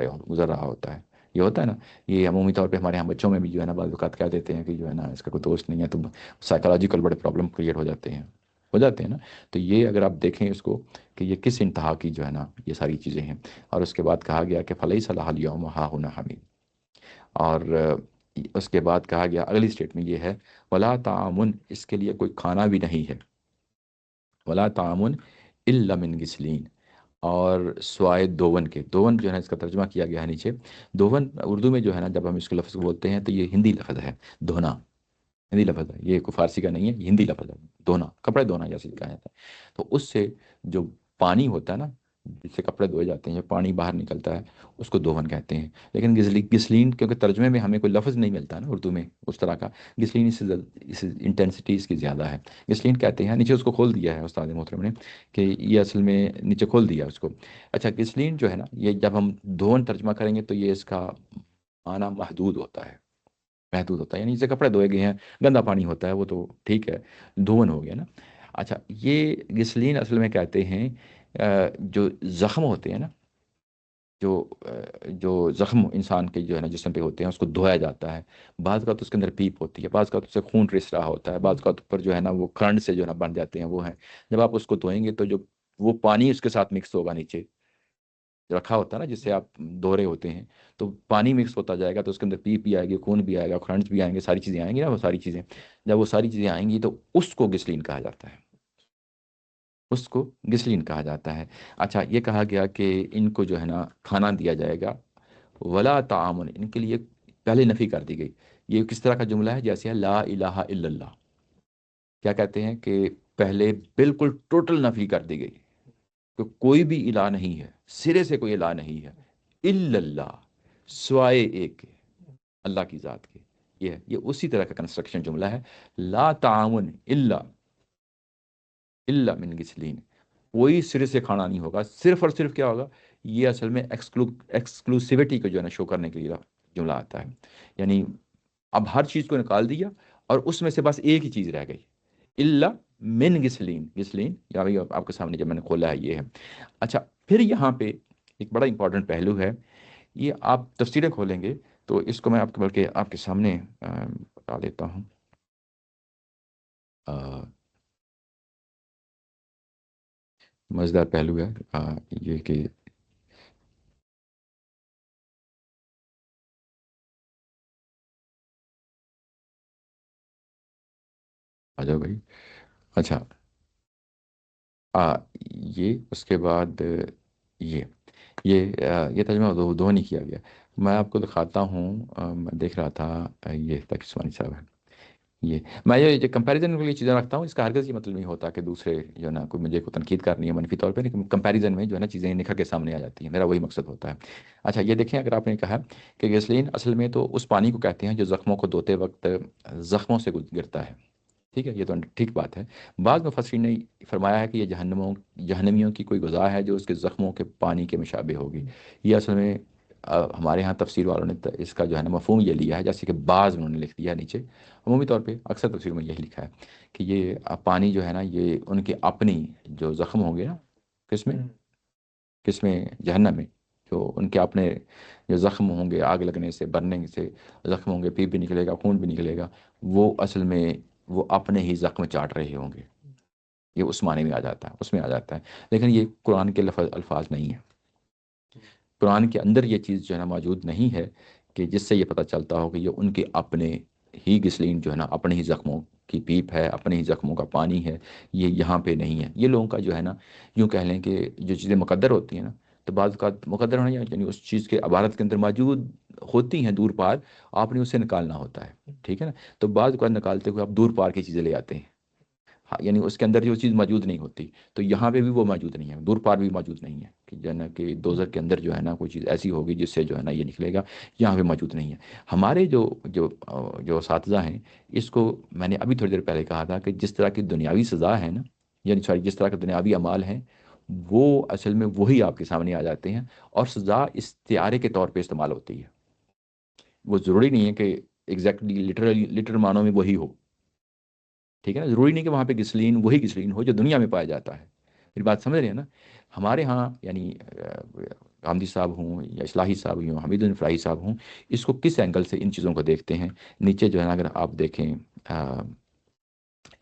رہا ہوتا ہے۔ یہ ہوتا ہے نا، یہ عمومی طور پہ ہمارے یہاں بچوں میں بھی جو ہے نا بعض اوقات کہہ دیتے ہیں کہ جو ہے نا اس کا کوئی دوست نہیں ہے، تو سائیکالوجیکل بڑے پرابلم کریٹ ہو جاتے ہیں نا۔ تو یہ اگر آپ دیکھیں اس کو کہ یہ کس انتہا کی جو ہے نا یہ ساری چیزیں ہیں۔ اور اس کے بعد کہا گیا کہ فلیس اليوم ہاہنا حمیم، اور اس کے بعد کہا گیا اگلی اسٹیٹ میں یہ ہے ولا تعامن، اس کے لیے کوئی کھانا بھی نہیں ہے، ولا تعامن الا من غسلین، اور سوائے دوون کے، دوون جو ہے نا اس کا ترجمہ کیا گیا ہے نیچے، دوون اردو میں جو ہے نا جب ہم اس کے لفظ کو بولتے ہیں تو یہ ہندی لفظ ہے، دھونا، ہندی لفظ ہے یہ، کوئی فارسی کا نہیں ہے، یہ ہندی لفظ ہے، دھونا، کپڑے دھونا جیسے کہا جاتا ہے۔ تو اس سے جو پانی ہوتا ہے نا جس سے کپڑے دھوئے جاتے ہیں، جو پانی باہر نکلتا ہے اس کو دوون کہتے ہیں۔ لیکن گسلین کیونکہ ترجمے میں ہمیں کوئی لفظ نہیں ملتا نا اردو میں اس طرح کا، گسلین اس انٹینسٹی اس کی زیادہ ہے، گسلین کہتے ہیں۔ نیچے اس کو کھول دیا ہے استاد محترم نے کہ یہ اصل میں نیچے کھول دیا اس کو۔ اچھا گسلین جو ہے نا یہ جب ہم دھون ترجمہ کریں گے تو یہ اس کا معنی محدود ہوتا ہے، محدود ہوتا ہے، یعنی جسے کپڑے دھوئے گئے ہیں، گندا پانی ہوتا ہے وہ تو ٹھیک ہے، دھون ہو گیا نا۔ اچھا یہ گسلین اصل میں کہتے ہیں جو زخم ہوتے ہیں نا، جو جو زخم انسان کے جو ہے نا جسم پہ ہوتے ہیں اس کو دھویا جاتا ہے، بعض کا تو اس کے اندر پیپ ہوتی ہے، بعض کا تو اس سے خون رس رہا ہوتا ہے، بعض کا تو اوپر جو ہے نا وہ کرنٹ سے جو ہے نا بن جاتے ہیں، وہ ہیں جب آپ اس کو دھوئیں گے تو جو وہ پانی اس کے ساتھ مکس ہوگا نیچے رکھا ہوتا ہے نا جس سے آپ دھو رہے ہوتے ہیں، تو پانی مکس ہوتا جائے گا تو اس کے اندر پیپ بھی آئے گی، خون بھی آئے گا، کرنٹس بھی آئیں گے، ساری چیزیں آئیں گی نا، وہ ساری چیزیں جب وہ ساری چیزیں آئیں گی تو اس کو گسلین کہا جاتا ہے، اس کو گسلین کہا جاتا ہے۔ اچھا یہ کہا گیا کہ ان کو جو ہے نا کھانا دیا جائے گا، ولا تعامن، ان کے لیے پہلے نفی کر دی گئی۔ یہ کس طرح کا جملہ ہے؟ جیسے ہے لا الہ الا اللہ، کیا کہتے ہیں کہ پہلے بالکل ٹوٹل نفی کر دی گئی کہ کوئی بھی الہ نہیں ہے، سرے سے کوئی الہ نہیں ہے، الا اللہ، سوائے ایک کے، اللہ کی ذات کے۔ یہ اسی طرح کا کنسٹرکشن جملہ ہے، لا تعاون الا من گسلین، کوئی سرے سے کھانا نہیں ہوگا، صرف اور صرف کیا ہوگا، یہ اصل میں ایکسکلوسیوٹی کو جو ہے نا شو کرنے کے لیے جملہ آتا ہے، یعنی اب ہر چیز کو نکال دیا اور اس میں سے بس ایک ہی چیز رہ گئی، الا من گسلین، گسلین یا آپ کے سامنے جب میں نے کھولا ہے یہ ہے۔ اچھا پھر یہاں پہ ایک بڑا امپورٹنٹ پہلو ہے، یہ آپ تفسیریں کھولیں گے تو اس کو میں آپ کے بلکہ آپ کے سامنے بتا دیتا ہوں۔ مزیدار پہلو ہے یہ کہ آ جاؤ بھائی۔ اچھا یہ اس کے بعد یہ یہ ترجمہ دو نہیں کیا گیا، میں آپ کو دکھاتا ہوں، میں دیکھ رہا تھا یہ تقی عثمانی صاحب ہے، یہ میں یہ جو کمپیریزن کے لیے چیزیں رکھتا ہوں، اس کا ہرگز یہ مطلب نہیں ہوتا کہ دوسرے جو ہے نا کوئی مجھے کو تنقید کرنی ہے منفی طور پہ، لیکن کمپیریزن میں جو ہے نا چیزیں نکھر کے سامنے آ جاتی ہیں، میرا وہی مقصد ہوتا ہے۔ اچھا یہ دیکھیں، اگر آپ نے کہا کہ گیسلین اصل میں تو اس پانی کو کہتے ہیں جو زخموں کو دھوتے وقت زخموں سے گرتا ہے، ٹھیک ہے، یہ تو ٹھیک بات ہے۔ بعض مفسرین نے فرمایا ہے کہ یہ جہنمیوں کی کوئی غذا ہے جو اس کے زخموں کے پانی کے مشابہ ہوگی۔ یہ اصل میں ہمارے ہاں تفسیر والوں نے اس کا جو ہے نا مفہوم یہ لیا ہے، جیسے کہ بعض انہوں نے لکھ دیا ہے نیچے، عمومی طور پہ اکثر تفسیر میں یہی لکھا ہے کہ یہ پانی جو ہے نا یہ ان کے اپنی جو زخم ہوں گے نا، کس میں، کس میں، جہنم میں، جو ان کے اپنے جو زخم ہوں گے آگ لگنے سے، برنے سے زخم ہوں گے، پیپ بھی نکلے گا، خون بھی نکلے گا، وہ اصل میں وہ اپنے ہی زخم چاٹ رہے ہوں گے، یہ اس معنی میں آ جاتا ہے، اس میں آ جاتا ہے، لیکن یہ قرآن کے الفاظ نہیں ہیں، قرآن کے اندر یہ چیز جو ہے نا موجود نہیں ہے کہ جس سے یہ پتہ چلتا ہو کہ یہ ان کے اپنے ہی گسلین جو ہے نا اپنے ہی زخموں کی پیپ ہے، اپنے ہی زخموں کا پانی ہے، یہ یہاں پہ نہیں ہے۔ یہ لوگوں کا جو ہے نا یوں کہہ لیں کہ جو چیزیں مقدر ہوتی ہیں نا، تو بعض اوقات مقدر ہونا یعنی اس چیز کے عبارت کے اندر موجود ہوتی ہیں دور پار، آپ نے اسے نکالنا ہوتا ہے، ٹھیک ہے نا، تو بعض اوقات نکالتے ہوئے آپ دور پار کی چیزیں لے آتے ہیں، ہاں یعنی اس کے اندر جو چیز موجود نہیں ہوتی، تو یہاں پہ بھی وہ موجود نہیں ہے، دور پار بھی موجود نہیں ہے کہ جو ہے نا کہ دوزخ کے اندر جو ہے نا کوئی چیز ایسی ہوگی جس سے جو ہے نا یہ نکلے گا، یہاں پہ موجود نہیں ہے۔ ہمارے جو جو جو اساتذہ ہیں، اس کو میں نے ابھی تھوڑی دیر پہلے کہا تھا کہ جس طرح کی دنیاوی سزا ہے نا، یعنی سوری جس طرح کے دنیاوی اعمال ہیں، وہ اصل میں وہی آپ کے سامنے آ جاتے ہیں، اور سزا استعارے کے طور پہ استعمال ہوتی ہے، وہ ضروری نہیں ہے کہ ایگزیکٹلی لٹرل معنوں میں وہی ہو، ٹھیک ہے نا، ضروری نہیں کہ وہاں پہ گسلین وہی گسلین ہو جو دنیا میں پایا جاتا ہے، میری بات سمجھ رہے ہیں نا۔ ہمارے ہاں یعنی غامدی صاحب ہوں یا اصلاحی صاحب ہوں، حمید الفلاحی صاحب ہوں، اس کو کس اینگل سے ان چیزوں کو دیکھتے ہیں؟ نیچے جو ہے نا اگر آپ دیکھیں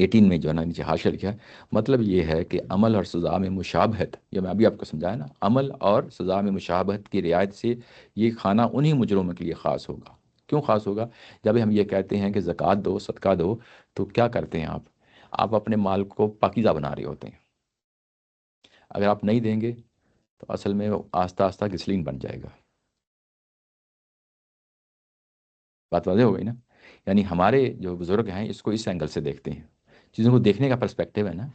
18 میں جو ہے نا نیچے حاشیہ لکھا ہے، مطلب یہ ہے کہ عمل اور سزا میں مشابہت، یہ میں ابھی آپ کو سمجھایا نا، عمل اور سزا میں مشابہت کی رعایت سے یہ کھانا انہی مجرموں کے لیے خاص ہوگا۔ کیوں خاص ہوگا؟ جب ہم یہ کہتے ہیں کہ زکوٰۃ دو، صدقہ دو، تو کیا کرتے ہیں آپ اپنے مال کو پاکیزہ بنا رہے ہوتے ہیں، اگر آپ نہیں دیں گے تو اصل میں وہ آہستہ آہستہ گسلین بن جائے گا. بات واضح ہو گئی نا؟ یعنی ہمارے جو بزرگ ہیں اس کو اس اینگل سے دیکھتے ہیں، چیزوں کو دیکھنے کا پرسپیکٹیو ہے نا.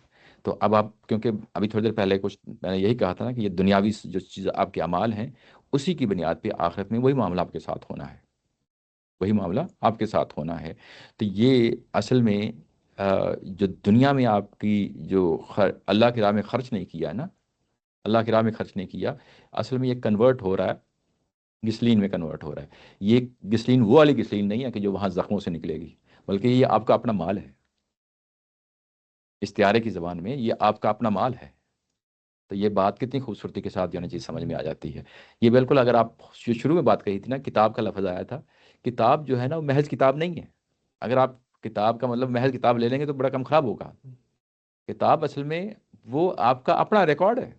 تو اب آپ، کیونکہ ابھی تھوڑی دیر پہلے کچھ میں نے یہی کہا تھا نا کہ یہ دنیاوی جو چیز آپ کے اعمال ہیں اسی کی بنیاد پہ آخرت میں وہی معاملہ آپ کے ساتھ ہونا ہے، وہی معاملہ آپ کے ساتھ ہونا ہے. تو یہ اصل میں جو دنیا میں آپ کی جو اللہ کی راہ میں خرچ نہیں کیا ہے نا، اللہ کی راہ میں خرچ نہیں کیا، اصل میں یہ کنورٹ ہو رہا ہے، گسلین میں کنورٹ ہو رہا ہے. یہ گسلین وہ والی گسلین نہیں ہے کہ جو وہاں زخموں سے نکلے گی، بلکہ یہ آپ کا اپنا مال ہے. استعارے کی زبان میں یہ آپ کا اپنا مال ہے. تو یہ بات کتنی خوبصورتی کے ساتھ جو ہے نا چیز سمجھ میں آ جاتی ہے. یہ بالکل، اگر آپ شروع میں بات کہی تھی نا کتاب کا لفظ آیا تھا، کتاب جو ہے نا وہ محض کتاب نہیں ہے. اگر آپ کتاب کا مطلب محض کتاب لے لیں گے تو بڑا کم خراب ہوگا. کتاب اصل میں وہ آپ کا اپنا ریکارڈ ہے،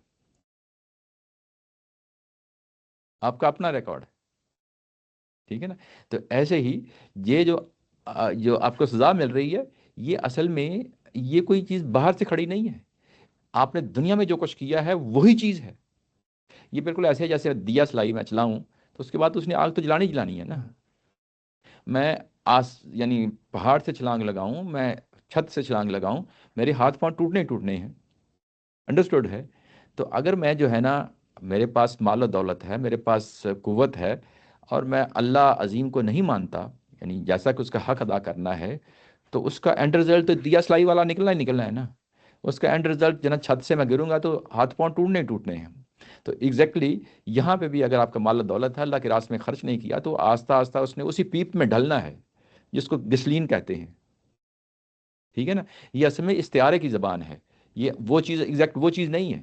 آپ کا اپنا ریکارڈ ہے. ٹھیک ہے نا؟ تو ایسے ہی یہ جو آپ کو سزا مل رہی ہے، یہ اصل میں یہ کوئی چیز باہر سے کھڑی نہیں ہے. آپ نے دنیا میں جو کچھ کیا ہے وہی چیز ہے. یہ بالکل ایسے ہے جیسے دیا سلائی میں چلاؤں تو اس کے بعد تو اس نے آگ تو جلانی ہے نا. میں یعنی پہاڑ سے چھلانگ لگاؤں، میں چھت سے چھلانگ لگاؤں، میرے ہاتھ پاؤں ٹوٹنے ہیں. انڈرسٹوڈ ہے؟ تو اگر میں جو ہے نا میرے پاس مال و دولت ہے، میرے پاس قوت ہے، اور میں اللہ عظیم کو نہیں مانتا، یعنی جیسا کہ اس کا حق ادا کرنا ہے، تو اس کا اینڈ رزلٹ تو دیا سلائی والا نکلنا ہے نا. اس کا اینڈ رزلٹ جنا چھت سے میں گروں گا تو ہاتھ پاؤں ٹوٹنے ہیں. تو ایگزیکٹلی یہاں پہ بھی اگر آپ کا مال و دولت ہے، اللہ کے راستے میں خرچ نہیں کیا، تو آہستہ آہستہ اس نے اسی پیپ میں ڈھلنا ہے جس کو گسلین کہتے ہیں. ٹھیک ہے نا؟ یہ اصل میں استعارے کی زبان ہے، یہ وہ چیز ایگزیکٹ وہ چیز نہیں ہے.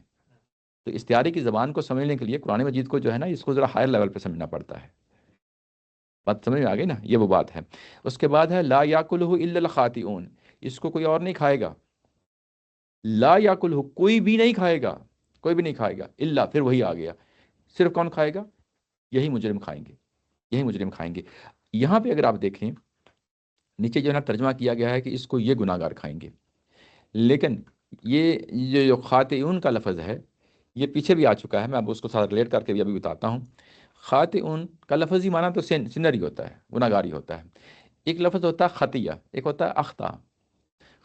تو استعارے کی زبان کو سمجھنے کے لیے قرآن مجید کو جو ہے نا اس کو ذرا ہائر لیول پہ سمجھنا پڑتا ہے. بات سمجھ میں آ گئی نا؟ یہ وہ بات ہے. اس کے بعد ہے لا یاکلہ الا الخاطئون، اس کو کوئی اور نہیں کھائے گا. لا یاکلہ، کوئی بھی نہیں کھائے گا، کوئی بھی نہیں کھائے گا. الا، پھر وہی آ گیا، صرف کون کھائے گا؟ یہی مجرم کھائیں گے، یہی مجرم کھائیں گے. یہاں پہ اگر آپ دیکھیں نیچے جو ہے نا ترجمہ کیا گیا ہے کہ اس کو یہ گناہ گار کھائیں گے. لیکن یہ جو خاطئون کا لفظ ہے یہ پیچھے بھی آ چکا ہے، میں اب اس کو ساتھ ریلیٹ کر کے بھی ابھی بتاتا ہوں. خاطئون کا لفظ ہی مانا تو سنر ہی ہوتا ہے، گناہ گار ہی ہوتا ہے. ایک لفظ ہوتا ہے خطیہ، ایک ہوتا ہے اخطا.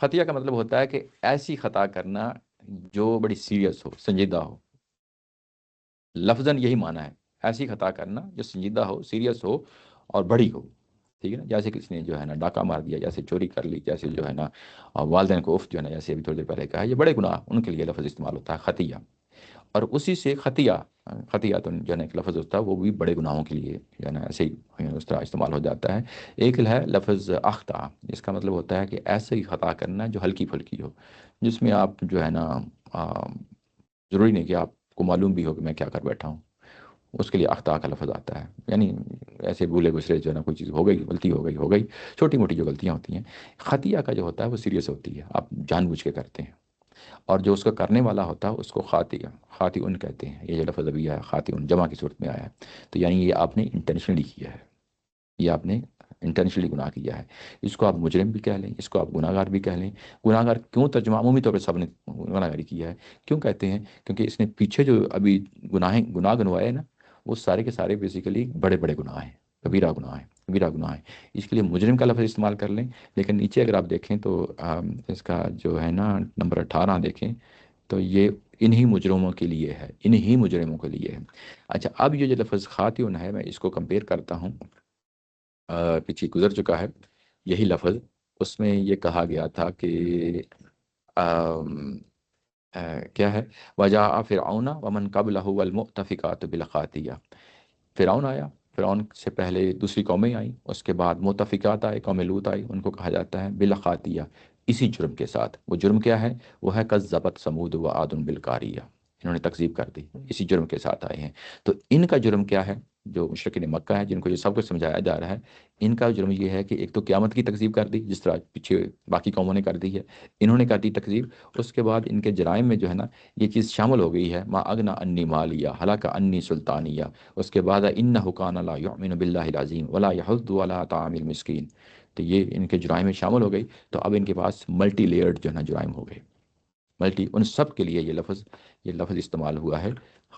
خطیہ کا مطلب ہوتا ہے کہ ایسی خطا کرنا جو بڑی سیریس ہو، سنجیدہ ہو. لفظاً یہی معنی ہے، ایسی خطا کرنا جو سنجیدہ ہو، سیریس ہو اور بڑی ہو. ٹھیک ہے نا؟ جیسے کسی نے جو ہے نا ڈاکہ مار دیا، جیسے چوری کر لی، جیسے جو ہے نا والدین کو اف جو ہے نا، جیسے ابھی تھوڑی دیر پہلے کہا، یہ بڑے گناہ ان کے لیے لفظ استعمال ہوتا ہے خطیہ. اور اسی سے خطیہ تو جو ہے نا ایک لفظ ہوتا ہے وہ بھی بڑے گناہوں کے لیے جو ہے نا ایسے ہی اس طرح استعمال ہو جاتا ہے. ایک ہے لفظ اخطا، اس کا مطلب ہوتا ہے کہ ایسے ہی خطا کرنا جو ہلکی پھلکی ہو، جس میں آپ جو ہے نا ضروری نہیں کہ آپ کو معلوم بھی ہو کہ میں کیا کر بیٹھا ہوں، اس کے لیے اخطا کا لفظ آتا ہے. یعنی ایسے بھولے گسرے جو ہے نا کوئی چیز ہو گئی، غلطی ہو گئی، چھوٹی موٹی جو غلطیاں ہوتی ہیں. خطیہ کا جو ہوتا ہے وہ سیریس ہوتی ہے، آپ جان بوجھ کے کرتے ہیں. اور جو اس کا کرنے والا ہوتا ہے اس کو خاطئون کہتے ہیں. یہ جو لفظ ابھی ہے خاطئون جمع کی صورت میں آیا ہے، تو یعنی یہ آپ نے انٹینشنلی کیا ہے، یہ آپ نے انٹینشنلی گناہ کیا ہے. اس کو آپ مجرم بھی کہہ لیں، اس کو آپ گناہ گار بھی کہہ لیں. گناہ گار کیوں ترجمہ عمومی طور پہ سب نے گناہ گاری کیا ہے، کیوں کہتے ہیں؟ کیونکہ اس نے پیچھے جو ابھی گناہ گنوائے نا، وہ سارے کے سارے بیسیکلی بڑے بڑے گناہ ہیں، کبیرہ گناہ ہیں. اس کے لیے مجرم کا لفظ استعمال کر لیں. لیکن نیچے اگر آپ دیکھیں تو اس کا جو ہے نا نمبر 18 دیکھیں تو یہ انہی مجرموں کے لیے ہے، انہی مجرموں کے لیے ہے. اچھا، اب یہ جو لفظ خاطئون ہے میں اس کو کمپیئر کرتا ہوں، پیچھے گزر چکا ہے یہی لفظ. اس میں یہ کہا گیا تھا کہ کیا ہے، وجاء فرعون ومن قبلہ والمؤتفقات بالخاطیہ. فرعون آیا، فرعون سے پہلے دوسری قومیں آئیں، اس کے بعد مؤتفقات آئے، قوم لوط آئی، ان کو کہا جاتا ہے بالخاطیہ، اسی جرم کے ساتھ. وہ جرم کیا ہے؟ وہ ہے کذبت ثمود و عاد بالقاریہ، انہوں نے تکذیب کر دی، اسی جرم کے ساتھ آئے ہیں. تو ان کا جرم کیا ہے؟ جو مشرکین مکہ ہے جن کو یہ سب کچھ سمجھایا جا رہا ہے، ان کا جرم یہ ہے کہ ایک تو قیامت کی تکذیب کر دی، جس طرح پیچھے باقی قوموں نے کر دی ہے، انہوں نے کر دی تکذیب. اس کے بعد ان کے جرائم میں جو ہے نا یہ چیز شامل ہو گئی ہے، ما اغنا انی مالیہ ہلاک انی سلطانیہ. اس کے بعد انہ کان لا یؤمن باللہ العظیم ولا یحض علی طعام المسکین. تو یہ ان کے جرائم میں شامل ہو گئی. تو اب ان کے پاس ملٹی لیئرڈ جو ہے نا جرائم ہو گئے، ملٹی. ان سب کے لیے یہ لفظ استعمال ہوا ہے